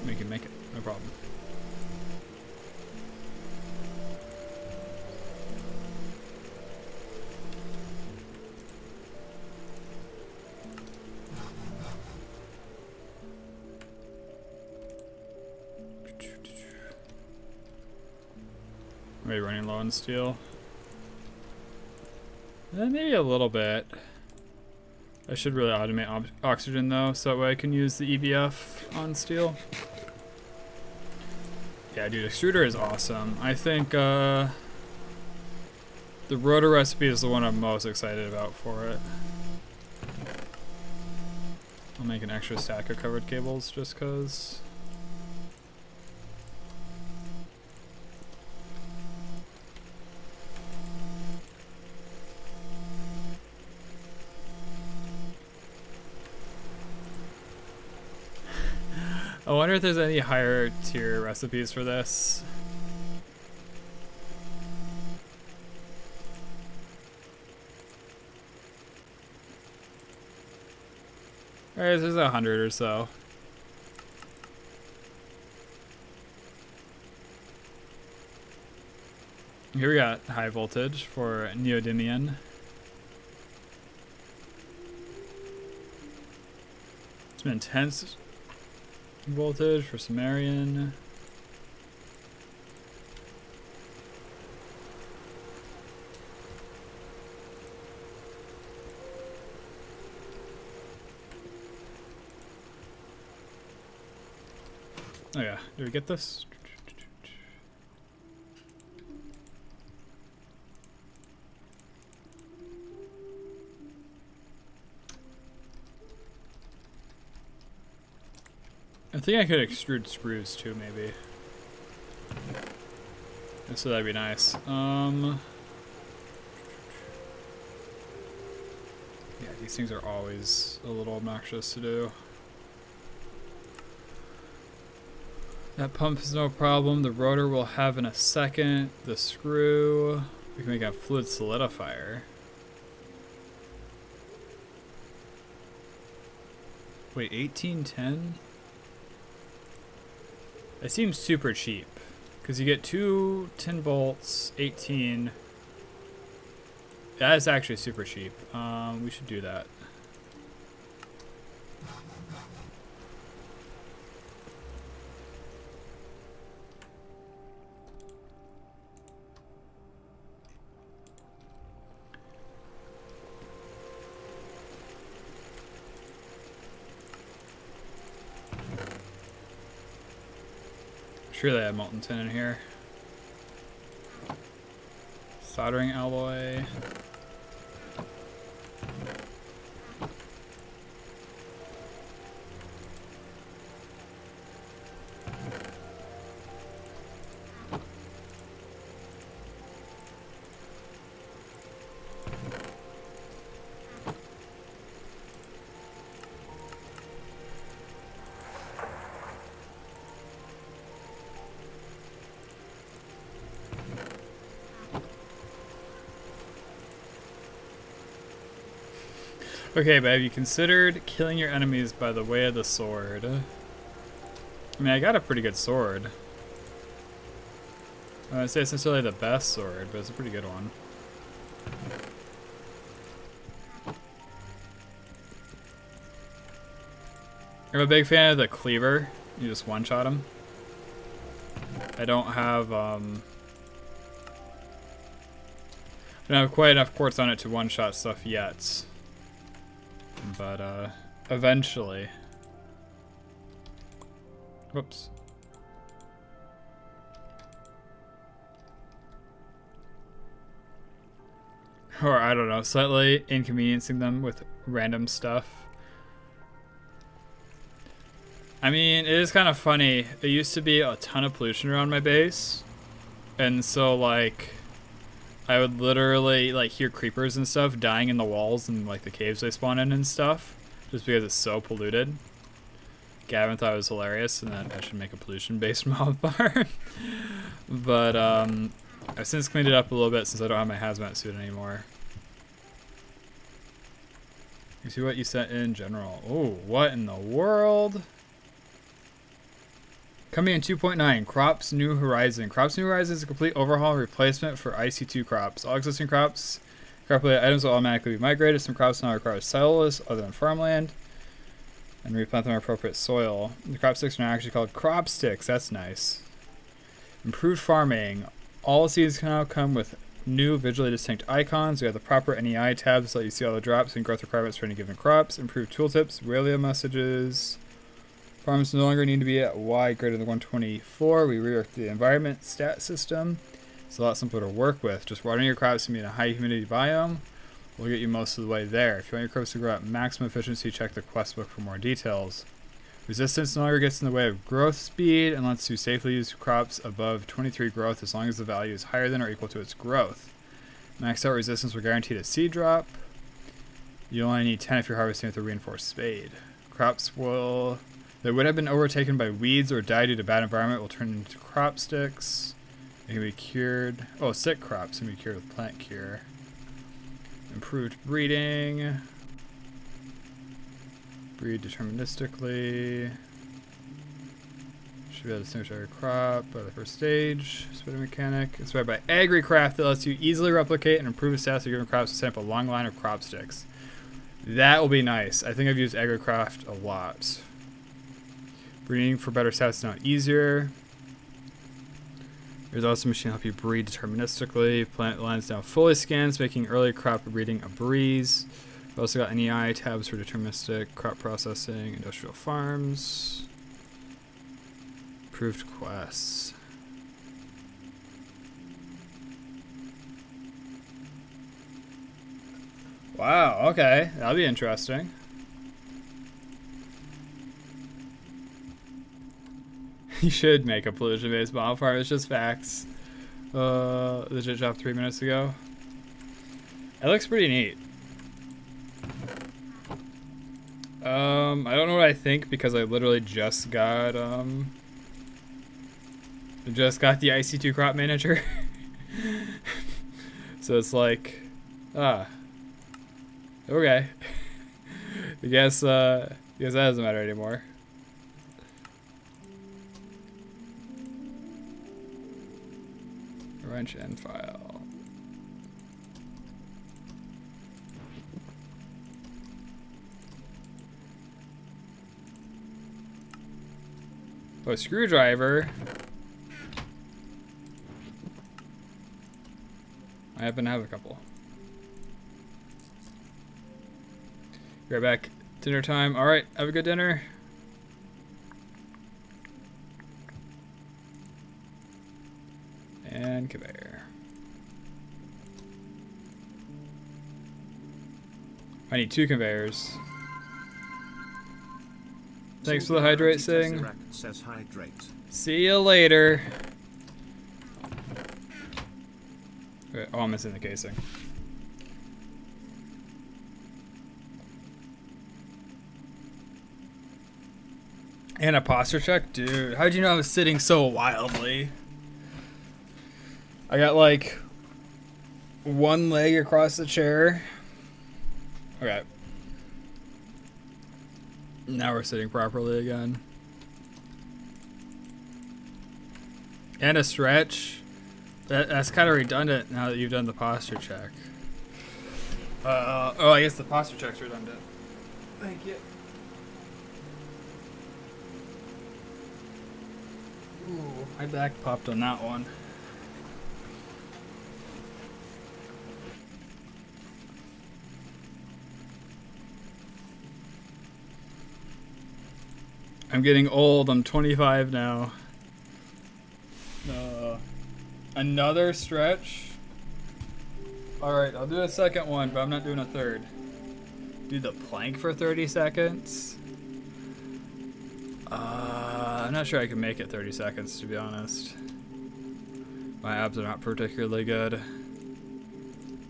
we can make it, no problem. Maybe running low on steel. Maybe a little bit. I should really automate oxygen though, so that way I can use the EBF on steel. Yeah, dude, extruder is awesome. I think the rotor recipe is the one I'm most excited about for it. I'll make an extra stack of covered cables just cause. I wonder if there's any higher tier recipes for this. Alright, there's 100 or so. Here we got high voltage for neodymium. Some intense voltage for Sumerian. Oh yeah, did we get this? I think I could extrude screws too, maybe. So that'd be nice. Yeah, these things are always a little obnoxious to do. That pump is no problem. The rotor we'll have in a second. The screw, we can make a fluid solidifier. Wait, 1810? It seems super cheap, because you get 2 10 bolts, 18. That is actually super cheap. We should do that. Sure they have molten tin in here. Soldering alloy. Okay, but have you considered killing your enemies by the way of the sword? I mean, I got a pretty good sword. I would say it's necessarily the best sword, but it's a pretty good one. I'm a big fan of the cleaver. You just one-shot him. I don't have quite enough quartz on it to one-shot stuff yet. But eventually. Whoops. Or I don't know, slightly inconveniencing them with random stuff. I mean, it is kind of funny. It used to be a ton of pollution around my base. And so like I would literally like hear creepers and stuff dying in the walls and like the caves they spawn in and stuff, just because it's so polluted. Gavin thought it was hilarious and that I should make a pollution-based mob farm. But I've since cleaned it up a little bit since I don't have my hazmat suit anymore. You see what you sent in general. Oh, what in the world? Coming in 2.9, Crops New Horizon. Crops New Horizon is a complete overhaul and replacement for IC2 crops. All existing crops, crop-related items will automatically be migrated. Some crops now require cellulose other than farmland, and replant them in appropriate soil. The crop sticks are now actually called crop sticks. That's nice. Improved farming. All scenes can now come with new visually distinct icons. We have the proper NEI tabs to let you see all the drops and growth requirements for any given crops. Improved tooltips, radio messages. Farms no longer need to be at Y greater than 124. We reworked the environment stat system. It's a lot simpler to work with. Just watering your crops to be in a high humidity biome will get you most of the way there. If you want your crops to grow at maximum efficiency, check the quest book for more details. Resistance no longer gets in the way of growth speed and lets you safely use crops above 23 growth as long as the value is higher than or equal to its growth. Maxed out resistance will guarantee a seed drop. You only need 10 if you're harvesting with a reinforced spade. Crops that would have been overtaken by weeds or died due to bad environment will turn into crop sticks. It can be cured. Oh, sick crops can be cured with plant cure. Improved breeding. Breed deterministically. Should be able to distinguish every crop by the first stage. Spreading mechanic. Inspired by AgriCraft that lets you easily replicate and improve the stats of given crops to set up a long line of crop sticks. That will be nice. I think I've used AgriCraft a lot. Breeding for better stats is now easier. There's also a machine to help you breed deterministically. Plant lines now fully scans, making early crop breeding a breeze. We've also got NEI tabs for deterministic crop processing, industrial farms. Approved quests. Wow, okay. That'll be interesting. You should make a pollution-based model farm. It's just facts. Legit dropped 3 minutes ago. It looks pretty neat. I don't know what I think because I literally just got the IC2 crop manager. So it's like, okay. I guess that doesn't matter anymore. Wrench and file. Oh, screwdriver. I happen to have a couple. Be right back. Dinner time. All right, have a good dinner. And conveyor. I need 2 conveyors. Thanks for the hydrate thing. Says hydrate. See you later. Okay, oh, I'm missing the casing. And a posture check? Dude, how'd you know I was sitting so wildly? I got like one leg across the chair. Okay. Now we're sitting properly again. And a stretch. That's kind of redundant now that you've done the posture check. Oh, I guess the posture check's redundant. Thank you. Ooh, my back popped on that one. I'm getting old. I'm 25 now. Another stretch? Alright, I'll do a second one, but I'm not doing a third. Do the plank for 30 seconds? I'm not sure I can make it 30 seconds, to be honest. My abs are not particularly good.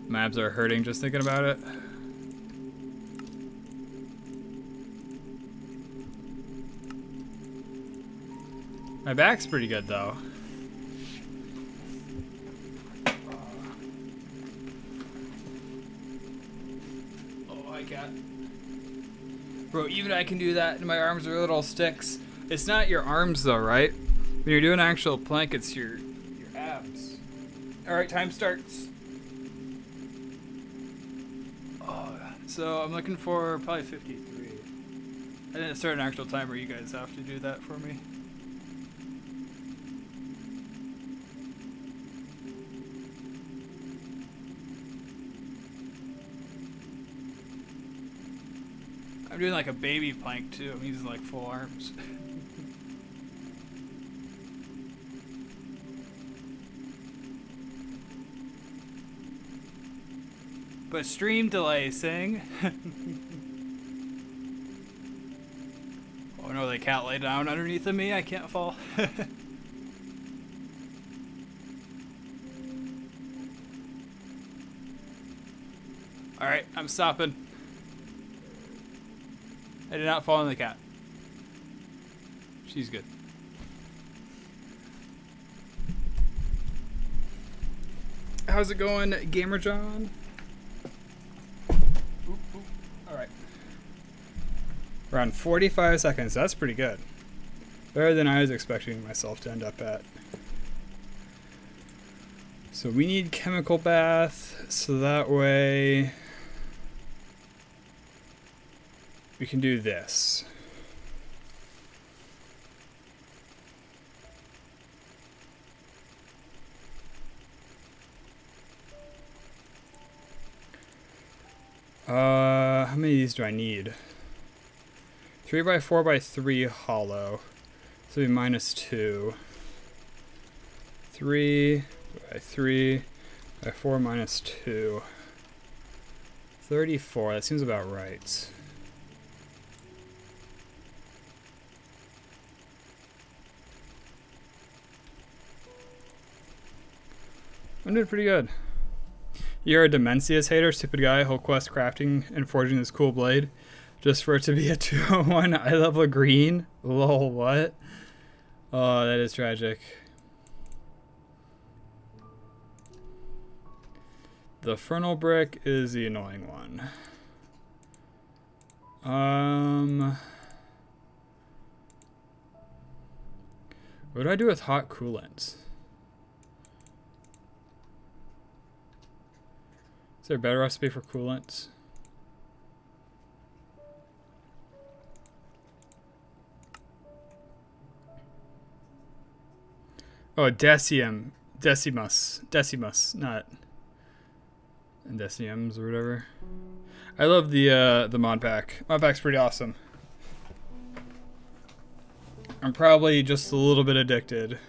My abs are hurting just thinking about it. My back's pretty good, though. Oh, I got... Bro, even I can do that, and my arms are little sticks. It's not your arms, though, right? When you're doing actual plank, it's your abs. Alright, time starts. Oh, so I'm looking for probably 53. I didn't start an actual timer. You guys have to do that for me. I'm doing like a baby plank too. I'm using like full arms. But stream delay, sing. Oh no, they can't lay down underneath of me. I can't fall. Alright, I'm stopping. I did not fall on the cat. She's good. How's it going, Gamer John? Alright. Around 45 seconds. That's pretty good. Better than I was expecting myself to end up at. So we need chemical bath, so that way we can do this. How many of these do I need? 3x4x3 hollow. So it'll be -2. 3x3x4 -2. 34. That seems about right. I'm doing pretty good. You're a Demencius hater, stupid guy. Whole quest crafting and forging this cool blade just for it to be a 201. I level green. Lol, what? Oh, that is tragic. The Fernal brick is the annoying one. What do I do with hot coolant? Is there a better recipe for coolant? Oh, Decimus, not Deciums or whatever. I love the Modpack. Modpack's pretty awesome. I'm probably just a little bit addicted.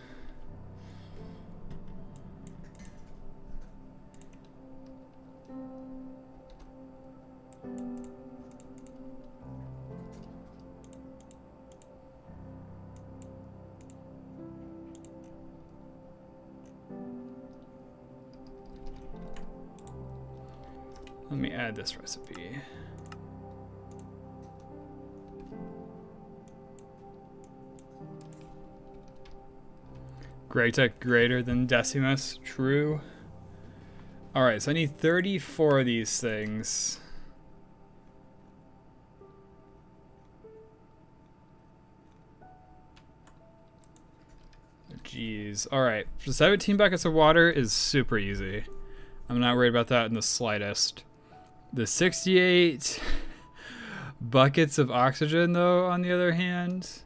Let me add this recipe. GregTech greater than Decimus, true. Alright, so I need 34 of these things. Jeez. Alright, so 17 buckets of water is super easy. I'm not worried about that in the slightest. The 68 buckets of oxygen, though, on the other hand,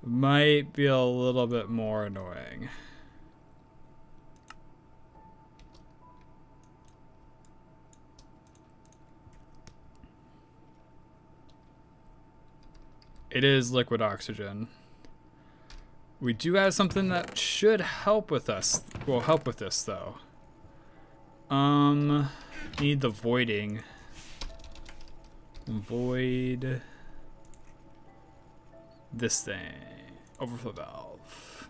might be a little bit more annoying. It is liquid oxygen. We do have something that should help with us. Will help with this, though. Need the voiding. Void this thing. Overflow valve.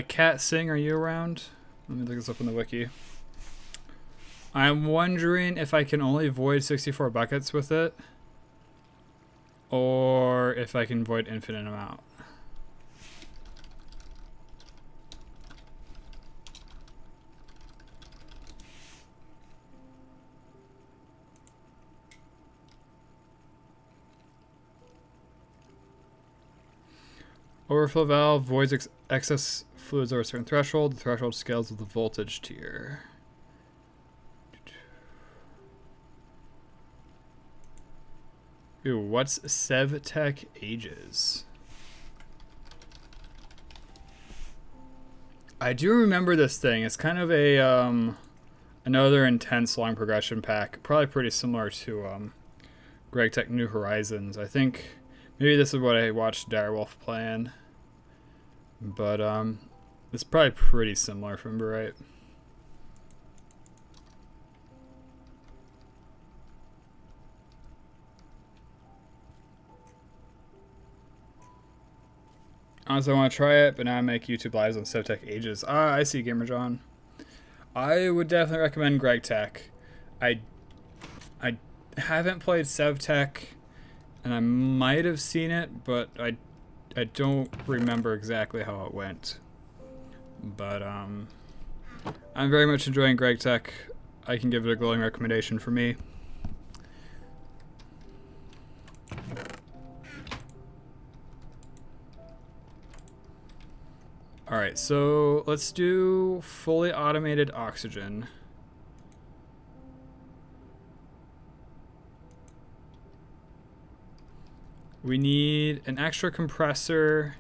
Cat Sing, are you around? Let me look this up in the wiki. I'm wondering if I can only void 64 buckets with it, or if I can void infinite amount. Overflow valve voids excess fluids over a certain threshold. The threshold scales with the voltage tier. Ooh, what's SevTech Ages? I do remember this thing. It's kind of a Another intense long progression pack, probably pretty similar to GregTech New Horizons. I think maybe this is what I watched Direwolf playing, but it's probably pretty similar if I remember right. Honestly, I want to try it, but now I make YouTube lives on CivTech Ages. Ah, I see, Gamer John. I would definitely recommend GregTech. I haven't played CivTech, and I might have seen it, but I don't remember exactly how it went. But I'm very much enjoying GregTech. I can give it a glowing recommendation for me. Alright, so let's do fully automated oxygen. We need an extra compressor,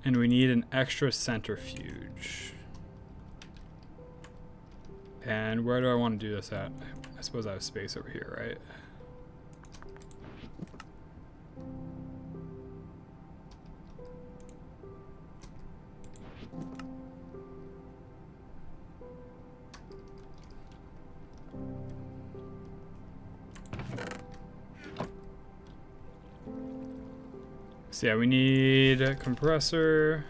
and we need an extra centrifuge. And where do I want to do this at? I suppose I have space over here, right? So yeah, we need a compressor.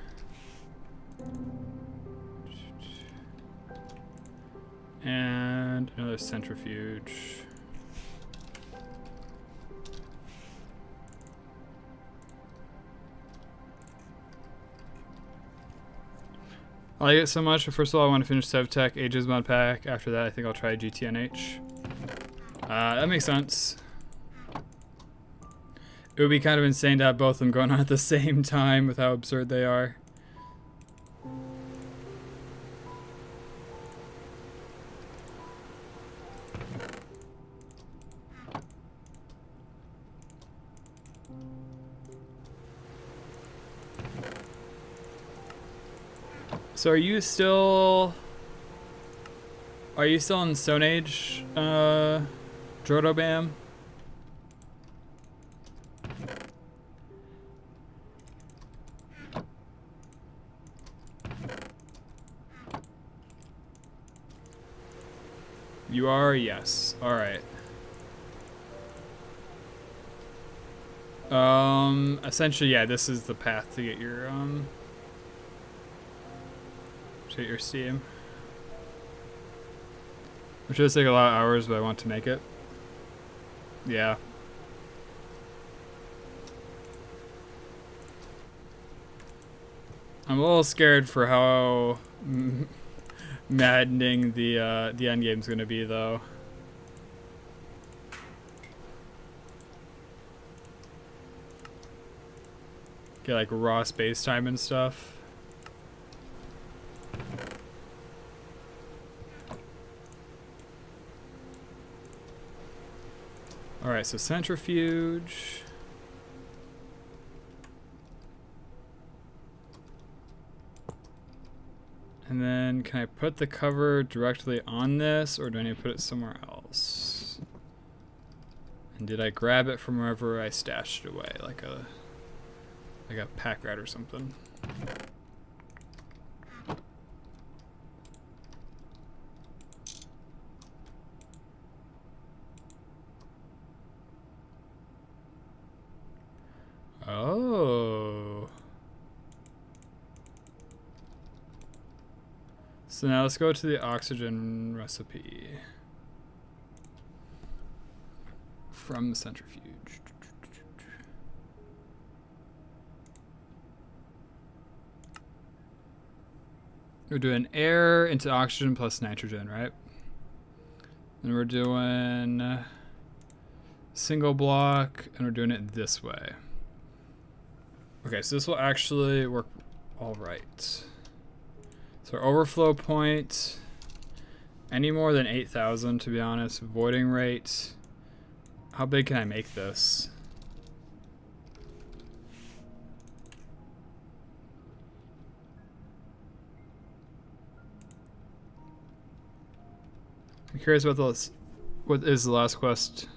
And another centrifuge. I like it so much, but first of all I want to finish CivTech Ages Modpack. After that I think I'll try GTNH. That makes sense. It would be kind of insane to have both of them going on at the same time with how absurd they are. So are you still in Stone Age, Drotobam? You are, yes. Alright. Essentially, yeah, this is the path to get your, Steam. Which does take a lot of hours, but I want to make it. Yeah. I'm a little scared for how maddening the end game's gonna be, though. Get like raw space time and stuff. Alright, so centrifuge. And then can I put the cover directly on this, or do I need to put it somewhere else? And did I grab it from wherever I stashed it away, like a pack rat or something? Oh. So now let's go to the oxygen recipe from the centrifuge. We're doing air into oxygen plus nitrogen, right? And we're doing single block, and we're doing it this way. Okay, so this will actually work all right. So our overflow point, any more than 8,000 to be honest. Voiding rate, how big can I make this? I'm curious about this. What is the last quest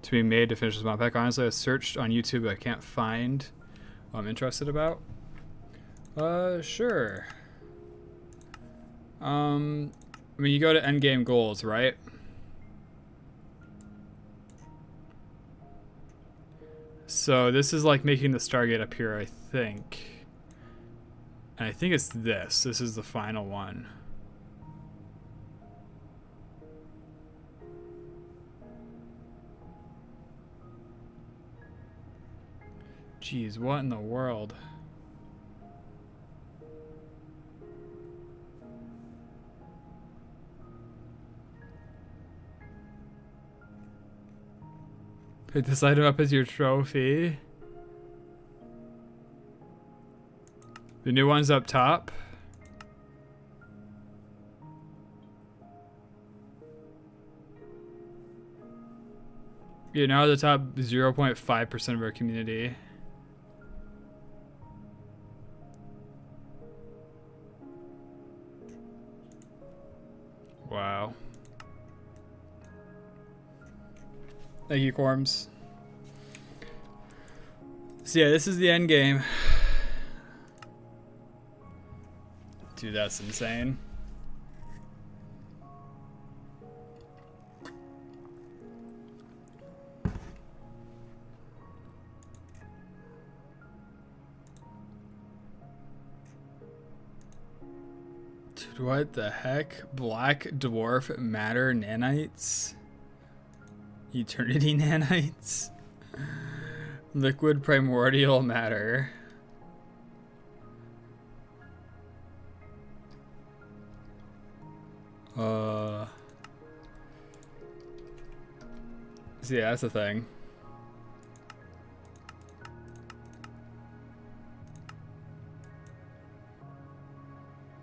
to be made to finish this Modpack? Honestly, I searched on YouTube, but I can't find what I'm interested about. Sure. I mean, you go to endgame goals, right? So this is like making the Stargate up here, I think. And I think it's this. This is the final one. Jeez, what in the world? Pick this item up as your trophy. The new one's up top. You're now at the top 0.5% of our community. Wow. Thank you, Corms. So yeah, this is the end game. Dude, that's insane. Dude, what the heck? Black dwarf matter nanites? Eternity nanites? Liquid primordial matter. So yeah, that's the thing.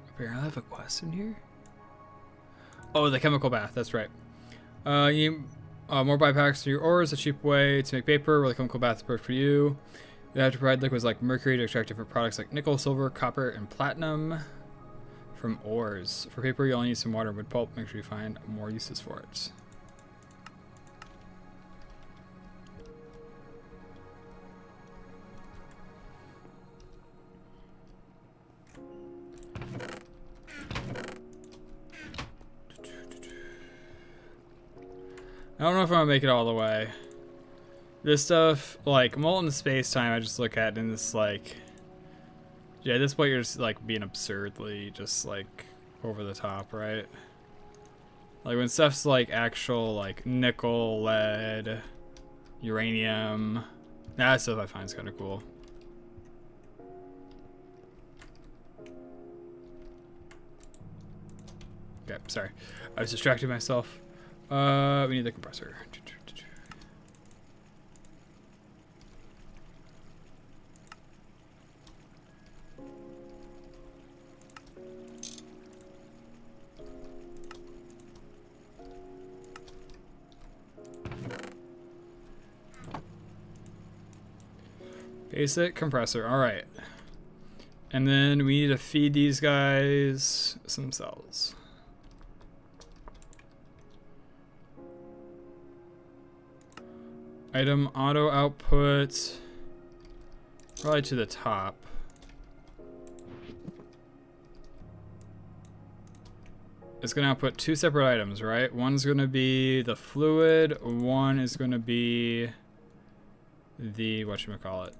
Apparently I have a quest in here. Oh, the chemical bath, that's right. You more bypacks to your ores, a cheap way to make paper, where the chemical bath is perfect for you. You have to provide liquids like mercury to extract different products like nickel, silver, copper, and platinum from ores. For paper, you only need some water and wood pulp. Make sure you find more uses for it. I don't know if I'm gonna make it all the way. This stuff, like molten space time, I just look at and it's like, yeah, at this point you're just like being absurdly just like over the top, right? Like when stuff's like actual like nickel, lead, uranium, that stuff I find is kind of cool. Okay, sorry, I was distracting myself. We need the compressor. Basic compressor, all right. And then we need to feed these guys some cells. Item auto output, probably to the top. It's gonna output two separate items, right? One's gonna be the fluid, one is gonna be the, whatchamacallit?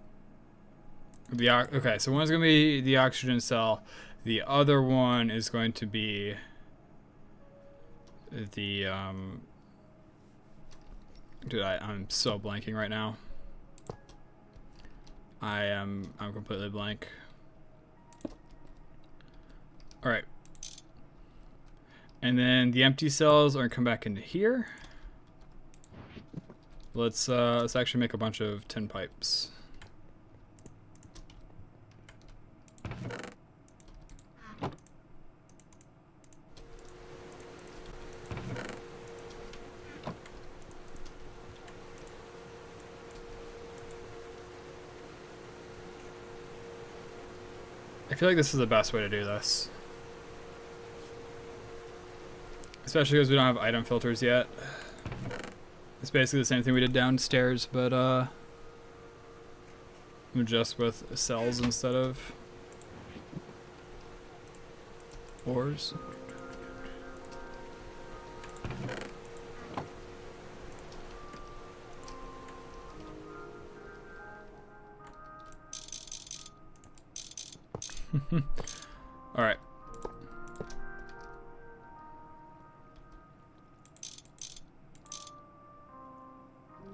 Okay, so one's gonna be the oxygen cell, the other one is going to be the, dude, I'm so blanking right now. I'm completely blank. All right. And then the empty cells are gonna come back into here. Let's actually make a bunch of tin pipes. I feel like this is the best way to do this. Especially because we don't have item filters yet. It's basically the same thing we did downstairs, but just with cells instead of ores. All right.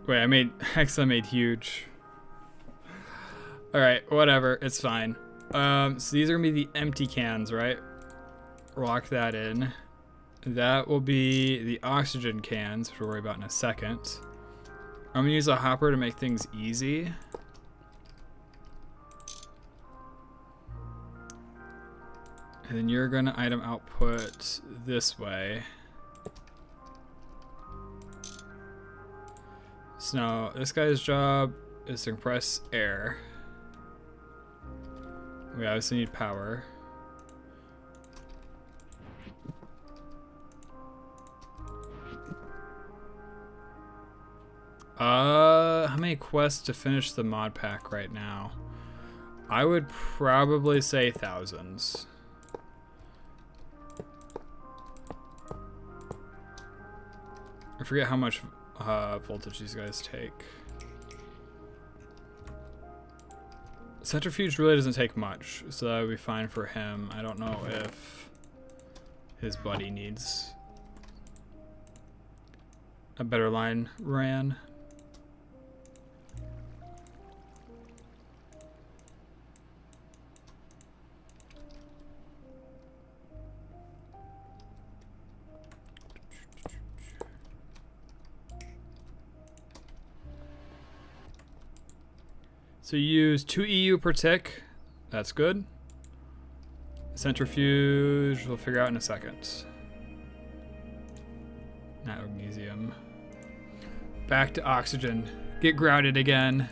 Wait, I made huge. All right, whatever, it's fine. So these are gonna be the empty cans, right? Lock that in. That will be the oxygen cans, which we'll worry about in a second. I'm gonna use a hopper to make things easy. And then you're gonna item output this way. So now this guy's job is to compress air. We obviously need power. How many quests to finish the mod pack right now? I would probably say thousands. I forget how much voltage these guys take. Centrifuge really doesn't take much, so that would be fine for him. I don't know if his buddy needs a better line ran. So you use 2 EU per tick. That's good. Centrifuge, we'll figure out in a second. Not magnesium. Back to oxygen. Get grounded again.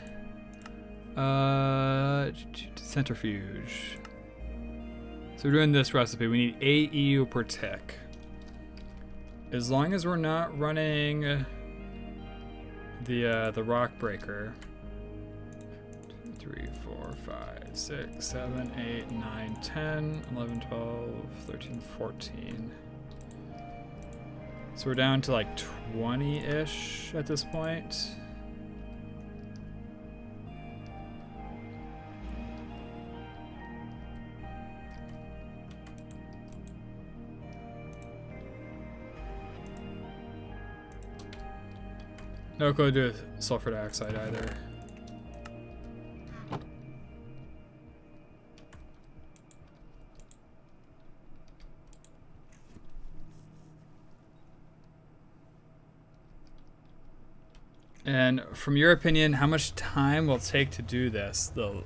Centrifuge. So we're doing this recipe. We need 8 EU per tick. As long as we're not running the rock breaker. 3, 4, 5, 6, 7, 8, 9, 10, 11, 12, 13, 14. So we're down to like 20-ish at this point. No clue to do with sulfur dioxide either. And from your opinion, how much time will it take to do this? The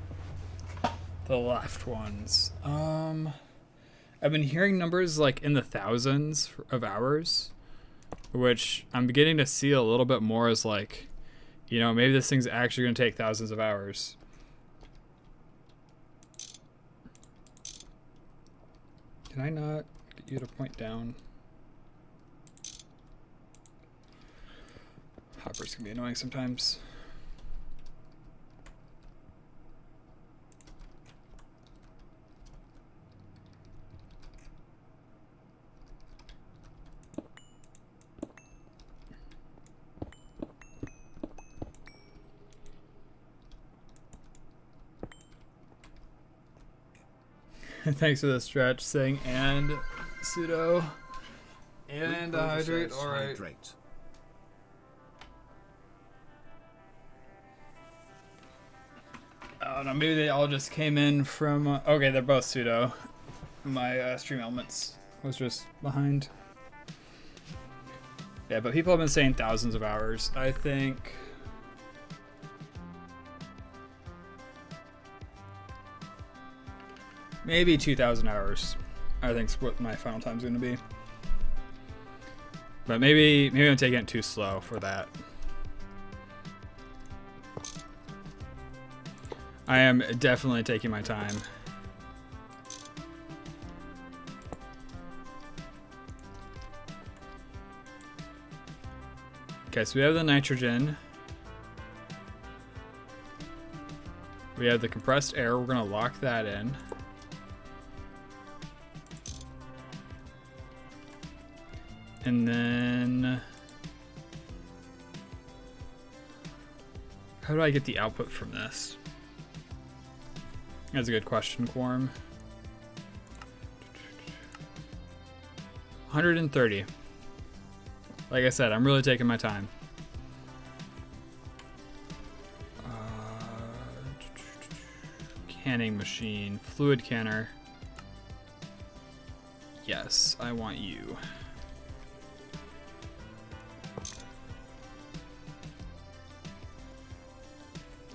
left ones. I've been hearing numbers like in the thousands of hours, which I'm beginning to see a little bit more as like, you know, maybe this thing's actually going to take thousands of hours. Can I not get you to point down? Hoppers can be annoying sometimes. Thanks for the stretch, Sing, and pseudo, and hydrate. All right. Hydrate. I don't know, maybe they all just came in from... okay, they're both pseudo. My stream elements was just behind. Yeah, but people have been saying thousands of hours. I think... maybe 2,000 hours. I think is what my final time's going to be. But maybe I'm taking it too slow for that. I am definitely taking my time. Okay, so we have the nitrogen. We have the compressed air. We're gonna lock that in. And then how do I get the output from this? That's a good question, Quorum. 130. Like I said, I'm really taking my time. Canning machine, fluid canner. Yes, I want you.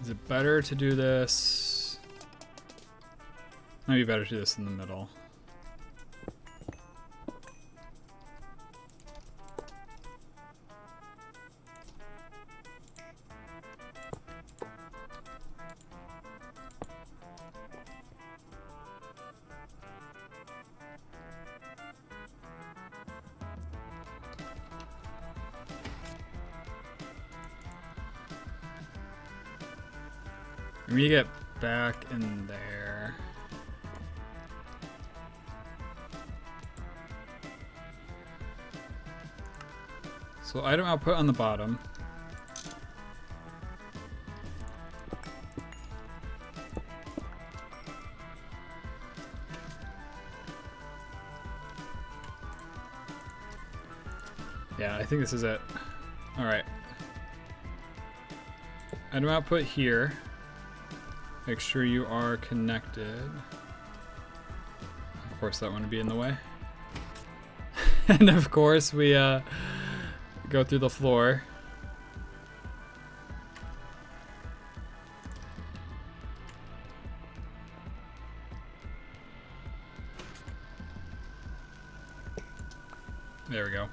Is it better to do this? Maybe better to do this in the middle. Let me get back in there. So item output on the bottom. Yeah, I think this is it. All right. Item output here. Make sure you are connected. Of course, that wouldn't be in the way. And of course, we go through the floor. There we go.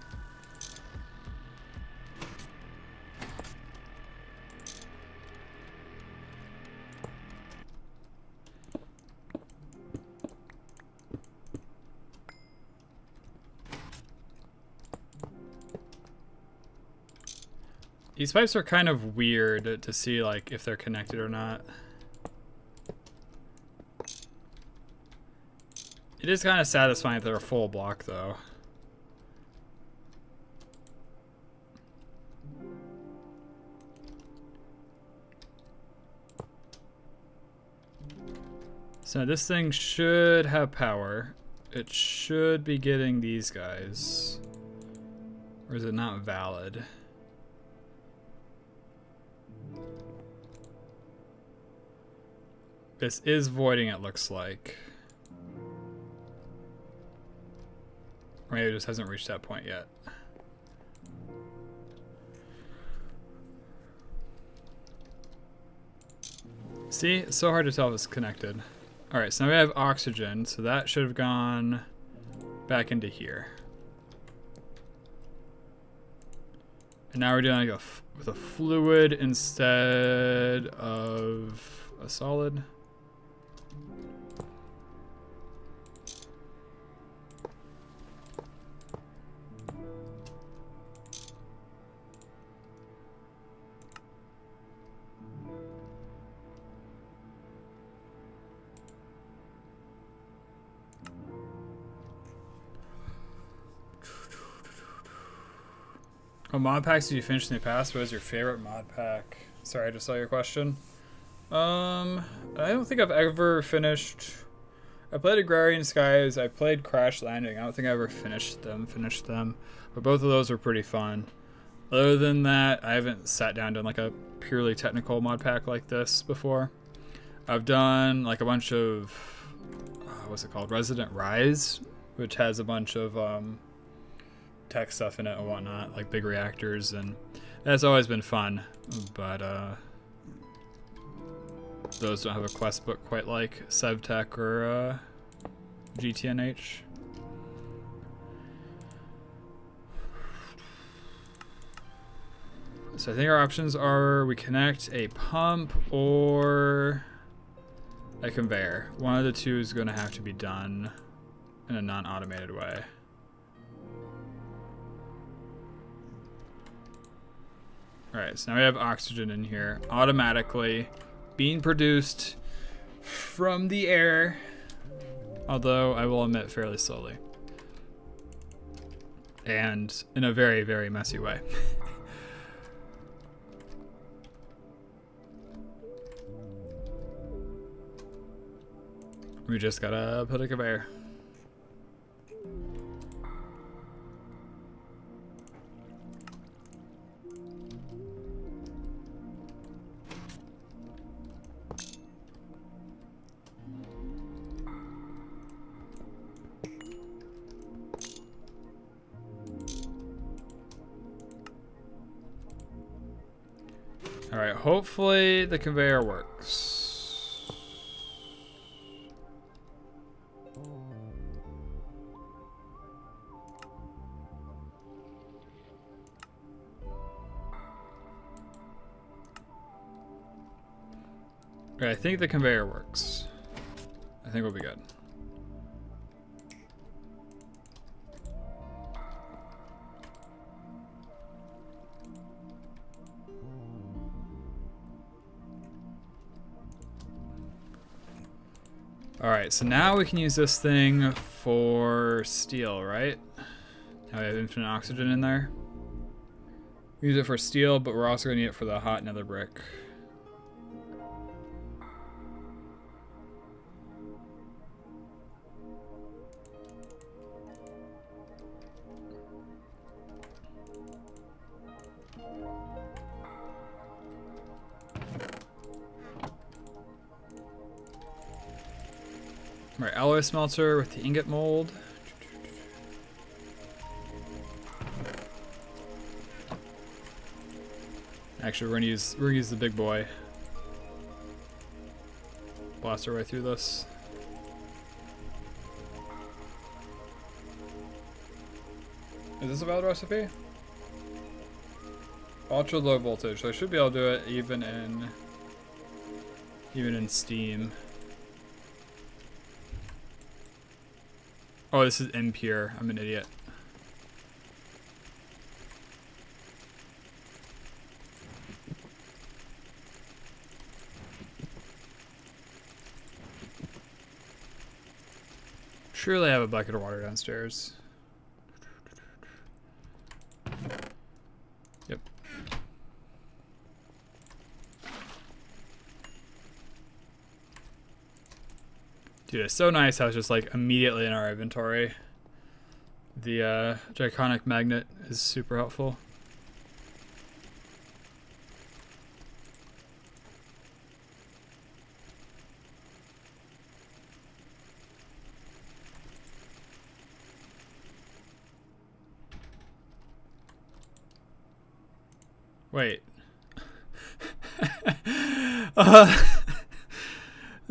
These pipes are kind of weird to see, like, if they're connected or not. It is kind of satisfying if they're a full block, though. So this thing should have power. It should be getting these guys. Or is it not valid? This is voiding, it looks like. Or maybe it just hasn't reached that point yet. See, it's so hard to tell if it's connected. Alright, so now we have oxygen, so that should have gone back into here. And now we're doing like with a fluid instead of a solid. What mod packs did you finish in the past? What was your favorite mod pack? Sorry, I just saw your question. I don't think I've ever finished. I played Agrarian Skies. I played Crash Landing. I don't think I ever finished them. But both of those were pretty fun. Other than that, I haven't sat down and done like a purely technical mod pack like this before. I've done like a bunch of what's it called? Resident Rise, which has a bunch of tech stuff in it and whatnot, like big reactors, and that's always been fun. But those don't have a quest book quite like SevTech or GTNH. So I think our options are we connect a pump or a conveyor. One of the two is going to have to be done in a non-automated way. Alright, so now we have oxygen in here automatically being produced from the air, although I will admit fairly slowly. And in a very, very messy way. We just gotta put a conveyor. All right, hopefully the conveyor works. All right, I think the conveyor works. I think we'll be good. Alright, so now we can use this thing for steel, right? Now we have infinite oxygen in there. Use it for steel, but we're also going to need it for the hot nether brick. Alright, alloy smelter with the ingot mold. Actually, we're gonna use the big boy. Blast our way through this. Is this a valid recipe? Ultra low voltage, so I should be able to do it even in Steam. Oh, this is impure. I'm an idiot. Surely I have a bucket of water downstairs. Yep. Dude, it's so nice how it's just like immediately in our inventory. The Draconic magnet is super helpful. Wait.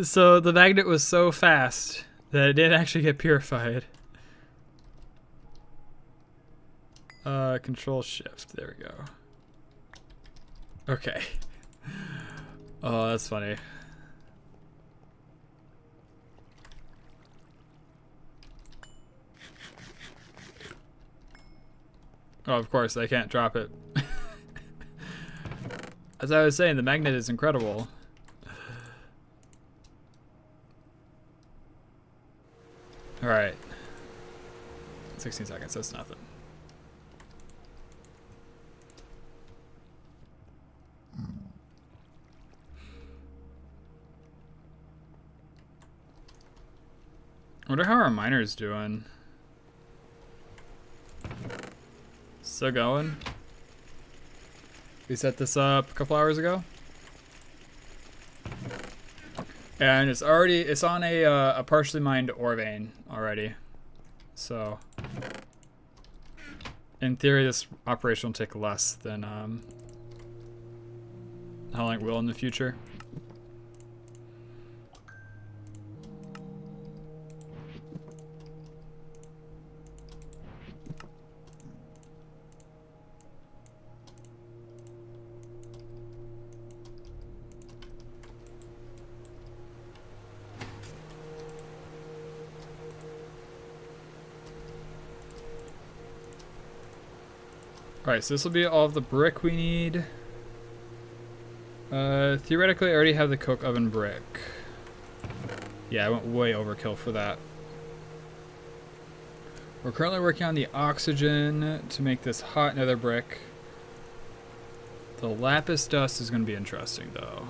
So the magnet was so fast that it didn't actually get purified. Control shift. There we go. Okay. Oh, that's funny. Oh, of course, I can't drop it. As I was saying, the magnet is incredible. Alright. 16 seconds, that's nothing. I wonder how our miner's doing. Still going? We set this up a couple hours ago. And it's on a partially mined ore vein already. So, in theory, this operation will take less than how long it will in the future. Alright, so this will be all of the brick we need. Theoretically, I already have the coke oven brick. Yeah, I went way overkill for that. We're currently working on the oxygen to make this hot nether brick. The lapis dust is going to be interesting, though.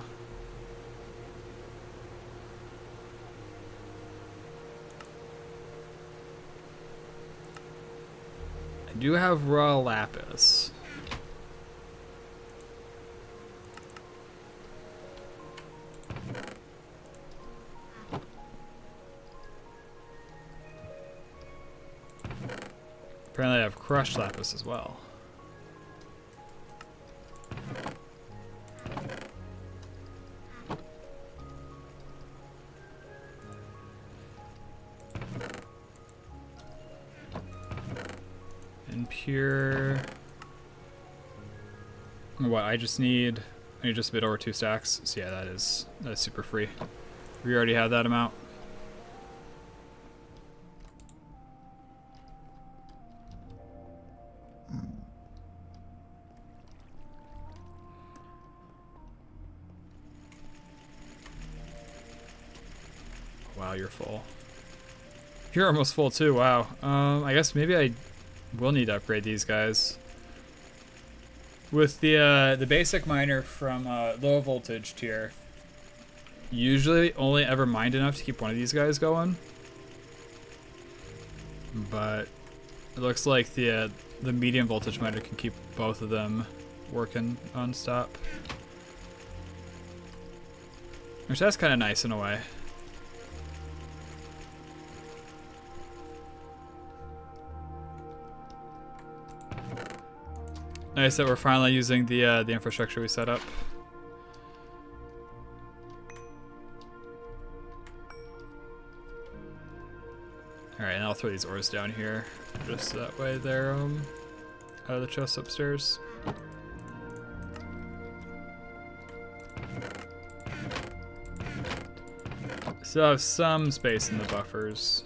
I do have raw lapis. Apparently I have crushed lapis as well. And pure... What, I need just a bit over 2 stacks. So yeah, that is super free. We already have that amount. Wow, you're full. You're almost full too, wow. I guess maybe I will need to upgrade these guys. With the basic miner from low voltage tier, usually only ever mined enough to keep one of these guys going. But it looks like the medium voltage miner can keep both of them working non-stop. Which that's kind of nice in a way. Nice that we're finally using the infrastructure we set up. All right, and I'll throw these ores down here, just that way they're out of the chest upstairs. Still have some space in the buffers.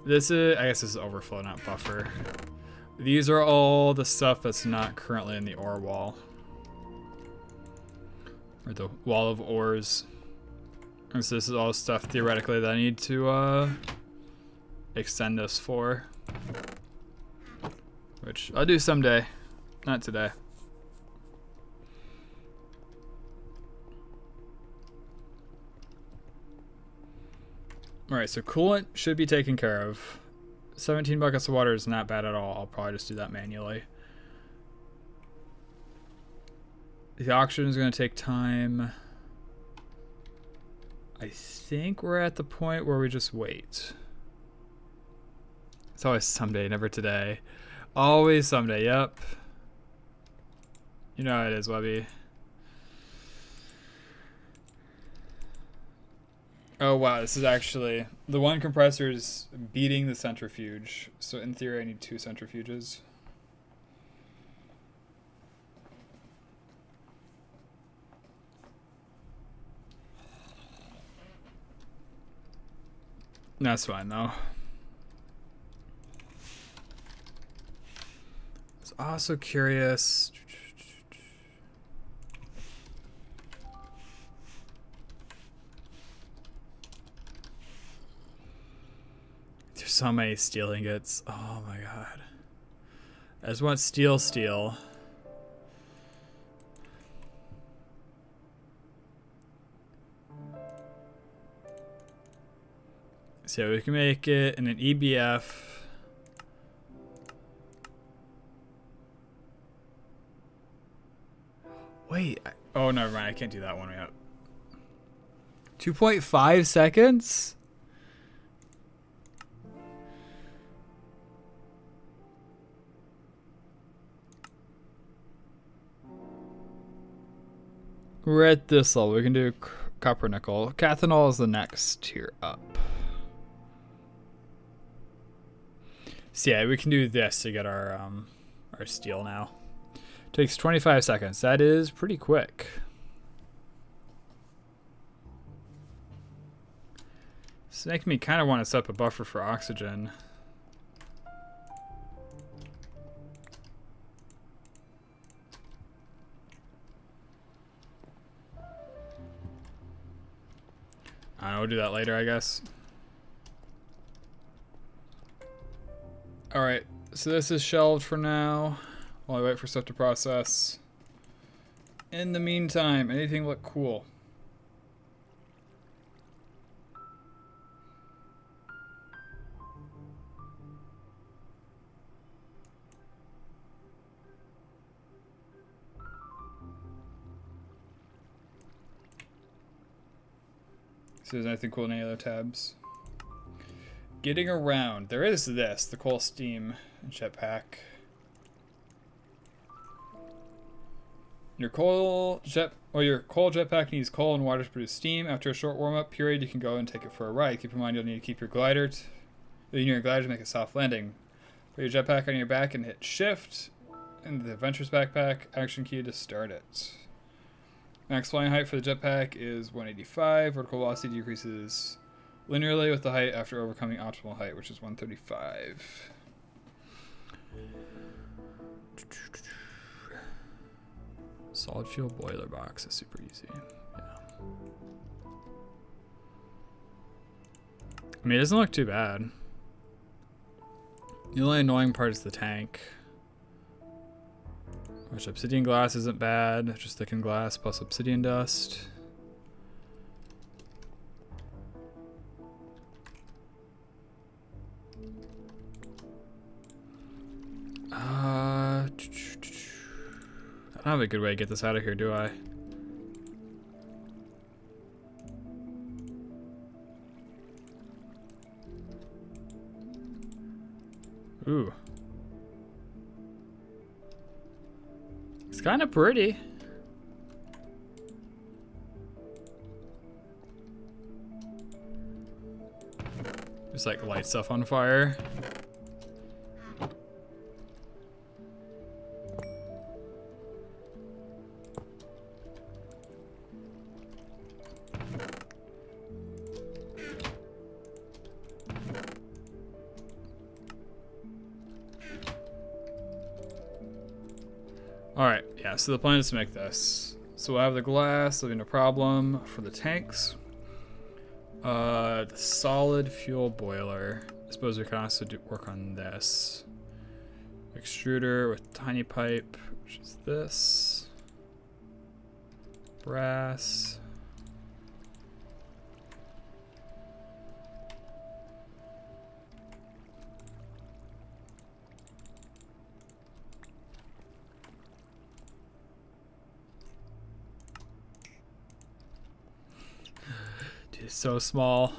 This is, I guess this is overflow, not buffer. These are all the stuff that's not currently in the ore wall. Or the wall of ores. And so this is all stuff theoretically that I need to extend this for. Which I'll do someday. Not today. Alright, so coolant should be taken care of. 17 buckets of water is not bad at all. I'll probably just do that manually. The oxygen is going to take time. I think we're at the point where we just wait. It's always someday, never today. Always someday, yep. You know how it is, Webby. Oh wow, this is actually... The one compressor is beating the centrifuge. So in theory I need 2 centrifuges. That's fine though. I was also curious... There's so many steel ingots. Oh my god. I just want steel. So yeah, we can make it in an EBF. Wait. Oh, never mind. I can't do that one yet. 2.5 seconds? We're at this level. We can do copper nickel. Cathanol is the next tier up. So yeah, we can do this to get our steel now. Takes 25 seconds. That is pretty quick. It's making me kind of want to set up a buffer for oxygen. I don't know, we'll do that later, I guess. Alright, so this is shelved for now while I wait for stuff to process. In the meantime, anything look cool? See if there's anything cool in any other tabs. Getting around. There is this, the coal steam jetpack. Your coal jetpack needs coal and water to produce steam. After a short warm-up period, you can go and take it for a ride. Keep in mind you'll need to keep your glider to make a soft landing. Put your jetpack on your back and hit shift and the adventurous backpack action key to start it. Max flying height for the jetpack is 185. Vertical velocity decreases linearly with the height after overcoming optimal height, which is 135. Solid fuel boiler box is super easy. Yeah. I mean, it doesn't look too bad. The only annoying part is the tank. Which obsidian glass isn't bad, just thickened glass plus obsidian dust. I don't have a good way to get this out of here, do I? Ooh. It's kind of pretty. Just like light stuff on fire. Alright, yeah, so the plan is to make this. So we'll have the glass, there'll be no problem for the tanks. The solid fuel boiler. I suppose we can also work on this. Extruder with tiny pipe, which is this. Brass. Dude, it's so small.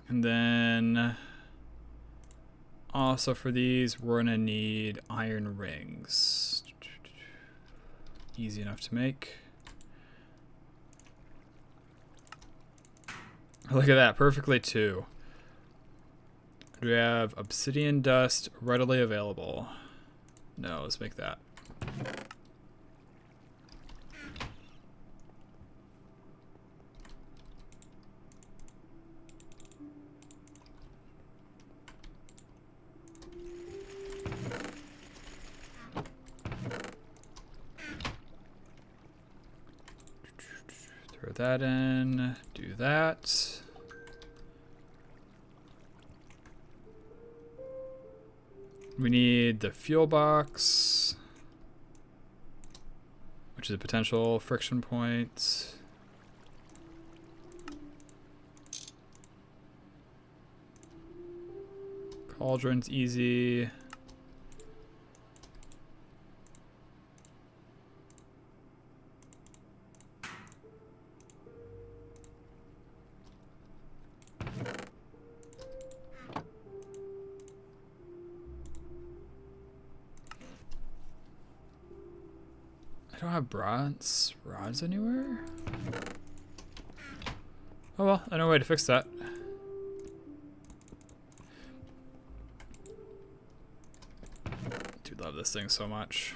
And then also for these, we're gonna need iron rings. Easy enough to make. Look at that, perfectly too. Do we have obsidian dust readily available? No, let's make that. Throw that in, do that. We need the fuel box, which is a potential friction point. Cauldron's easy. I don't have bronze rods anywhere. Oh well, I know a way to fix that. Dude, love this thing so much.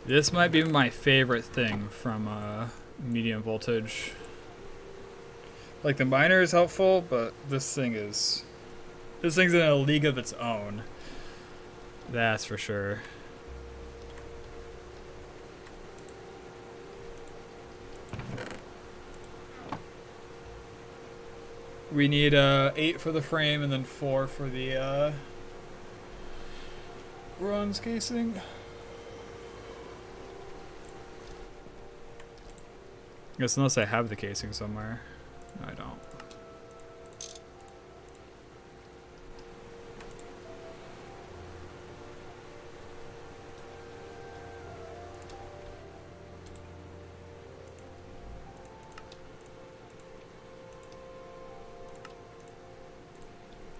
This might be my favorite thing from medium voltage. Like the miner is helpful, but this thing's in a league of its own. That's for sure. We need 8 for the frame and then 4 for the bronze casing. I guess unless I have the casing somewhere. No, I don't.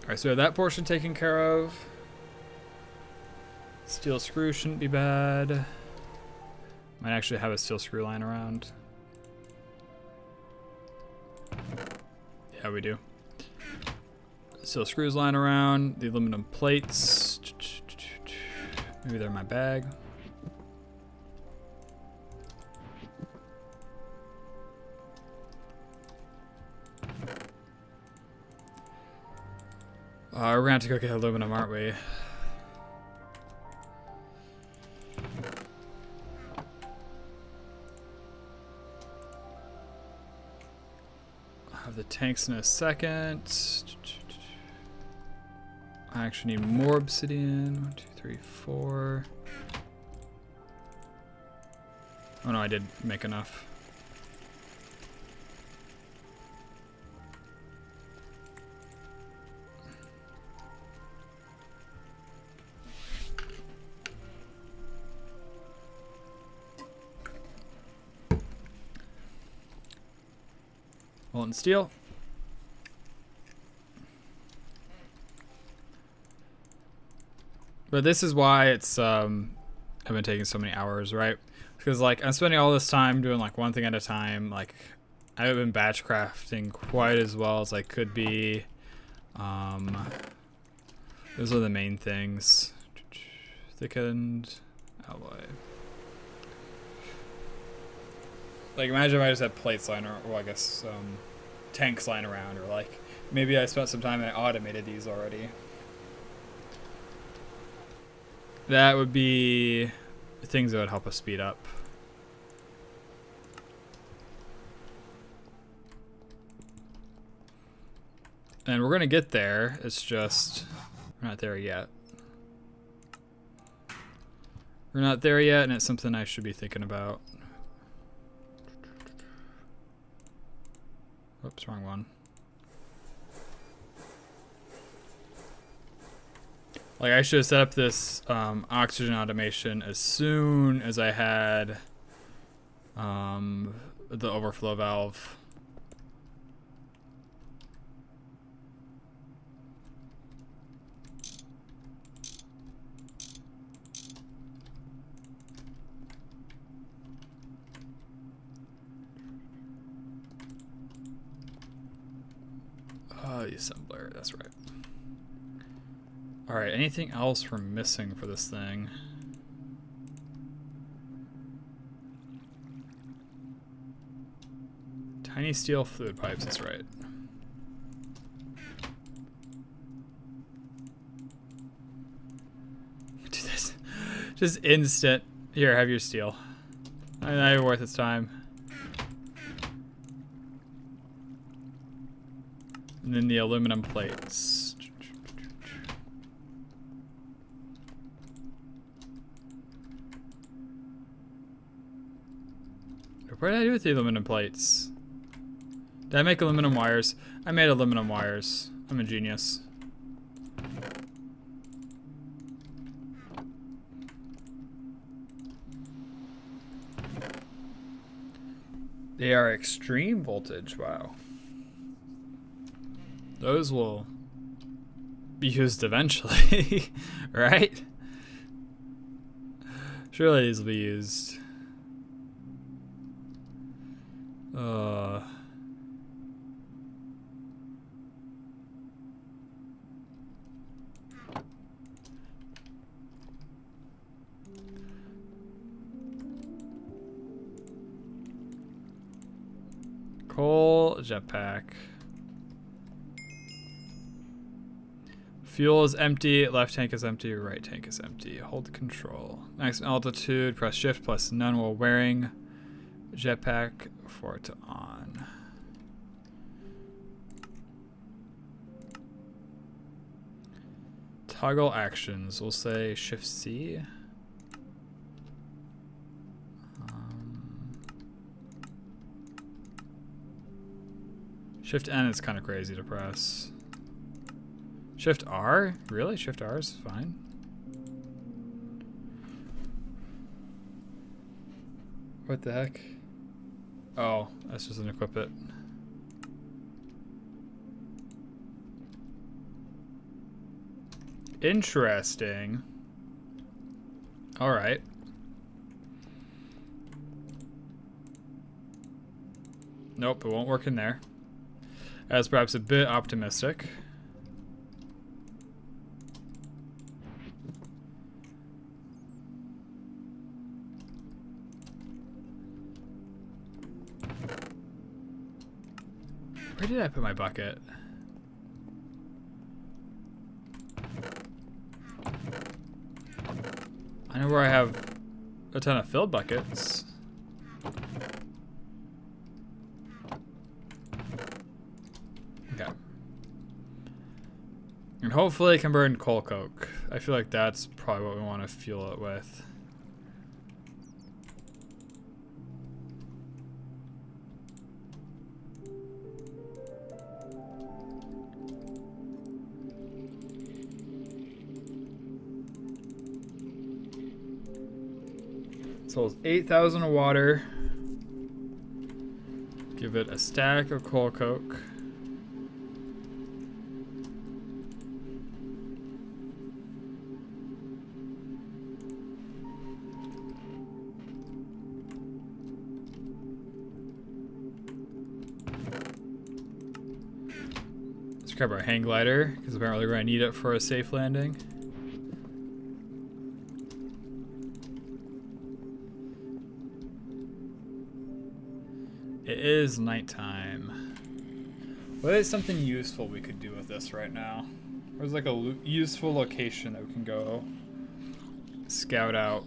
Alright, so we have that portion taken care of. Steel screw shouldn't be bad. Might actually have a steel screw lying around. Yeah, we do. Steel screws lying around. The aluminum plates. Maybe they're in my bag. We're gonna have to go get aluminum, aren't we? I'll have the tanks in a second. I actually need more obsidian. 1, 2, 3, 4. Oh no, I did make enough. Molten steel. But this is why it's I've been taking so many hours, right? Because like I'm spending all this time doing like one thing at a time. Like I haven't been batch crafting quite as well as I could be. Those are the main things. Thickened alloy. Like imagine if I just had plates lying around, or I guess tanks lying around, or like maybe I spent some time and I automated these already. That would be things that would help us speed up. And we're gonna get there, it's just we're not there yet. We're not there yet, and it's something I should be thinking about. Oops, wrong one. Like I should have set up this oxygen automation as soon as I had the overflow valve. Oh, the assembler, that's right. Alright, anything else we're missing for this thing? Tiny steel fluid pipes, that's right. Do this. Just instant. Here, have your steel. Not even worth its time. And then the aluminum plates. What did I do with the aluminum plates? Did I make aluminum wires? I made aluminum wires. I'm a genius. They are extreme voltage, wow. Those will be used eventually, right? Surely these will be used. Coal jetpack. Fuel is empty, left tank is empty, right tank is empty. Hold control. Maximum altitude, press shift plus none while wearing jetpack for to on. Toggle actions, we'll say shift C. Shift N is kind of crazy to press. Shift R? Really? Shift R is fine. What the heck? Oh, that's just an equip it. Interesting. Alright. Nope, it won't work in there. That's perhaps a bit optimistic. Where did I put my bucket? I know where I have a ton of filled buckets. Okay. And hopefully I can burn coal coke. I feel like that's probably what we want to fuel it with. So it's 8,000 of water. Give it a stack of coal coke. Let's grab our hang glider, because apparently we're going to need it for a safe landing. It is nighttime. What is something useful we could do with this right now? Where's like a useful location that we can go scout out?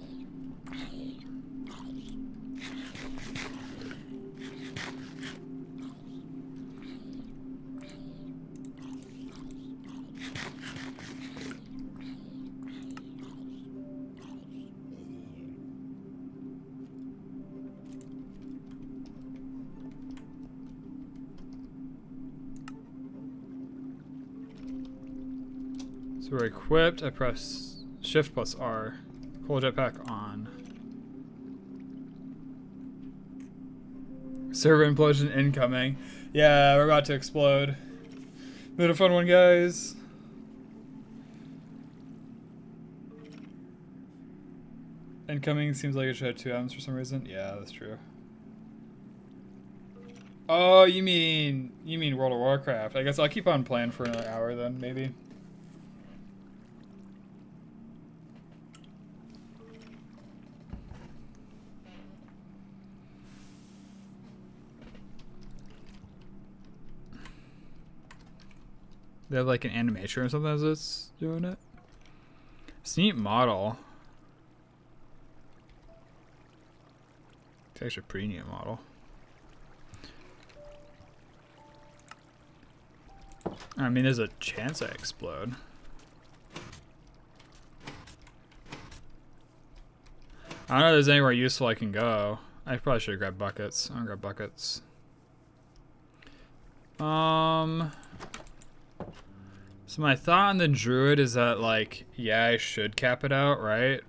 So we're equipped. I press shift plus R. Coal jetpack on. Server implosion incoming. Yeah, we're about to explode. Been a fun one, guys. Incoming seems like it should have 2 atoms for some reason. Yeah, that's true. Oh, you mean World of Warcraft? I guess I'll keep on playing for another hour then, maybe. They have like an animation or something as it's doing it. It's a neat model. It's actually a pretty neat model. I mean, there's a chance I explode. I don't know if there's anywhere useful I can go. I probably should have grabbed buckets. I'm gonna grab buckets. So my thought on the druid is that, like, yeah, I should cap it out, right?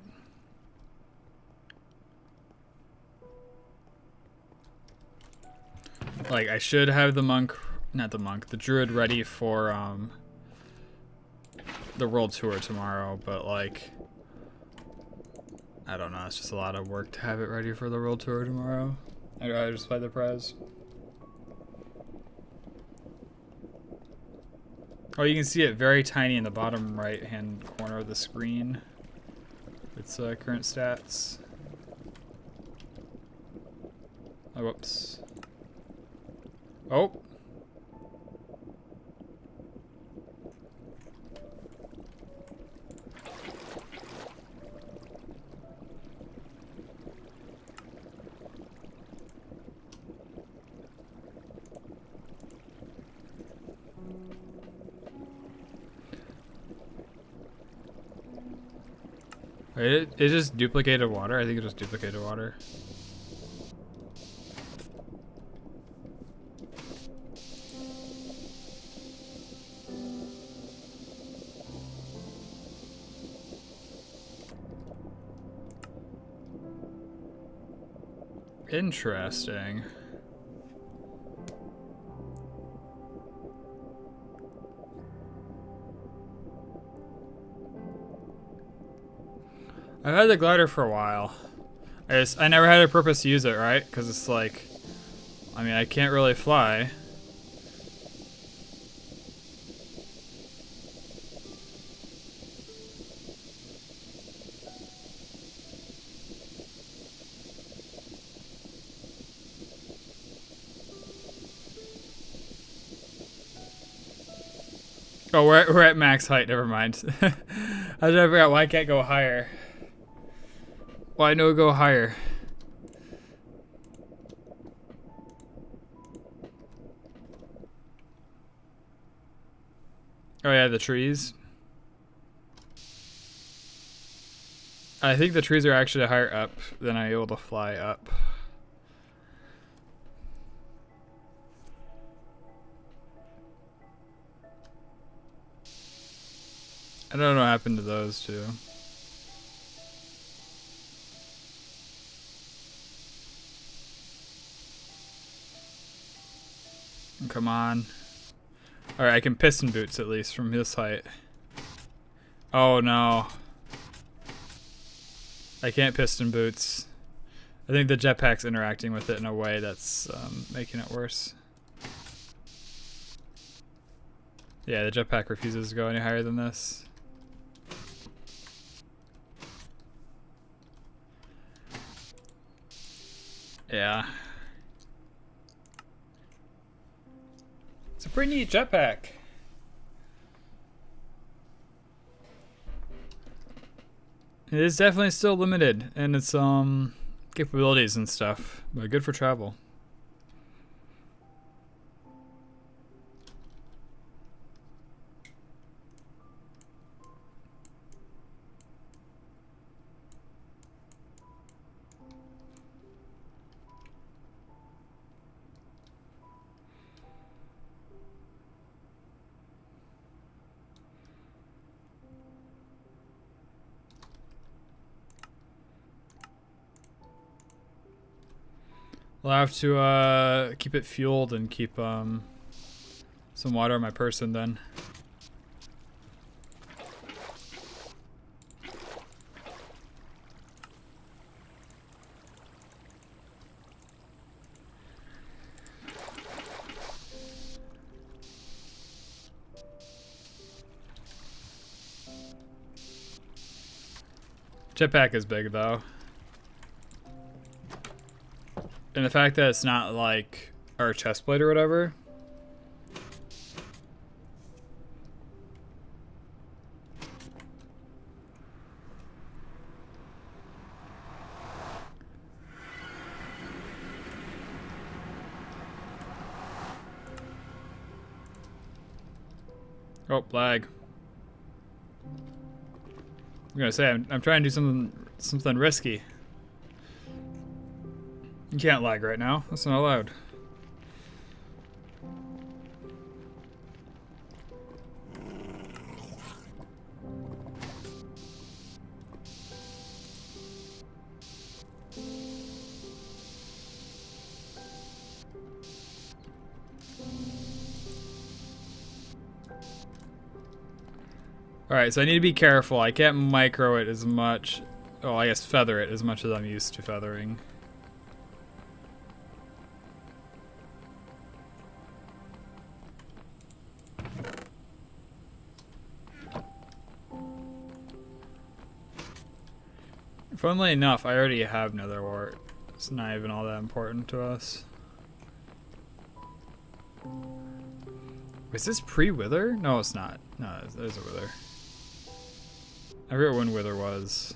Like, I should have the monk, not the monk, the druid ready for the world tour tomorrow, but like, I don't know, it's just a lot of work to have it ready for the world tour tomorrow. I'd rather just play the prez. Oh, you can see it very tiny in the bottom right hand corner of the screen. Its current stats. Oh, whoops. Oh. It just duplicated water? I think it just duplicated water. Interesting. I've had the glider for a while. I never had a purpose to use it, right? Because it's like, I mean, I can't really fly. Oh, we're at max height. Never mind. I forgot why I can't go higher. Why no go higher? Oh yeah, the trees. I think the trees are actually higher up than I'm able to fly up. I don't know what happened to those two. Come on. Alright, I can piston boots at least from this height. Oh no. I can't piston boots. I think the jetpack's interacting with it in a way that's making it worse. Yeah, the jetpack refuses to go any higher than this. Yeah. It's a pretty neat jetpack. It is definitely still limited in its capabilities and stuff, but good for travel. I'll have to keep it fueled and keep some water on my person then. Jetpack is big though. And the fact that it's not like our chest plate or whatever. Oh, lag. I'm gonna say I'm trying to do something risky. You can't lag right now. That's not allowed. Alright, so I need to be careful. I can't micro it as much. Oh, I guess feather it as much as I'm used to feathering. Funnily enough, I already have nether wart. It's not even all that important to us. Is this pre-wither? No, it's not. No, there's a wither. I forget when wither was.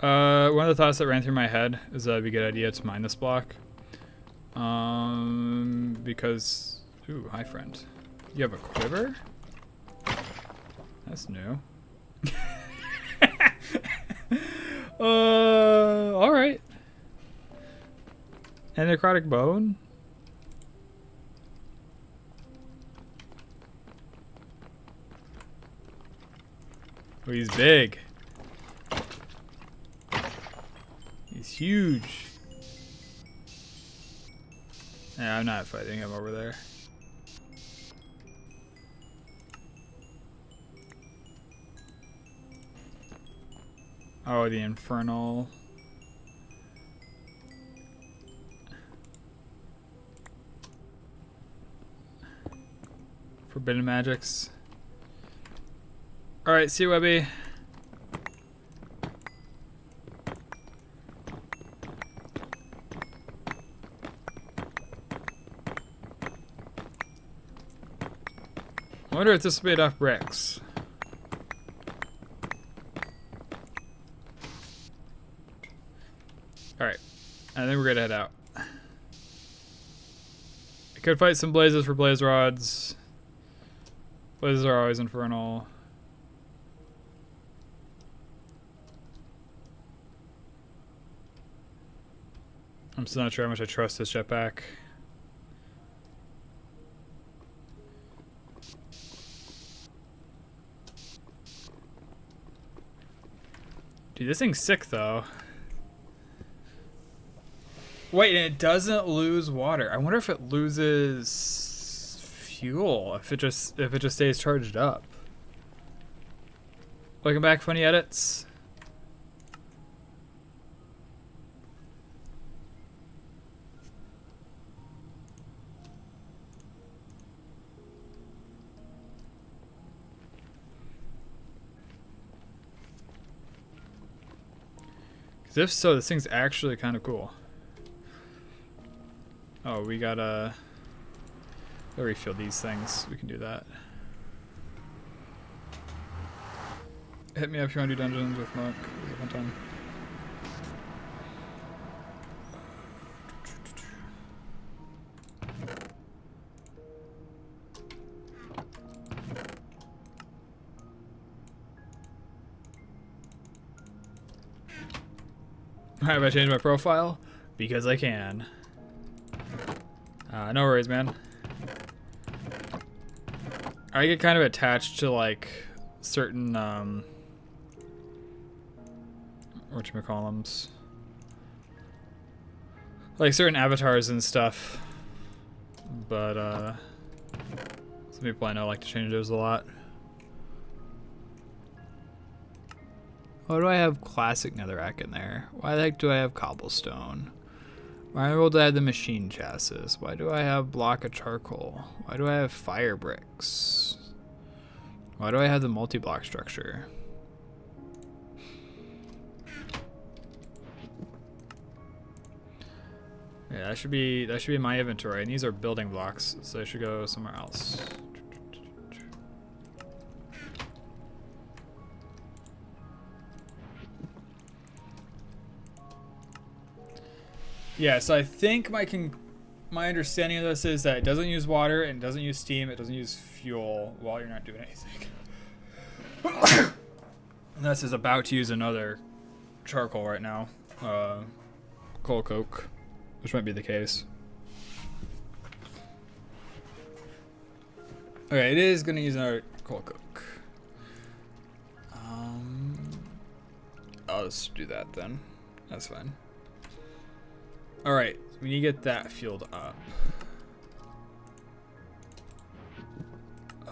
One of the thoughts that ran through my head is that it'd be a good idea to mine this block. Because... Ooh, hi friend. You have a quiver? That's new. Alright. And necrotic bone? Oh, he's big. He's huge. Yeah, I'm not fighting him over there. Oh, the infernal. Forbidden magics. Alright, see you, Webby. I wonder if this will be enough bricks. Alright, I think we're gonna head out. I could fight some blazes for blaze rods. Blazes are always infernal. I'm still not sure how much I trust this jetpack. Dude, this thing's sick though. Wait, and it doesn't lose water. I wonder if it loses fuel if it just stays charged up. Welcome back, funny edits. Because if so, this thing's actually kind of cool. Oh, we gotta refill these things. We can do that. Hit me up if you want to do dungeons with Monk. One time. Why have I changed my profile? Because I can. No worries, man. I get kind of attached to like certain whatchamacallums, like certain avatars and stuff, but some people I know like to change those a lot. Why do I have classic netherrack in there? Why the heck do I have cobblestone? Why am I able to have the machine chassis? Why do I have block of charcoal? Why do I have fire bricks? Why do I have the multi-block structure? Yeah, that should be my inventory, and these are building blocks, so they should go somewhere else. Yeah, so I think my understanding of this is that it doesn't use water, and it doesn't use steam, it doesn't use fuel while you're not doing anything. Unless it's about to use another charcoal right now. Coal coke, which might be the case. Okay, it is going to use another coal coke. I'll just do that then. That's fine. Alright, we need to get that fueled up.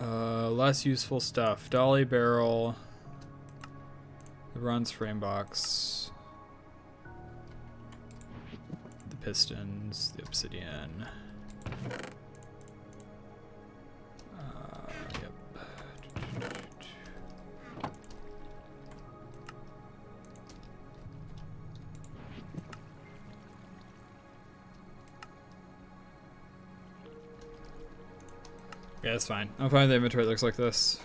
Less useful stuff. Dolly barrel. The bronze frame box. The pistons. The obsidian. Yep. Yeah, that's fine. I'm fine with the inventory that looks like this.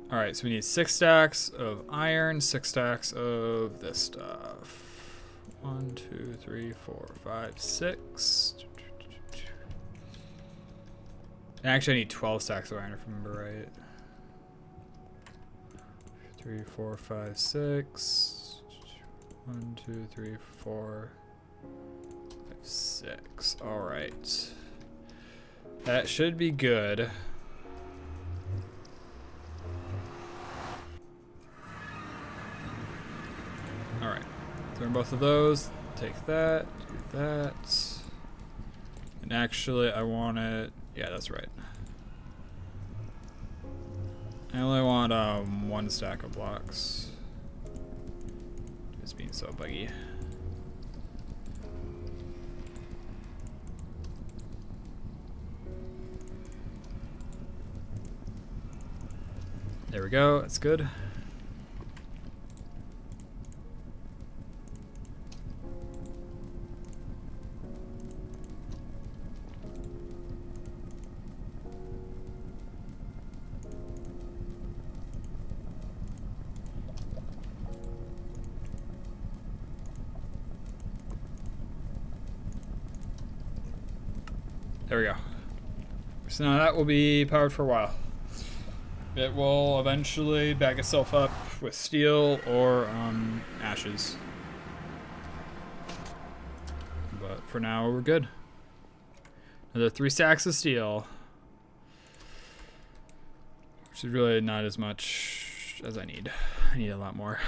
All right, so we need 6 stacks of iron, 6 stacks of this stuff. 1, 2, 3, 4, 5, 6. Actually, I need 12 stacks of iron if I remember right. 3, 4, 5, 6. 1, 2, 3, 4, 5, 6. All right. That should be good. All right. Throw both of those. Take that. Do that. And actually, I want it. Yeah, that's right. I only want 1 stack of blocks. It's being so buggy. There we go. That's good. There we go. So now that will be powered for a while. It will eventually back itself up with steel or ashes. But for now, we're good. Another 3 stacks of steel. Which is really not as much as I need. I need a lot more.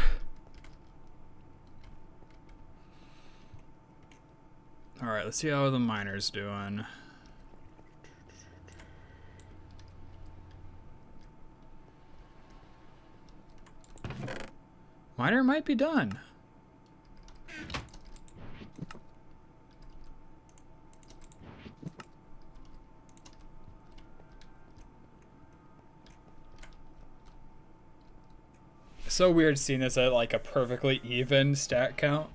Alright, let's see how the miner's doing. Miner might be done. So weird seeing this at like a perfectly even stat count.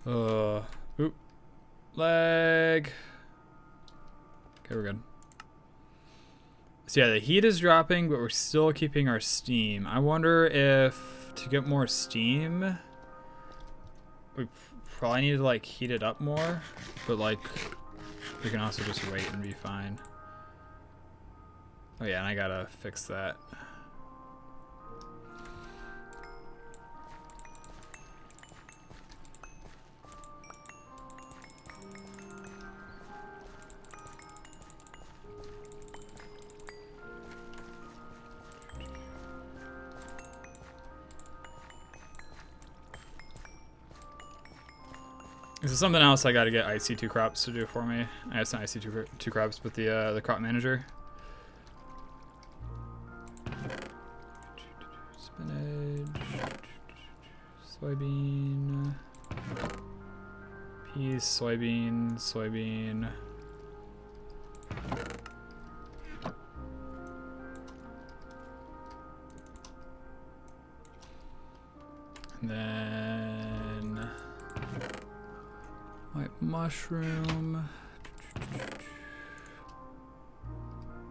Oop. Lag. Okay, we're good. So yeah, the heat is dropping, but we're still keeping our steam. I wonder if to get more steam, we probably need to like heat it up more, but like we can also just wait and be fine. Oh yeah, and I gotta fix that. This is something else I gotta get IC2 crops to do for me. I have some IC2 crops with the crop manager. Spinach, soybean, peas, soybean, soybean. And then white mushroom,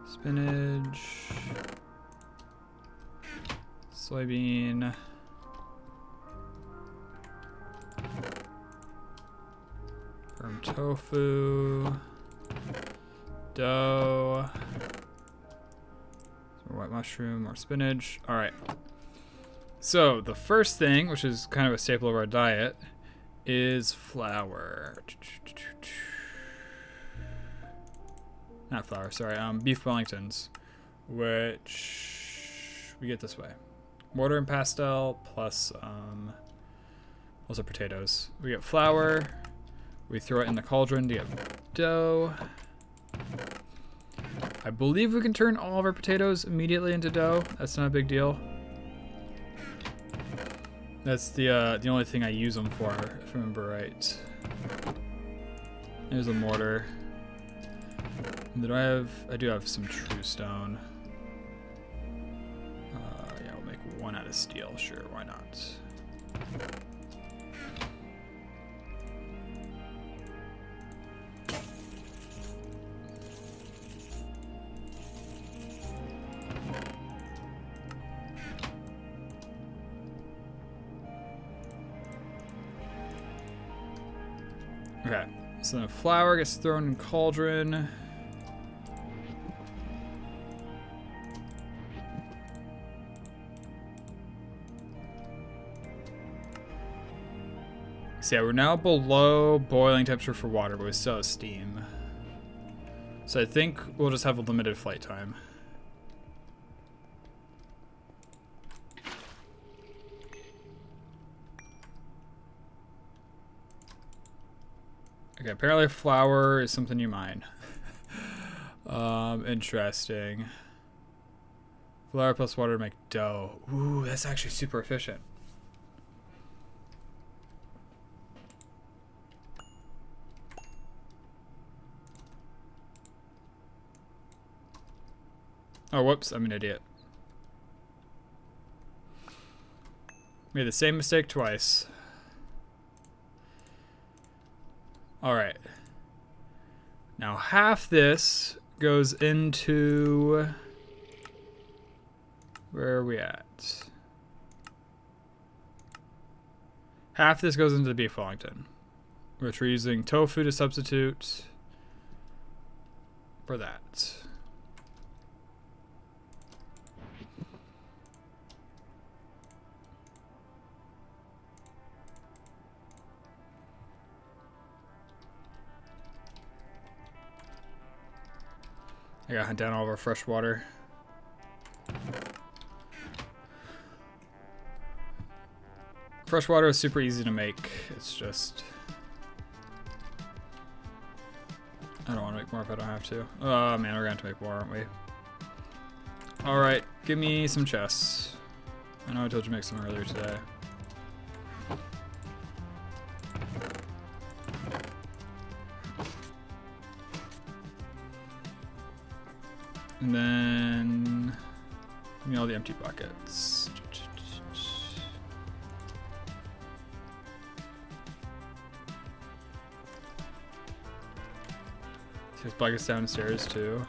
spinach, soybean, firm tofu, dough, more white mushroom, more spinach. All right. So the first thing, which is kind of a staple of our diet, is flour. Not flour, sorry. Beef Wellingtons, which we get this way. Mortar and pestle plus also potatoes. We get flour. We throw it in the cauldron to get dough. I believe we can turn all of our potatoes immediately into dough. That's not a big deal. That's the only thing I use them for, if I remember right. There's a mortar. And I do have some true stone. Yeah, we'll make 1 out of steel, sure, why not? Okay, so the flour gets thrown in cauldron. So yeah, we're now below boiling temperature for water, but we still have steam. So I think we'll just have a limited flight time. Okay, apparently flour is something you mine. Interesting. Flour plus water to make dough. Ooh, that's actually super efficient. Oh, whoops, I'm an idiot. Made the same mistake twice. Alright. Now half this goes into... Where are we at? Half this goes into the beef Wellington, which we're using tofu to substitute for that. I gotta hunt down all of our fresh water. Fresh water is super easy to make. It's just... I don't want to make more if I don't have to. Oh man, we're gonna have to make more, aren't we? Alright, give me some chests. I know I told you to make some earlier today. And then... give me all the empty buckets. There's buckets downstairs too.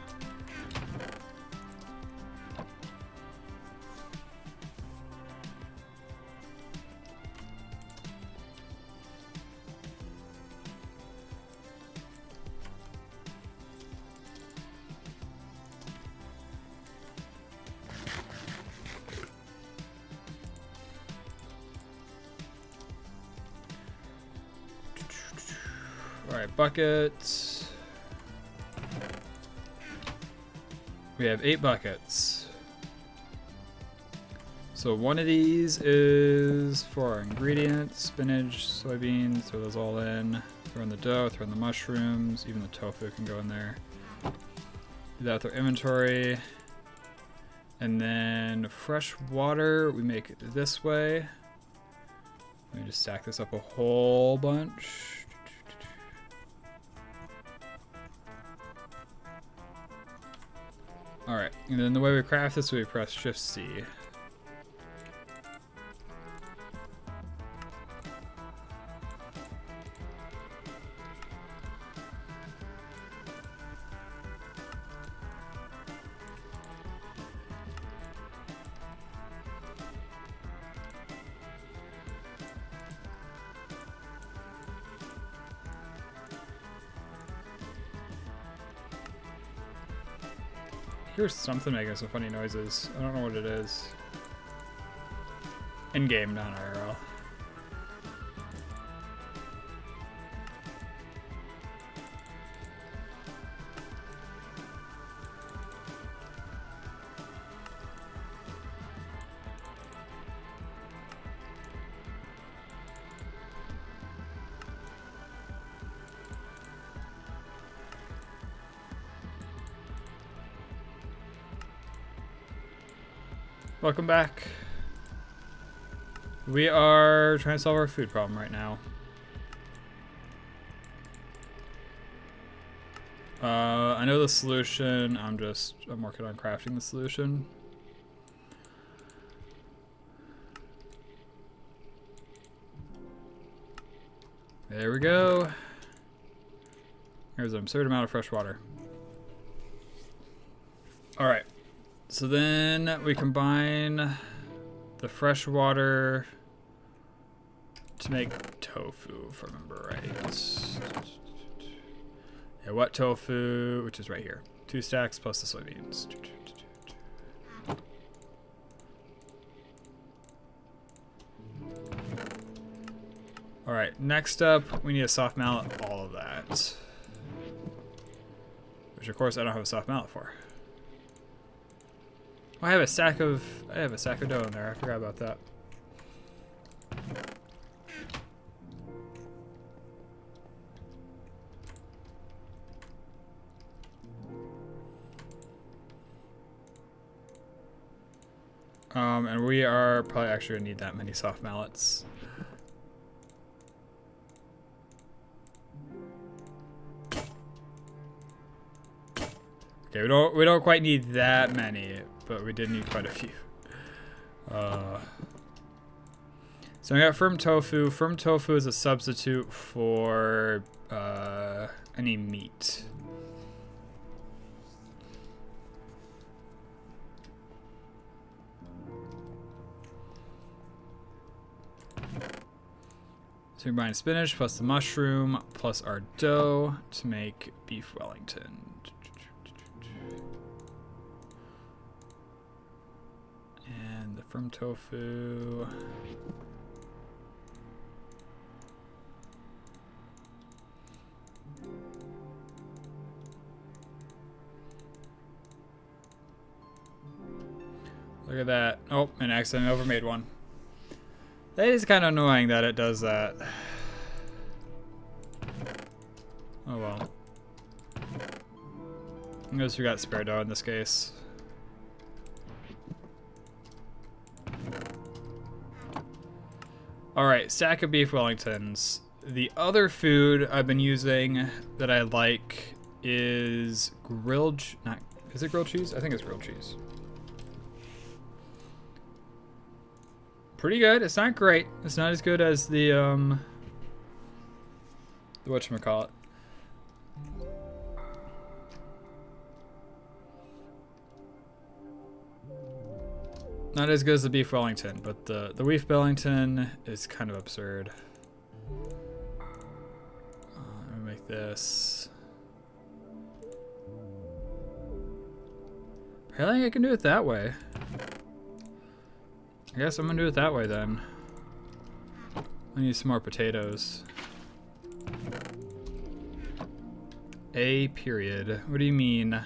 All right, buckets. We have 8 buckets. So one of these is for our ingredients, spinach, soybeans, throw those all in. Throw in the dough, throw in the mushrooms, even the tofu can go in there. Do that with our inventory. And then fresh water, we make it this way. Let me just stack this up a whole bunch. Alright, and then the way we craft this, we press Shift C. Here's something making some funny noises. I don't know what it is. In-game, not IRL. Welcome back. We are trying to solve our food problem right now. I know the solution. I'm working on crafting the solution. There we go. There's an absurd amount of fresh water. All right. So then we combine the fresh water to make tofu, if I remember right. Yeah, wet tofu, which is right here. 2 stacks plus the soybeans. All right, next up, we need a soft mallet, all of that. Which of course I don't have a soft mallet for. Oh, I have a sack of dough in there. I forgot about that. And we are probably actually gonna need that many soft mallets. Okay, we don't quite need that many, but we did need quite a few. So I got firm tofu. Firm tofu is a substitute for any meat. So we combine spinach plus the mushroom plus our dough to make beef Wellington. And the firm tofu. Look at that. Oh, an accident overmade one. That is kind of annoying that it does that. Oh well. I guess we got spare dough in this case. Alright, stack of beef Wellingtons. The other food I've been using that I like is is it grilled cheese? I think it's grilled cheese. Pretty good. It's not great. It's not as good as the whatchamacallit. Not as good as the beef Wellington, but the beef Wellington is kind of absurd. Let me make this. Apparently I can do it that way. I guess I'm gonna do it that way then. I need some more potatoes. A period. What do you mean?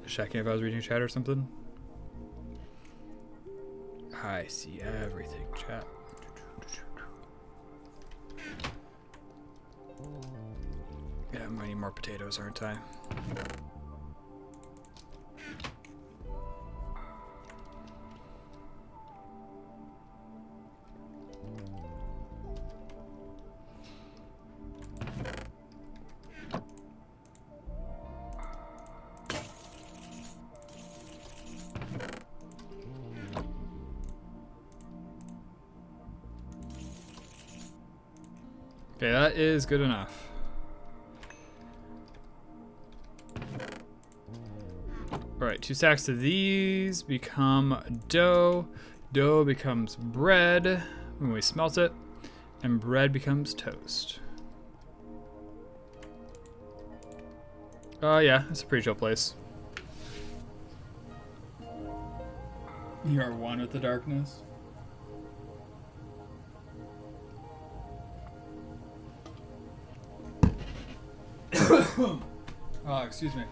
Checking if I was reading chat or something. I see everything, chat. Yeah, I'm gonna need more potatoes, aren't I? Okay, that is good enough. Alright, 2 stacks of these become dough. Dough becomes bread when we smelt it. And bread becomes toast. Yeah, it's a pretty chill place. You are one with the darkness. Oh, excuse me.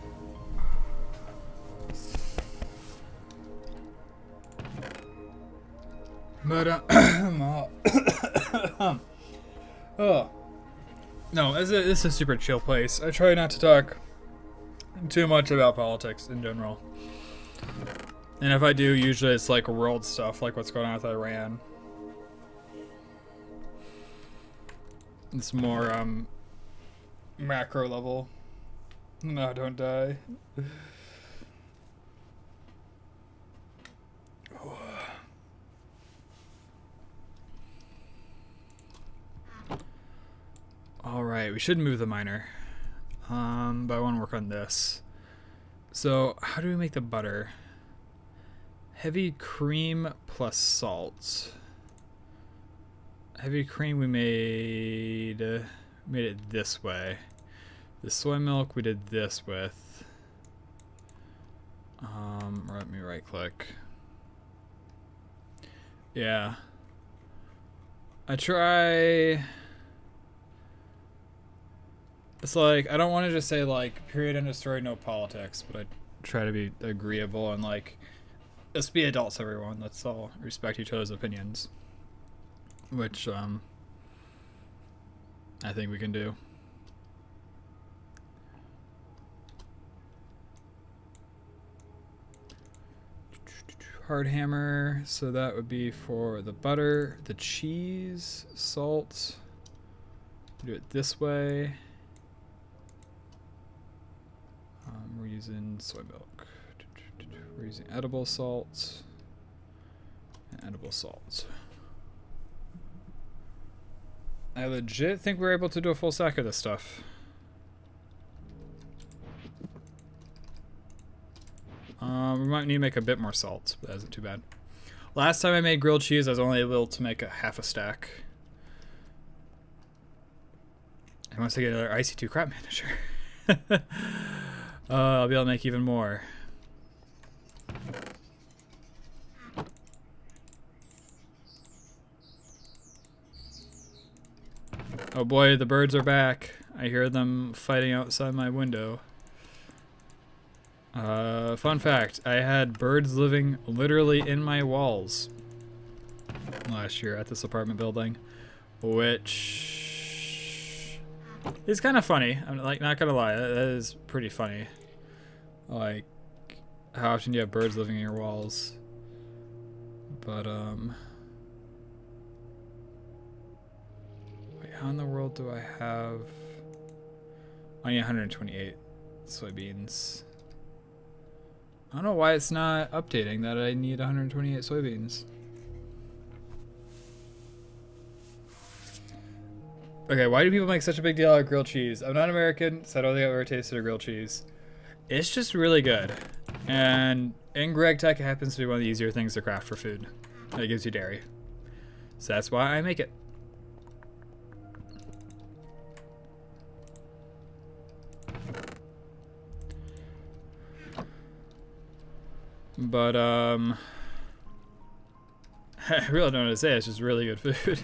But oh no, this is a super chill place. I try not to talk too much about politics in general, and if I do, usually it's like world stuff, like what's going on with Iran. It's more macro level. No, don't die. Alright, we should move the miner. But I want to work on this. So how do we make the butter? Heavy cream plus salt. Heavy cream we made it this way. The soy milk we did this with. Let me right click. Yeah. I try. It's like, I don't want to just say like period end of story, no politics, but I try to be agreeable and like, let's be adults, everyone. Let's all respect each other's opinions, which I think we can do. Hard hammer, so that would be for the butter, the cheese, salt. Do it this way. We're using soy milk. We're using edible salt and edible salt. I legit think we're able to do a full stack of this stuff. We might need to make a bit more salt, but that isn't too bad. Last time I made grilled cheese, I was only able to make a half a stack. And once I get another IC2 crop manager, I'll be able to make even more. Oh boy, the birds are back. I hear them fighting outside my window. Fun fact, I had birds living literally in my walls last year at this apartment building, which is kind of funny. I'm like, not gonna lie, that is pretty funny. Like, how often do you have birds living in your walls? But, wait, how in the world do I have... I need 128 soybeans. I don't know why it's not updating that I need 128 soybeans. Okay, why do people make such a big deal out of grilled cheese? I'm not American, so I don't think I've ever tasted a grilled cheese. It's just really good. And in GregTech, it happens to be one of the easier things to craft for food. It gives you dairy. So that's why I make it. But, I really don't know what to say. It's just really good food.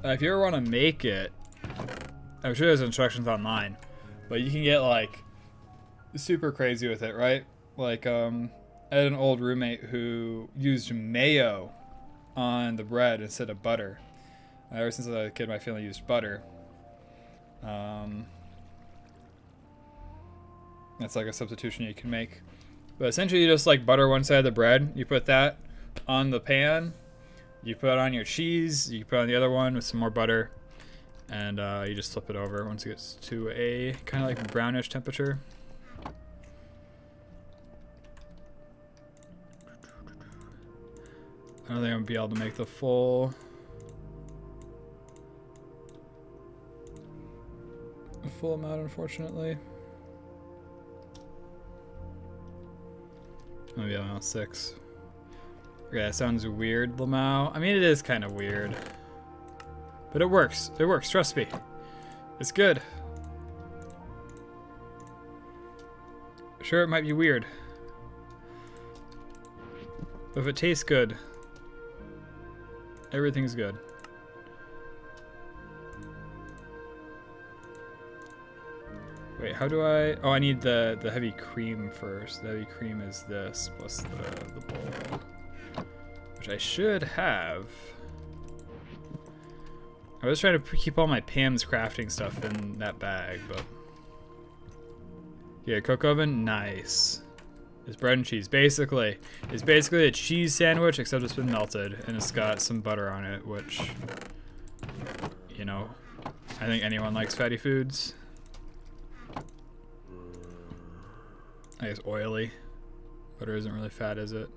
If you ever want to make it, I'm sure there's instructions online. But you can get like super crazy with it, right? Like I had an old roommate who used mayo on the bread instead of butter. Ever since I was a kid, my family used butter. That's like a substitution you can make. But essentially, you just like butter one side of the bread. You put that on the pan. You put it on your cheese. You put it on the other one with some more butter. And you just flip it over once it gets to a kind of like brownish temperature. I don't think I'm gonna be able to make the full amount, unfortunately. Maybe I'm on 6. Okay, that sounds weird, Lamau. I mean, it is kind of weird. But it works. It works, trust me. It's good. Sure, it might be weird. But if it tastes good, everything's good. Wait, how do I... Oh, I need the heavy cream first. The heavy cream is this, plus the bowl. Which I should have. I was trying to keep all my Pam's crafting stuff in that bag, but... Yeah, cook oven? Nice. It's bread and cheese. Basically, it's basically a cheese sandwich, except it's been melted, and it's got some butter on it, which, you know, I think anyone likes fatty foods. I guess oily. Butter isn't really fat, is it?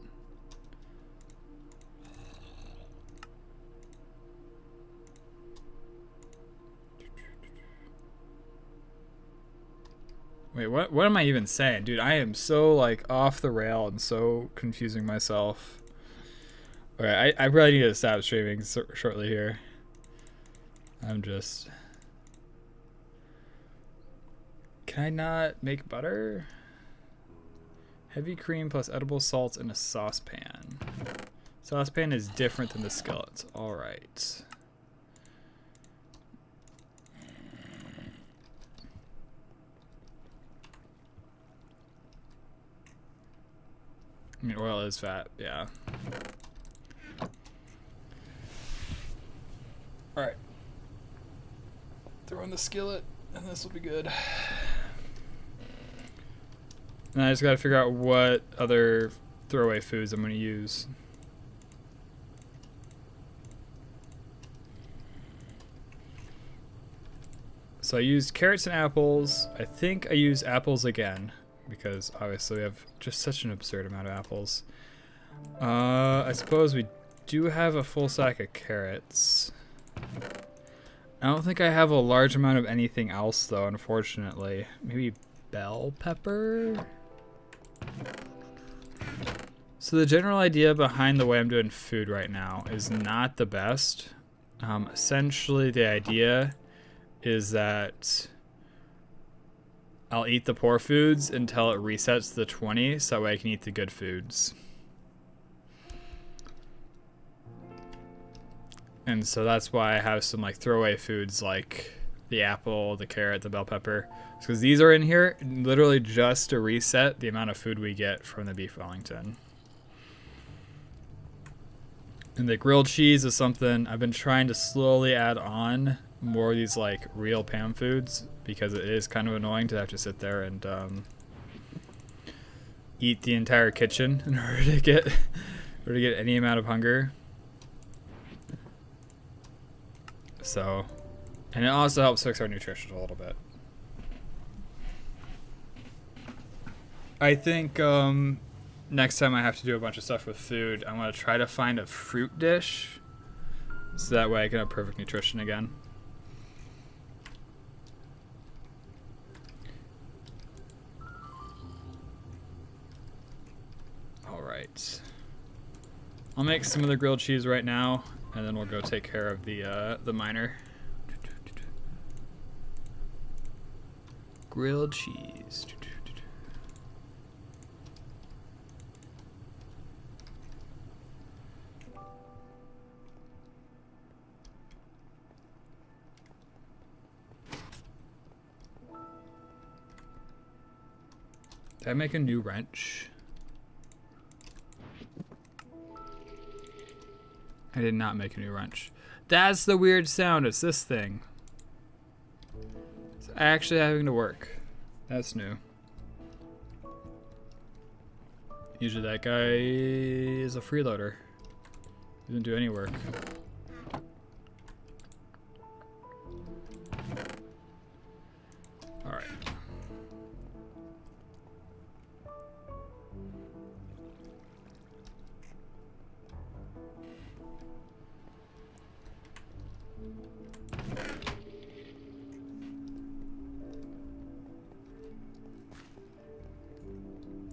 Wait, what am I even saying? Dude, I am so like off the rail and so confusing myself. Alright, I really need to stop streaming shortly here. I'm just... Can I not make butter? Heavy cream plus edible salts in a saucepan. Saucepan is different than the skillet. Alright. I mean, oil is fat, yeah. Alright. Throw in the skillet, and this will be good. And I just gotta figure out what other throwaway foods I'm gonna use. So I used carrots and apples. I think I used apples again, because obviously we have just such an absurd amount of apples. I suppose we do have a full sack of carrots. I don't think I have a large amount of anything else though, unfortunately. Maybe bell pepper? So the general idea behind the way I'm doing food right now is not the best. Essentially the idea is that I'll eat the poor foods until it resets the 20, so that way I can eat the good foods. And so that's why I have some like throwaway foods like the apple, the carrot, the bell pepper. Because these are in here literally just to reset the amount of food we get from the beef Wellington. And the grilled cheese is something I've been trying to slowly add on more of these like real Pam foods, because it is kind of annoying to have to sit there and eat the entire kitchen in order to get any amount of hunger. So, and it also helps fix our nutrition a little bit. I think next time I have to do a bunch of stuff with food, I'm going to try to find a fruit dish so that way I can have perfect nutrition again. Alright. I'll make some of the grilled cheese right now, and then we'll go take care of the minor. Grilled cheese. Did I make a new wrench? I did not make a new wrench. That's the weird sound. It's this thing. It's actually having to work. That's new. Usually that guy is a freeloader. He doesn't do any work. Alright.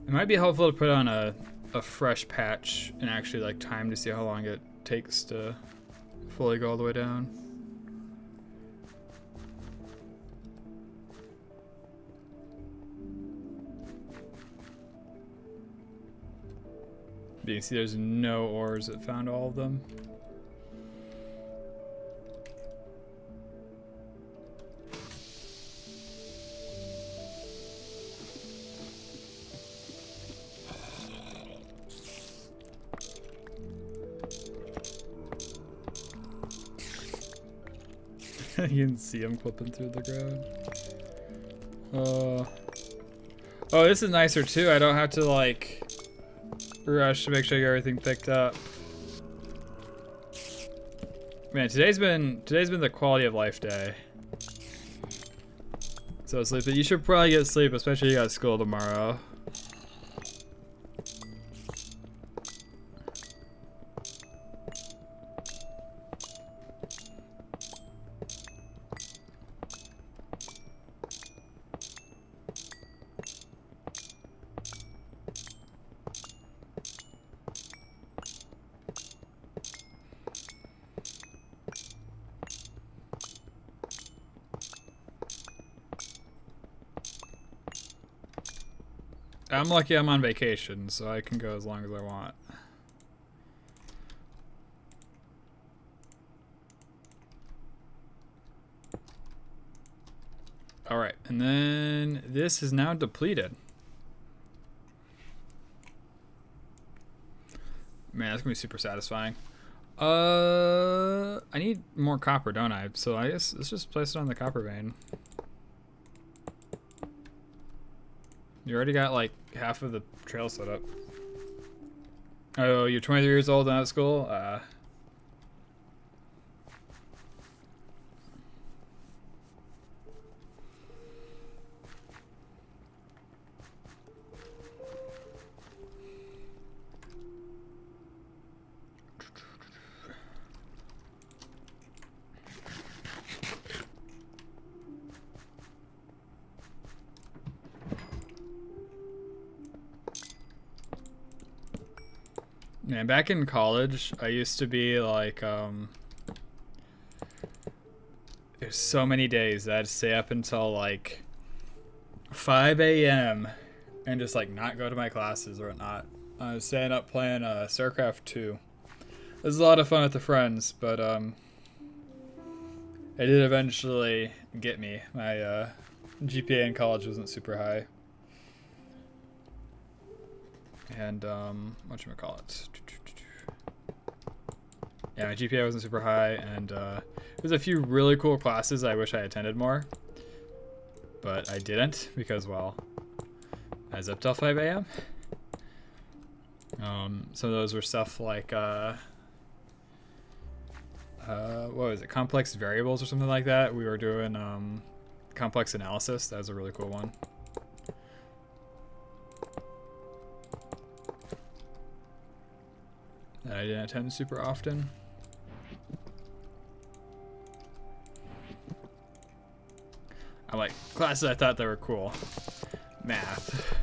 It might be helpful to put on a fresh patch and actually like time to see how long it takes to fully go all the way down. But you can see there's no ores that found all of them. You can see him clipping through the ground. Oh, this is nicer too. I don't have to like rush to make sure I get everything picked up. Man, today's been the quality of life day. So sleepy. You should probably get sleep, especially you got school tomorrow. I'm lucky I'm on vacation, so I can go as long as I want. Alright, and then this is now depleted. Man, that's gonna be super satisfying. I need more copper, don't I? So I guess let's just place it on the copper vein. You already got like half of the trail set up. Oh, you're 23 years old and out of school? Man, back in college, I used to be like, there's so many days that I'd stay up until like 5 a.m. and just like not go to my classes or whatnot. I was staying up playing StarCraft 2. It was a lot of fun with the friends, but it did eventually get me. My GPA in college wasn't super high. And whatchamacallit. Yeah, my GPA wasn't super high, and there's a few really cool classes I wish I attended more, but I didn't because, well, I was up till 5 a.m. Some of those were stuff like what was it, complex variables or something like that. We were doing complex analysis. That was a really cool one. That I didn't attend super often. I like classes I thought they were cool. Math.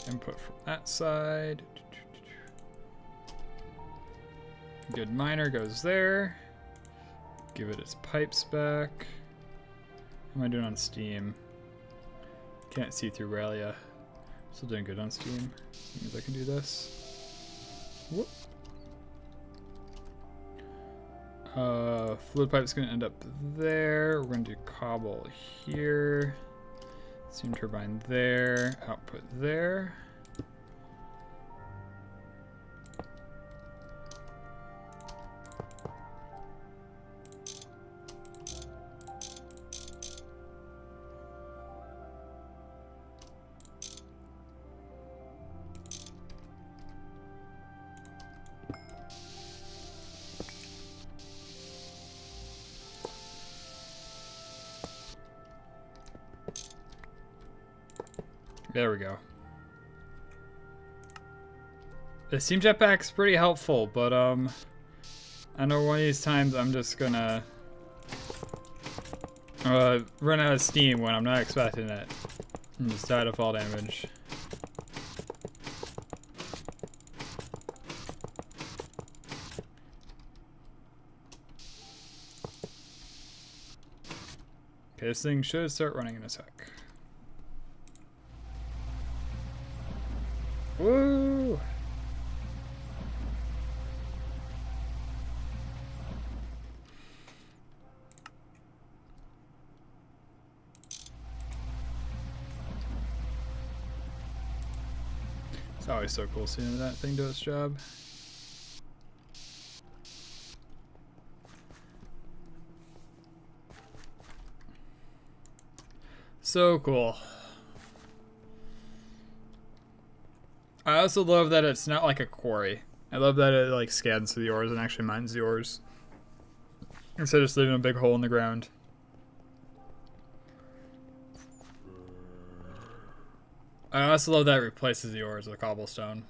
Input from that side. Good miner goes there. Give it its pipes back. How am I doing on Steam? Can't see through Rallia. Still doing good on Steam. Means I can do this. Whoop. Fluid pipe's gonna end up there. We're gonna do cobble here. Steam turbine there. Output there. There we go. The Steam Jetpack's pretty helpful, but I know one of these times I'm just gonna run out of steam when I'm not expecting it and just die to fall damage. Okay, this thing should start running in a sec. Woo! It's always so cool seeing that thing do its job. So cool. I also love that it's not like a quarry. I love that it like scans through the ores and actually mines the ores instead of just leaving a big hole in the ground. I also love that it replaces the ores with cobblestone.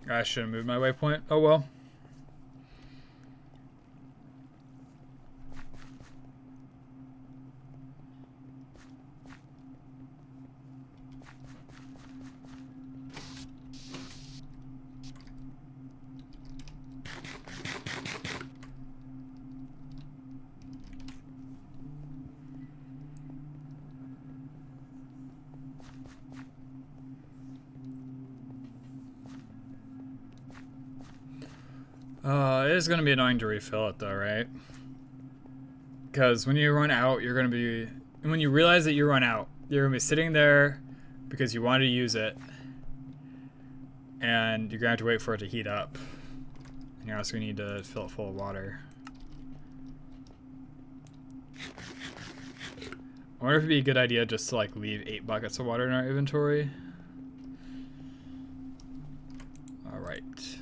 I should have moved my waypoint. Oh well. It is going to be annoying to refill it though, right? Because when you run out, you're going to be... And when you realize that you run out, you're going to be sitting there because you wanted to use it. And you're going to have to wait for it to heat up. And you're also going to need to fill it full of water. I wonder if it'd be a good idea just to like leave 8 buckets of water in our inventory. Alright.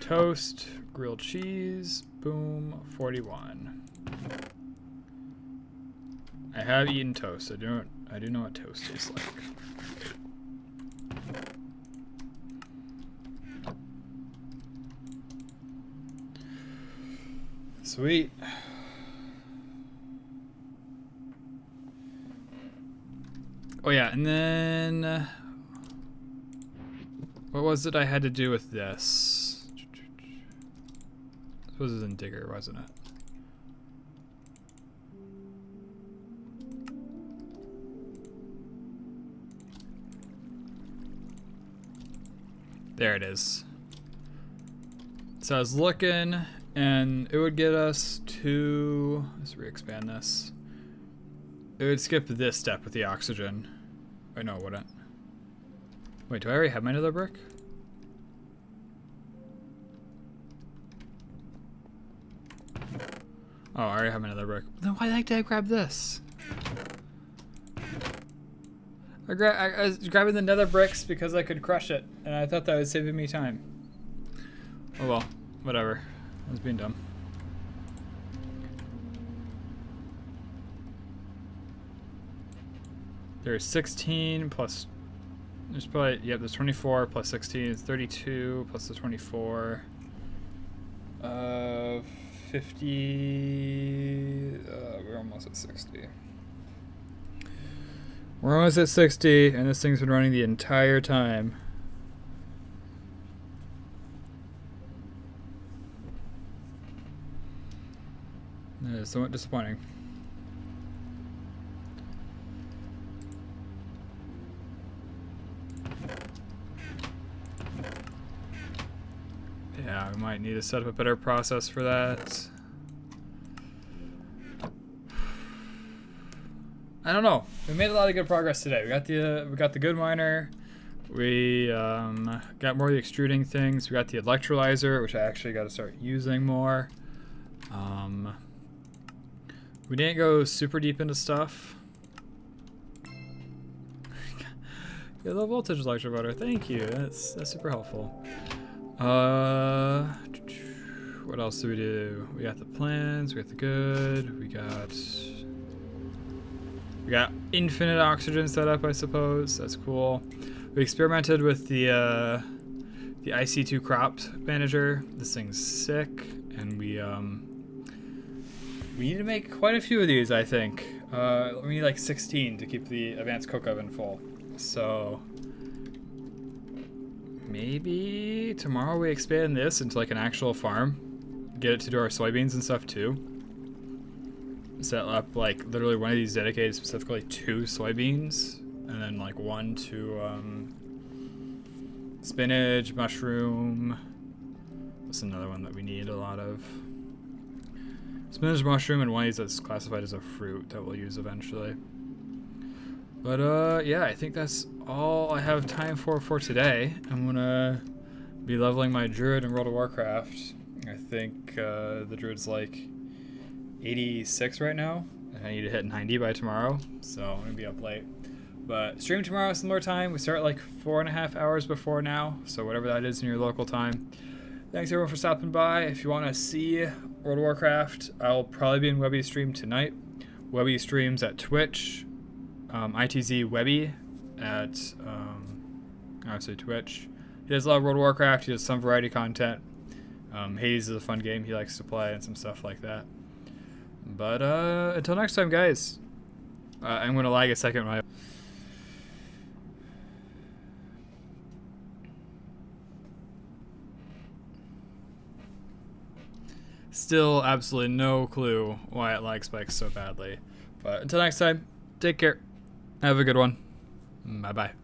Toast, grilled cheese, boom, 41. I have eaten toast. I do know what toast tastes like. Sweet. Oh yeah, and then what was it I had to do with this? I suppose it was in Digger, wasn't it? There it is. So I was looking, and it would get us to... Let's re-expand this. It would skip this step with the oxygen. Wait, no, it wouldn't. Wait, do I already have my nether brick? Oh, I already have my nether brick. Then why the heck did I grab this? I was grabbing the nether bricks because I could crush it, and I thought that was saving me time. Oh well, whatever. I was being dumb. There's 16 plus... There's probably... Yep, there's 24 plus 16 is 32 plus the 24. 50... we're almost at 60. We're almost at 60, and this thing's been running the entire time. That is somewhat disappointing. Yeah, we might need to set up a better process for that. I don't know. We made a lot of good progress today. We got the good miner. We got more of the extruding things. We got the electrolyzer, which I actually got to start using more. We didn't go super deep into stuff. Yeah, low voltage electromotor. Thank you. That's super helpful. What else do we do? We got the plans. We got the good. We got infinite oxygen set up, I suppose. That's cool. We experimented with the IC2 crops manager. This thing's sick, and we need to make quite a few of these, I think. We need like 16 to keep the advanced coke oven full. So maybe tomorrow we expand this into like an actual farm. Get it to do our soybeans and stuff too. Set up like literally one of these dedicated specifically to soybeans, and then like one to spinach, mushroom. That's another one that we need a lot of. Spinach, mushroom, and one of these that's classified as a fruit that we'll use eventually. But yeah, I think that's all I have time for today. I'm gonna be leveling my druid in World of Warcraft. I think the druid's like 86 right now, and I need to hit 90 by tomorrow, so I'm gonna be up late. But stream tomorrow similar time. We start like 4.5 hours before now, so whatever that is in your local time. Thanks everyone for stopping by. If you want to see World of Warcraft, I'll probably be in Webby stream tonight. Webby streams at Twitch, ITZ Webby at I would say Twitch. He does a lot of World of Warcraft. He does some variety content. Hades is a fun game he likes to play and some stuff like that. But until next time, guys. I'm gonna lag a second. Still absolutely no clue why it lag spikes so badly. But until next time, take care. Have a good one. Bye-bye.